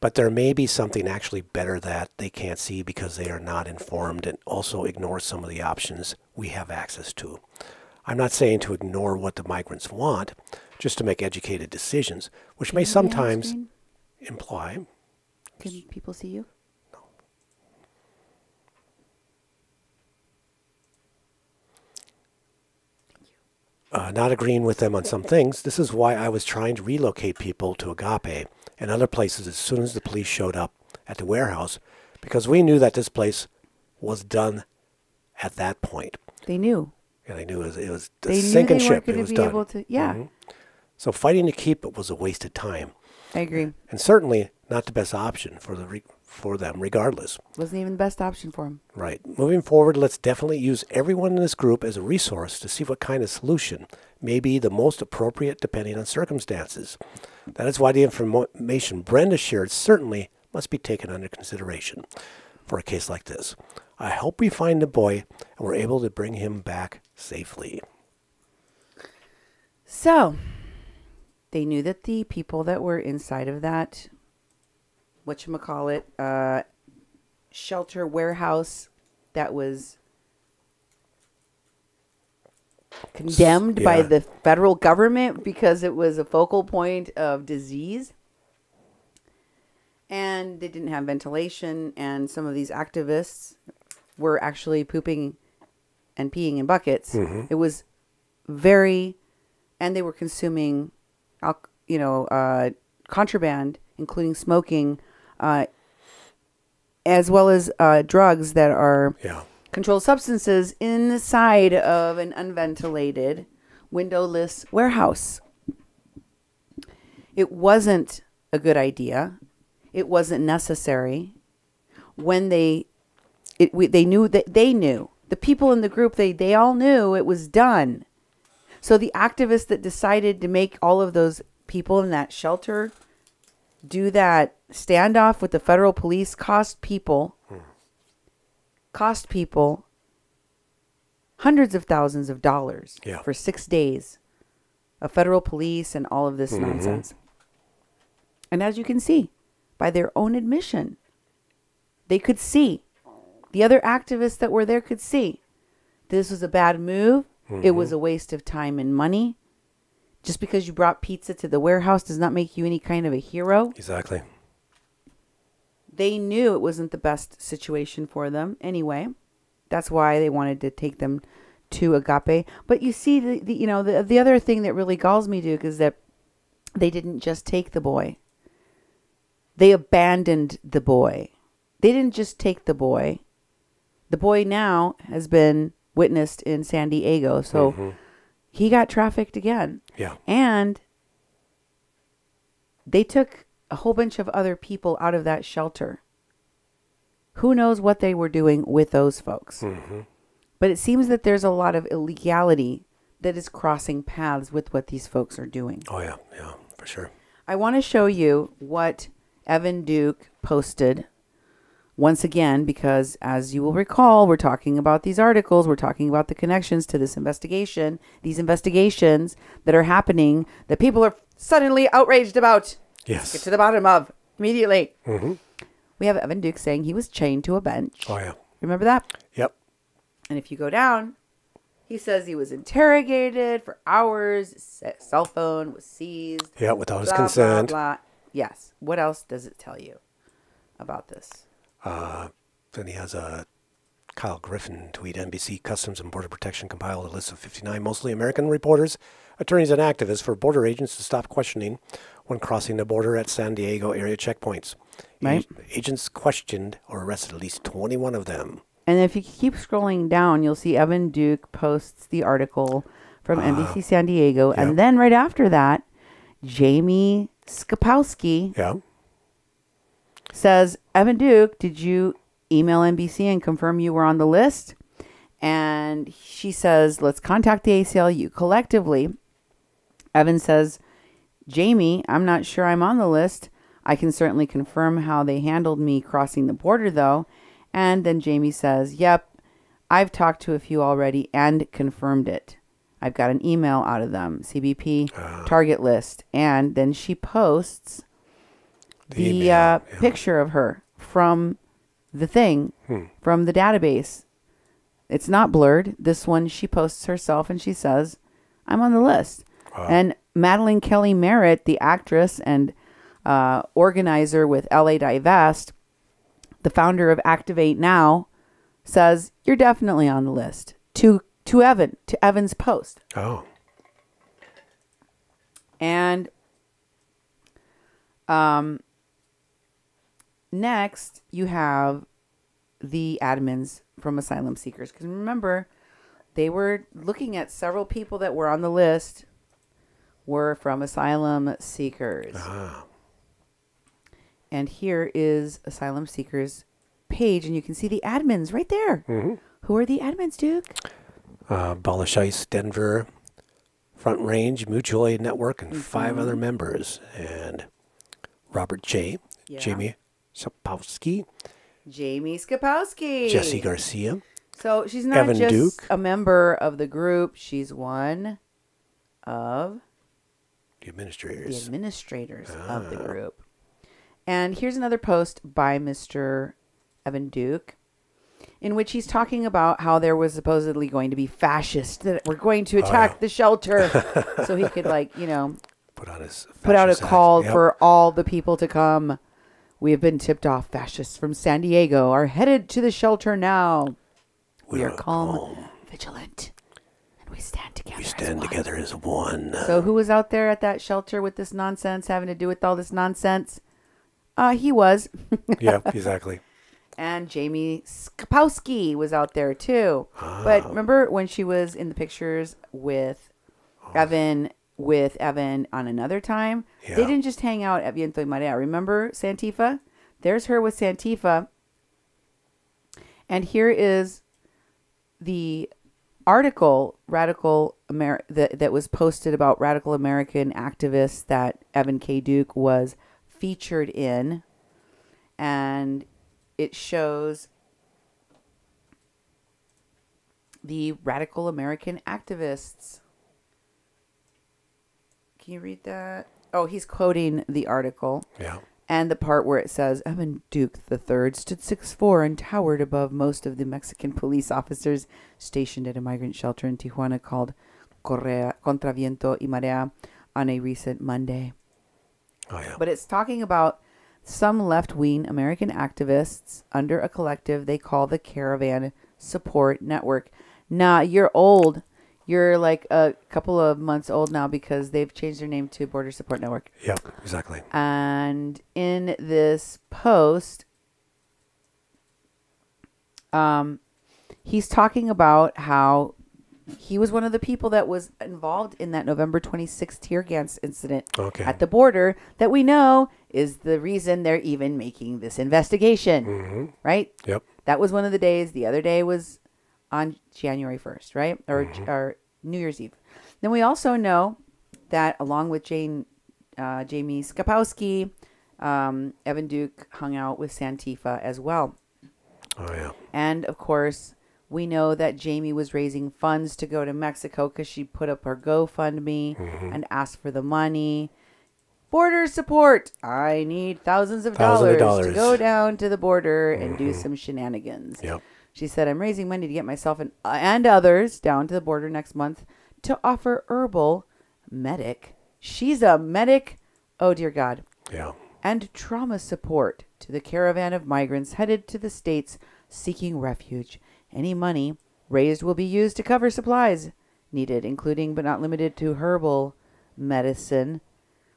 [SPEAKER 2] but there may be something actually better that they can't see because they are not informed, and also ignore some of the options we have access to. I'm not saying to ignore what the migrants want, just to make educated decisions, which may sometimes imply...
[SPEAKER 1] Can people see you?
[SPEAKER 2] No. Not agreeing with them on some things. This is why I was trying to relocate people to Agape and other places as soon as the police showed up at the warehouse, because we knew that this place was done at that point.
[SPEAKER 1] They knew.
[SPEAKER 2] Yeah, they knew it was the sinking ship. It was done.
[SPEAKER 1] Mm-hmm.
[SPEAKER 2] So fighting to keep it was a wasted time.
[SPEAKER 1] I agree.
[SPEAKER 2] And certainly not the best option for them, regardless.
[SPEAKER 1] Wasn't even the best option for them.
[SPEAKER 2] Right. Moving forward, let's definitely use everyone in this group as a resource to see what kind of solution may be the most appropriate depending on circumstances. That is why the information Brenda shared certainly must be taken under consideration for a case like this. I hope we find the boy and we're able to bring him back safely.
[SPEAKER 1] So, they knew that the people that were inside of that, whatchamacallit, shelter warehouse that was condemned by the federal government because it was a focal point of disease. And they didn't have ventilation, and some of these activists were actually pooping and peeing in buckets. Mm-hmm. It was and they were consuming, contraband, including smoking, as well as drugs that are controlled substances inside of an unventilated, windowless warehouse. It wasn't a good idea. It wasn't necessary. When they knew the people in the group, they all knew it was done. So the activists that decided to make all of those people in that shelter do that standoff with the federal police cost people cost people hundreds of thousands of dollars
[SPEAKER 2] Yeah.
[SPEAKER 1] for 6 days of federal police and all of this nonsense. And as you can see, by their own admission, they could see, the other activists that were there could see, this was a bad move. It was a waste of time and money. Just because you brought pizza to the warehouse does not make you any kind of a hero.
[SPEAKER 2] Exactly.
[SPEAKER 1] They knew it wasn't the best situation for them anyway. That's why they wanted to take them to Agape. But you see, the other thing that really galls me, Duke, is that they didn't just take the boy. They abandoned the boy. They didn't just take the boy. The boy now has been witnessed in San Diego. So he got trafficked again.
[SPEAKER 2] Yeah.
[SPEAKER 1] And they took a whole bunch of other people out of that shelter. Who knows what they were doing with those folks. But it seems that there's a lot of illegality that is crossing paths with what these folks are doing.
[SPEAKER 2] Oh, yeah. Yeah, for sure.
[SPEAKER 1] I want to show you what Evan Duke posted once again, because as you will recall, we're talking about these articles. We're talking about the connections to this investigation, these investigations that are happening that people are suddenly outraged about.
[SPEAKER 2] Yes.
[SPEAKER 1] Get to the bottom of immediately. We have Evan Duke saying he was chained to a bench.
[SPEAKER 2] Oh, yeah.
[SPEAKER 1] Remember that?
[SPEAKER 2] Yep.
[SPEAKER 1] And if you go down, he says he was interrogated for hours. His cell phone was seized.
[SPEAKER 2] Yeah, without his
[SPEAKER 1] blah,
[SPEAKER 2] consent.
[SPEAKER 1] Blah, blah. Yes. What else does it tell you about this?
[SPEAKER 2] Then he has a Kyle Griffin tweet. NBC Customs and Border Protection compiled a list of 59 mostly American reporters, attorneys, and activists for border agents to stop questioning when crossing the border at San Diego area checkpoints.
[SPEAKER 1] Right.
[SPEAKER 2] Agents questioned or arrested at least 21 of them.
[SPEAKER 1] And if you keep scrolling down, you'll see Evan Duke posts the article from NBC San Diego.
[SPEAKER 2] Yeah.
[SPEAKER 1] And then right after that, Jamie Skopowski says, Evan Duke, did you email NBC and confirm you were on the list? And she says, let's contact the ACLU collectively. Evan says, Jamie, I'm not sure I'm on the list. I can certainly confirm how they handled me crossing the border, though. And then Jamie says, yep, I've talked to a few already and confirmed it. I've got an email out of them, CBP target list. And then she posts the picture of her from the thing, from the database. It's not blurred. This one, she posts herself and she says, I'm on the list. And Madeline Kelly Merritt, the actress and organizer with LA Divest, the founder of Activate Now, says, you're definitely on the list. To Evan's post.
[SPEAKER 2] Oh.
[SPEAKER 1] And next, you have the admins from Asylum Seekers. Because remember, they were looking at several people that were on the list were from Asylum Seekers. And here is Asylum Seekers page, and you can see the admins right there. Who are the admins, Duke?
[SPEAKER 2] Balish Ice, Denver, Front Range, Mutual Aid Network, and 5 other members. And Robert J., Jamie Sapowski,
[SPEAKER 1] Jamie Skopowski,
[SPEAKER 2] Jesse Garcia.
[SPEAKER 1] So she's not
[SPEAKER 2] Evan
[SPEAKER 1] just
[SPEAKER 2] Duke.
[SPEAKER 1] a member of the group. She's one of
[SPEAKER 2] The administrators.
[SPEAKER 1] of the group. And here's another post by Mr. Evan Duke, in which he's talking about how there was supposedly going to be fascists that were going to attack the shelter. So he could,
[SPEAKER 2] put
[SPEAKER 1] out a call
[SPEAKER 2] Yep.
[SPEAKER 1] for all the people to come. We have been tipped off. Fascists from San Diego are headed to the shelter now. We are calm, vigilant, and we stand together.
[SPEAKER 2] We stand together as one.
[SPEAKER 1] So who was out there at that shelter with this nonsense, having to do with all this nonsense? He was.
[SPEAKER 2] Yeah, exactly.
[SPEAKER 1] And Jamie Skopowski was out there too. But remember when she was in the pictures with Evan on another time?
[SPEAKER 2] Yeah.
[SPEAKER 1] They didn't just hang out at Viento y Marea. Remember Santifa? There's her with Santifa. And here is the article that was posted about radical American activists that Evan K. Duke was featured in. And it shows the radical American activists. Can you read that? Oh, he's quoting the article.
[SPEAKER 2] Yeah.
[SPEAKER 1] And the part where it says, Evan Duke III stood 6'4" and towered above most of the Mexican police officers stationed at a migrant shelter in Tijuana called Contra Viento y Marea on a recent Monday.
[SPEAKER 2] Oh, yeah.
[SPEAKER 1] But it's talking about some left-wing American activists under a collective they call the Caravan Support Network. Nah, you're old. You're like a couple of months old now because they've changed their name to Border Support Network.
[SPEAKER 2] Yeah, exactly.
[SPEAKER 1] And in this post, he's talking about how he was one of the people that was involved in that November 26th tear gas incident at the border that we know is the reason they're even making this investigation, right?
[SPEAKER 2] Yep.
[SPEAKER 1] That was one of the days. The other day was on January 1st, right? Or New Year's Eve. Then we also know that along with Jamie Skapowski, Evan Duke hung out with Santifa as well.
[SPEAKER 2] Oh, yeah.
[SPEAKER 1] And, of course, we know that Jamie was raising funds to go to Mexico because she put up her GoFundMe and asked for the money. Border support. I need thousands of dollars to go down to the border and do some shenanigans.
[SPEAKER 2] Yep.
[SPEAKER 1] She said, I'm raising money to get myself and others down to the border next month to offer herbal medic. She's a medic. Oh, dear God.
[SPEAKER 2] Yeah.
[SPEAKER 1] And trauma support to the caravan of migrants headed to the states seeking refuge. Any money raised will be used to cover supplies needed, including but not limited to herbal medicine.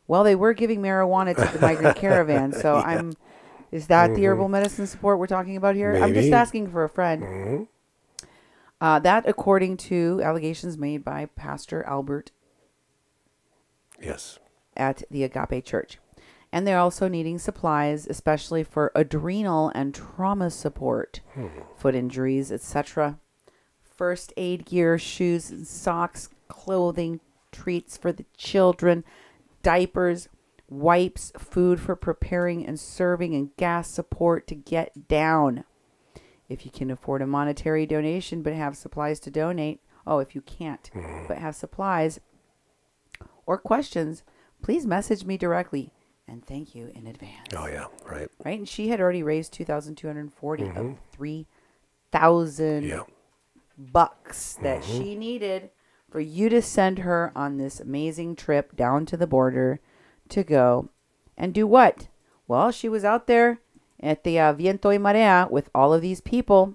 [SPEAKER 1] Well, they were giving marijuana to the migrant caravan, so is that the herbal medicine support we're talking about here?
[SPEAKER 2] Maybe.
[SPEAKER 1] I'm just asking for a friend. That, according to allegations made by Pastor Albert.
[SPEAKER 2] Yes.
[SPEAKER 1] At the Agape Church. And they're also needing supplies, especially for adrenal and trauma support, foot injuries, etc. First aid gear, shoes and socks, clothing, treats for the children, diapers, wipes, food for preparing and serving, and gas support to get down. If you can afford a monetary donation but have supplies to donate, if you can't but have supplies or questions, please message me directly. And thank you in advance.
[SPEAKER 2] Oh, yeah. Right.
[SPEAKER 1] Right? And she had already raised $2,240 of $3,000 bucks that she needed for you to send her on this amazing trip down to the border to go and do what? Well, she was out there at the Viento y Marea with all of these people.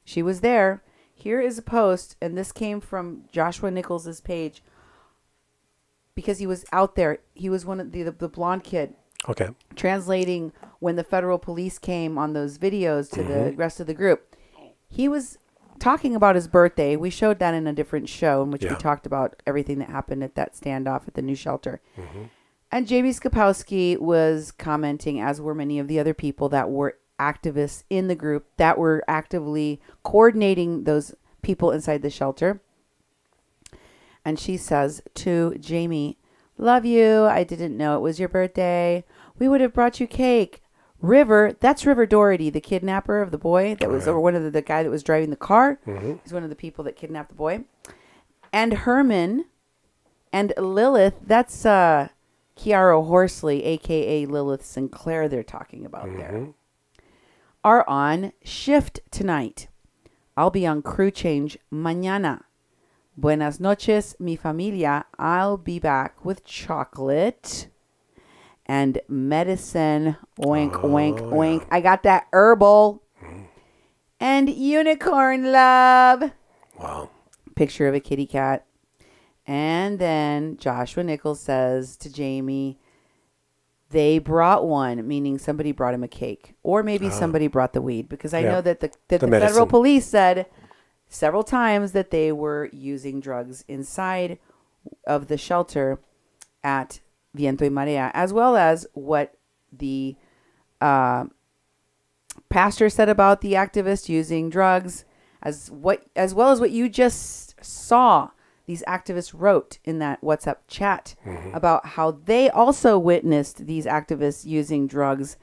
[SPEAKER 1] She was there. Here is a post, and this came from Joshua Nichols's page. Because he was out there. He was one of the blonde kid.
[SPEAKER 2] Okay.
[SPEAKER 1] Translating when the federal police came on those videos to the rest of the group. He was talking about his birthday. We showed that in a different show in which we talked about everything that happened at that standoff at the new shelter. And Jamie Skapowski was commenting, as were many of the other people that were activists in the group that were actively coordinating those people inside the shelter. And she says to Jamie, love you. I didn't know it was your birthday. We would have brought you cake. River, that's River Doherty, the kidnapper of the boy that was, or one of the guy that was driving the car. He's one of the people that kidnapped the boy. And Herman and Lilith, that's Kiara Horsley, a.k.a. Lilith Sinclair they're talking about there, are on shift tonight. I'll be on crew change mañana. Buenas noches, mi familia. I'll be back with chocolate and medicine. Oink, oink, oink. I got that herbal. And unicorn love.
[SPEAKER 2] Wow.
[SPEAKER 1] Picture of a kitty cat. And then Joshua Nichols says to Jamie, they brought one, meaning somebody brought him a cake. Or maybe somebody brought the weed. Because I know that the federal police said several times that they were using drugs inside of the shelter at Viento y Marea, as well as what the pastor said about the activists using drugs, as well as what you just saw these activists wrote in that WhatsApp chat about how they also witnessed these activists using drugs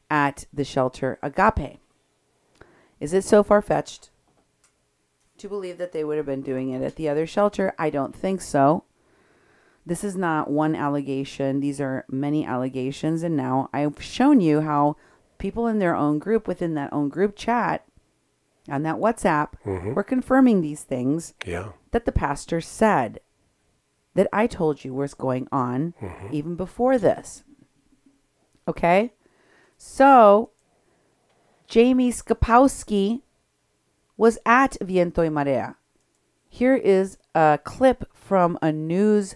[SPEAKER 1] at the shelter Agape. Is it so far-fetched to believe that they would have been doing it at the other shelter. I don't think so. This is not one allegation. These are many allegations. And now I've shown you how people in their own group, within that own group chat, on that WhatsApp, were confirming these things that the pastor said, that I told you was going on even before this. Okay? So, Jamie Skopowski was at Viento y Marea. Here is a clip from a news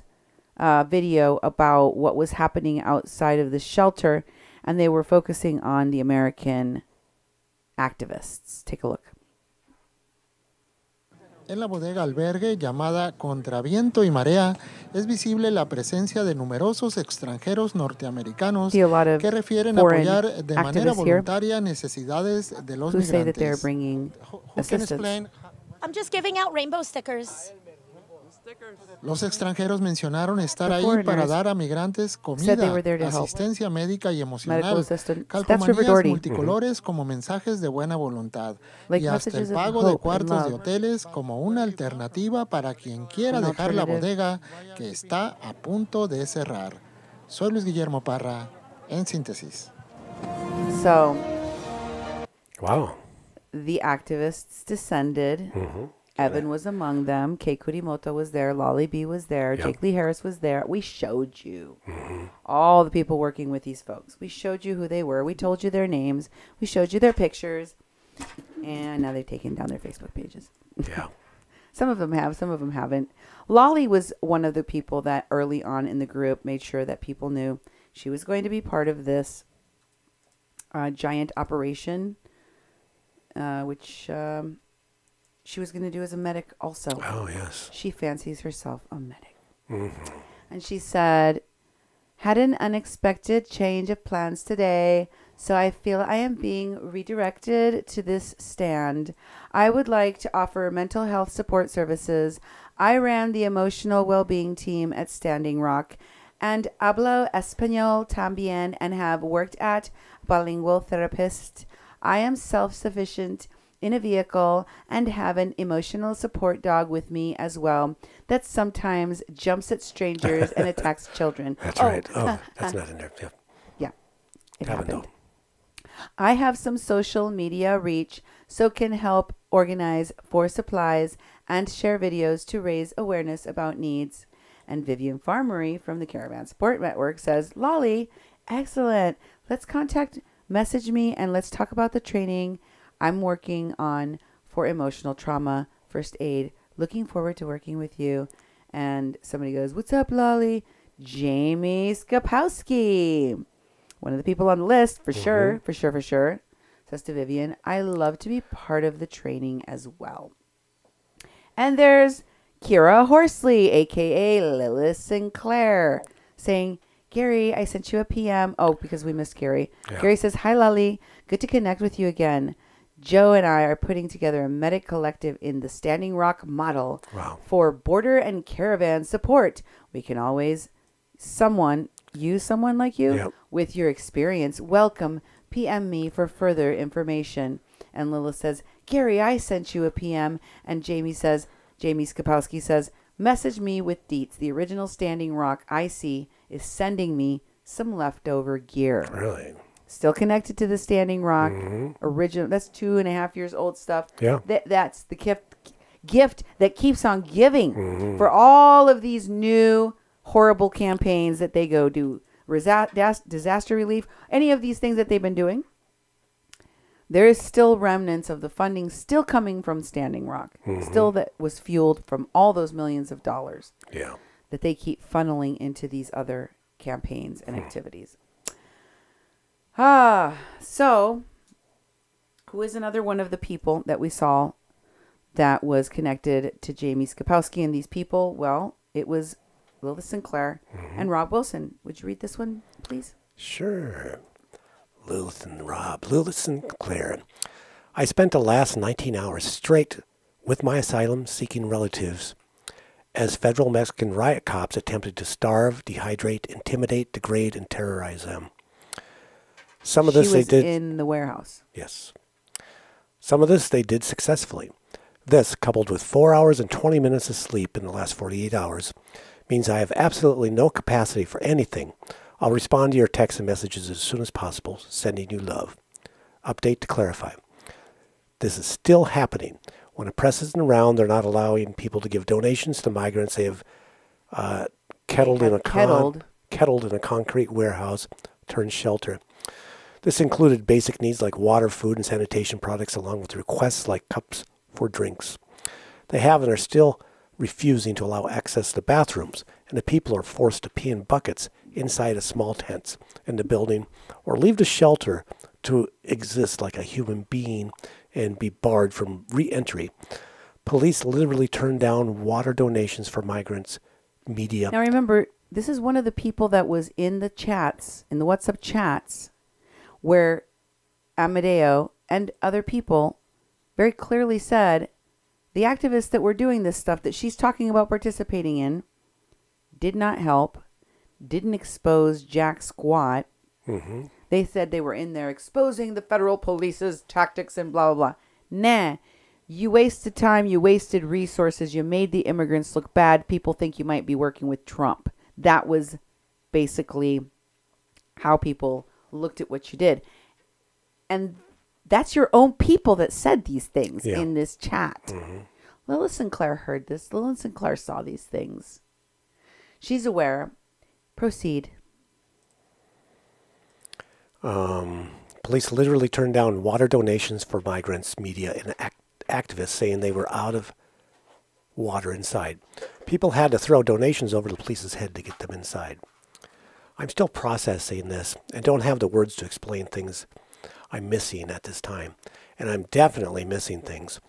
[SPEAKER 1] video about what was happening outside of the shelter, and they were focusing on the American activists. Take a look.
[SPEAKER 8] En la bodega albergue llamada Contra Viento y Marea es visible la presencia de numerosos extranjeros norteamericanos que refieren apoyar de manera voluntaria necesidades de los migrantes. Who can explain?
[SPEAKER 9] I'm just giving out rainbow stickers.
[SPEAKER 8] Los extranjeros mencionaron estar ahí para dar a migrantes comida, asistencia médica y emocional, calcomanías multicolores como mensajes de buena voluntad y hasta el pago de cuartos de hoteles como una alternativa para quien quiera dejar la bodega que está a punto de cerrar. Soy Luis Guillermo Parra, en síntesis.
[SPEAKER 1] So,
[SPEAKER 2] wow.
[SPEAKER 1] The activists descended. Evan was among them. Kei Kurimoto was there. Lolly B was there. Jake Lee Harris was there. We showed you all the people working with these folks. We showed you who they were. We told you their names. We showed you their pictures. And now they've taken down their Facebook pages.
[SPEAKER 2] Yeah.
[SPEAKER 1] Some of them have. Some of them haven't. Lolly was one of the people that early on in the group made sure that people knew she was going to be part of this giant operation, which... she was going to do as a medic also.
[SPEAKER 2] Oh, yes.
[SPEAKER 1] She fancies herself a medic. And she said, had an unexpected change of plans today, so I feel I am being redirected to this stand. I would like to offer mental health support services. I ran the emotional well-being team at Standing Rock and hablo español también and have worked at bilingual therapist. I am self-sufficient in a vehicle and have an emotional support dog with me as well that sometimes jumps at strangers and attacks children.
[SPEAKER 2] That's right. Oh, that's not in there.
[SPEAKER 1] Yeah. It happened. I have some social media reach, so can help organize for supplies and share videos to raise awareness about needs. And Vivian Farmery from the Caravan Support Network says, Lolly, excellent. Let's message me and let's talk about the training I'm working on for emotional trauma, first aid. Looking forward to working with you. And somebody goes, what's up, Lolly? Jamie Skopowski. One of the people on the list, for sure. Says to Vivian, I love to be part of the training as well. And there's Kira Horsley, a.k.a. Lilith Sinclair, saying, Gary, I sent you a PM. Oh, because we missed Gary. Yeah. Gary says, hi, Lolly. Good to connect with you again. Joe and I are putting together a medic collective in the Standing Rock model for border and caravan support. We can always use someone like you with your experience. Welcome. PM me for further information. And Lilith says, Gary, I sent you a PM. And Jamie Skopowski says, message me with deets. The original Standing Rock I see is sending me some leftover gear.
[SPEAKER 2] Really?
[SPEAKER 1] Still connected to the Standing Rock. Original. That's 2.5 years old stuff.
[SPEAKER 2] Yeah.
[SPEAKER 1] That's the gift that keeps on giving for all of these new horrible campaigns that they go do. Disaster relief. Any of these things that they've been doing. There is still remnants of the funding still coming from Standing Rock. Still that was fueled from all those millions of dollars.
[SPEAKER 2] Yeah.
[SPEAKER 1] That they keep funneling into these other campaigns and activities. So, who is another one of the people that we saw that was connected to Jamie Skopowski and these people? Well, it was Lilith Sinclair and Rob Wilson. Would you read this one, please?
[SPEAKER 2] Sure. Lilith and Rob. Lilith Sinclair. I spent the last 19 hours straight with my asylum-seeking relatives as federal Mexican riot cops attempted to starve, dehydrate, intimidate, degrade, and terrorize them. Some of this they did
[SPEAKER 1] in the warehouse.
[SPEAKER 2] Yes. Some of this they did successfully. This, coupled with 4 hours and 20 minutes of sleep in the last 48 hours, means I have absolutely no capacity for anything. I'll respond to your texts and messages as soon as possible, sending you love. Update to clarify. This is still happening. When the press isn't around, they're not allowing people to give donations to migrants. They have kettled in a concrete warehouse turned shelter. This included basic needs like water, food, and sanitation products, along with requests like cups for drinks. They have and are still refusing to allow access to bathrooms, and the people are forced to pee in buckets inside of small tents in the building or leave the shelter to exist like a human being and be barred from re-entry. Police literally turned down water donations for migrants, media.
[SPEAKER 1] Now remember, this is one of the people that was in the chats, in the WhatsApp chats, where Amadeo and other people very clearly said the activists that were doing this stuff that she's talking about participating in did not help, didn't expose jack squat.
[SPEAKER 2] Mm-hmm.
[SPEAKER 1] They said they were in there exposing the federal police's tactics and blah, blah, blah. Nah. You wasted time. You wasted resources. You made the immigrants look bad. People think you might be working with Trump. That was basically how people looked at what you did. And that's your own people that said these things in this chat.
[SPEAKER 2] Mm-hmm.
[SPEAKER 1] Lilith Sinclair heard this. Lilith Sinclair saw these things. She's aware. Proceed.
[SPEAKER 2] Police literally turned down water donations for migrants, media, and activists, saying they were out of water inside. People had to throw donations over the police's head to get them inside. I'm still processing this and don't have the words to explain things I'm missing at this time. And I'm definitely missing things.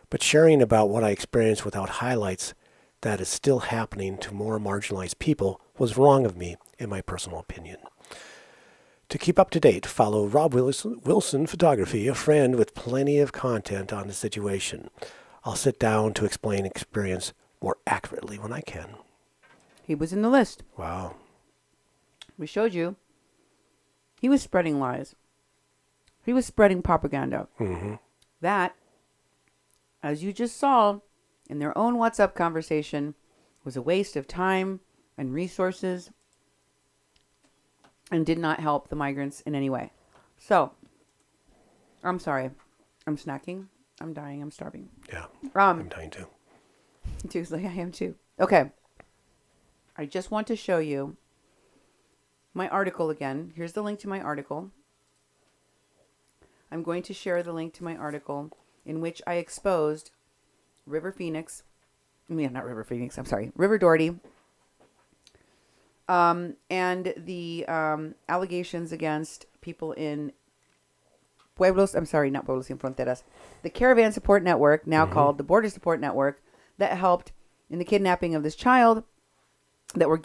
[SPEAKER 2] But sharing about what I experienced without highlights that is still happening to more marginalized people was wrong of me, in my personal opinion. To keep up to date, follow Rob Wilson Photography, a friend with plenty of content on the situation. I'll sit down to explain experience more accurately when I can.
[SPEAKER 1] He was in the list.
[SPEAKER 2] Wow.
[SPEAKER 1] We showed you. He was spreading lies. He was spreading propaganda.
[SPEAKER 2] Mm-hmm.
[SPEAKER 1] That, as you just saw in their own WhatsApp conversation, was a waste of time and resources and did not help the migrants in any way. So, I'm sorry. I'm snacking. I'm dying. I'm starving.
[SPEAKER 2] Yeah, I'm dying too.
[SPEAKER 1] Like, I am too. Okay. I just want to show you my article again. Here's the link to my article. I'm going to share the link to my article in which I exposed River Doherty. And the allegations against people in not Pueblos Sin Fronteras, the Caravan Support Network, now called the Border Support Network, that helped in the kidnapping of this child, that were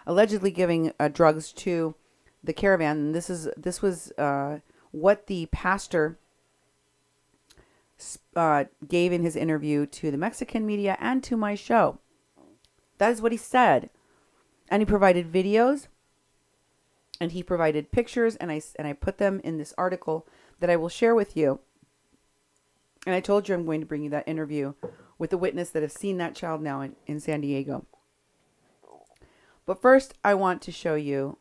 [SPEAKER 1] allegedly giving drugs to the caravan. And this was what the pastor gave in his interview to the Mexican media and to my show. That is what he said. And he provided videos, and he provided pictures, and I put them in this article that I will share with you. And I told you I'm going to bring you that interview with the witness that have seen that child now in San Diego. But first, I want to show you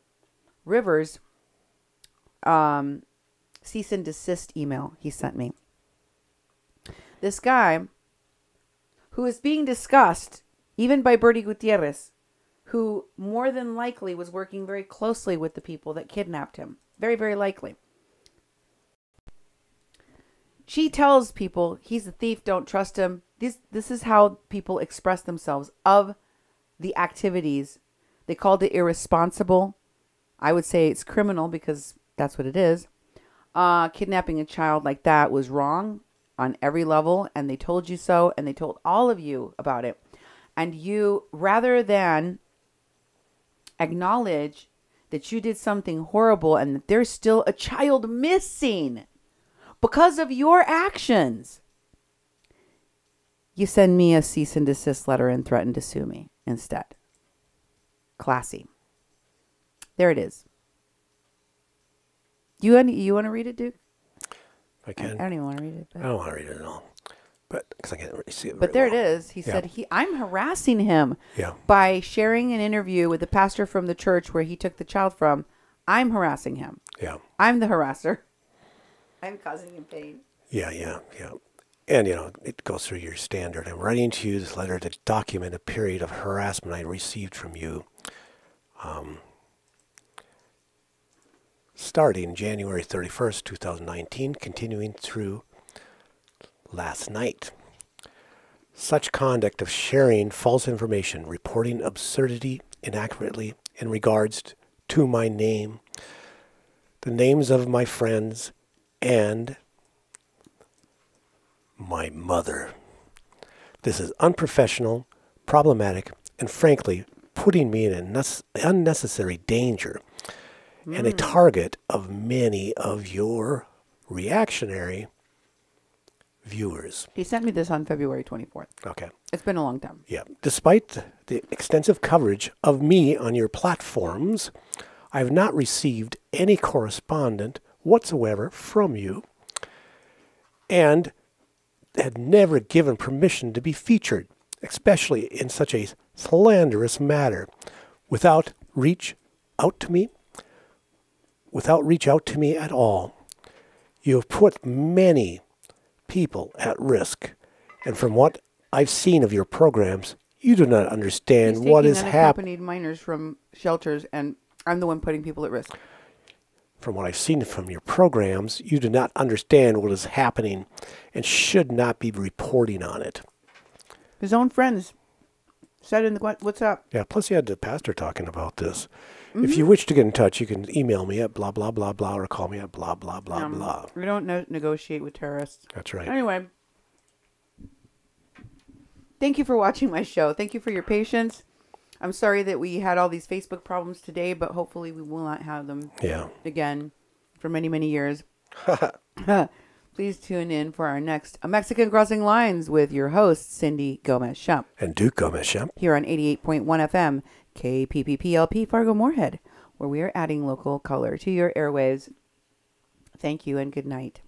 [SPEAKER 1] Rivers' cease and desist email he sent me. This guy, who is being discussed even by Birdie Gutierrez, who more than likely was working very closely with the people that kidnapped him. Very, very likely. She tells people he's a thief, don't trust him. This is how people express themselves of the activities. They called it irresponsible. I would say it's criminal because that's what it is. Kidnapping a child like that was wrong on every level, and they told you so, and they told all of you about it. And you, rather than acknowledge that you did something horrible and that there's still a child missing because of your actions, you send me a cease and desist letter and threaten to sue me instead. Classy. There it is. You want to read it, Duke?
[SPEAKER 2] I can.
[SPEAKER 1] I don't even want to read it.
[SPEAKER 2] I don't want to read it at all. But because I can't really see it.
[SPEAKER 1] But there it is. He said I'm harassing him by sharing an interview with the pastor from the church where he took the child from. I'm harassing him.
[SPEAKER 2] Yeah.
[SPEAKER 1] I'm the harasser. I'm causing him pain.
[SPEAKER 2] Yeah. And, it goes through your standard. I'm writing to you this letter to document a period of harassment I received from you. Starting January 31st, 2019, continuing through last night. Such conduct of sharing false information, reporting absurdity inaccurately in regards to my name, the names of my friends, and my mother. This is unprofessional, problematic, and frankly, putting me in an unnecessary danger and a target of many of your reactionary viewers.
[SPEAKER 1] He sent me this on February 24th.
[SPEAKER 2] Okay.
[SPEAKER 1] It's been a long time.
[SPEAKER 2] Yeah. Despite the extensive coverage of me on your platforms, I have not received any correspondence whatsoever from you and had never given permission to be featured, especially in such a slanderous matter, without reach out to me at all. You have put many people at risk, and from what I've seen of your programs, you do not understand what is happening.
[SPEAKER 1] Unaccompanied minors from shelters, and I'm the one putting people at risk.
[SPEAKER 2] From what I've seen from your programs, you do not understand what is happening and should not be reporting on it.
[SPEAKER 1] His own friends said in the what's up.
[SPEAKER 2] Yeah, plus you had the pastor talking about this. Mm-hmm. If you wish to get in touch, you can email me at blah, blah, blah, blah, or call me at blah, blah, blah, blah.
[SPEAKER 1] We don't negotiate with terrorists.
[SPEAKER 2] That's right.
[SPEAKER 1] Anyway, thank you for watching my show. Thank you for your patience. I'm sorry that we had all these Facebook problems today, but hopefully we will not have them again for many, many years. Please tune in for our next A Mexican Crossing Lines with your host, Cindy Gomez-Schempp.
[SPEAKER 2] And Duke Gomez-Schempp.
[SPEAKER 1] Here on 88.1 FM, KPPPLP Fargo Moorhead, where we are adding local color to your airwaves. Thank you and good night.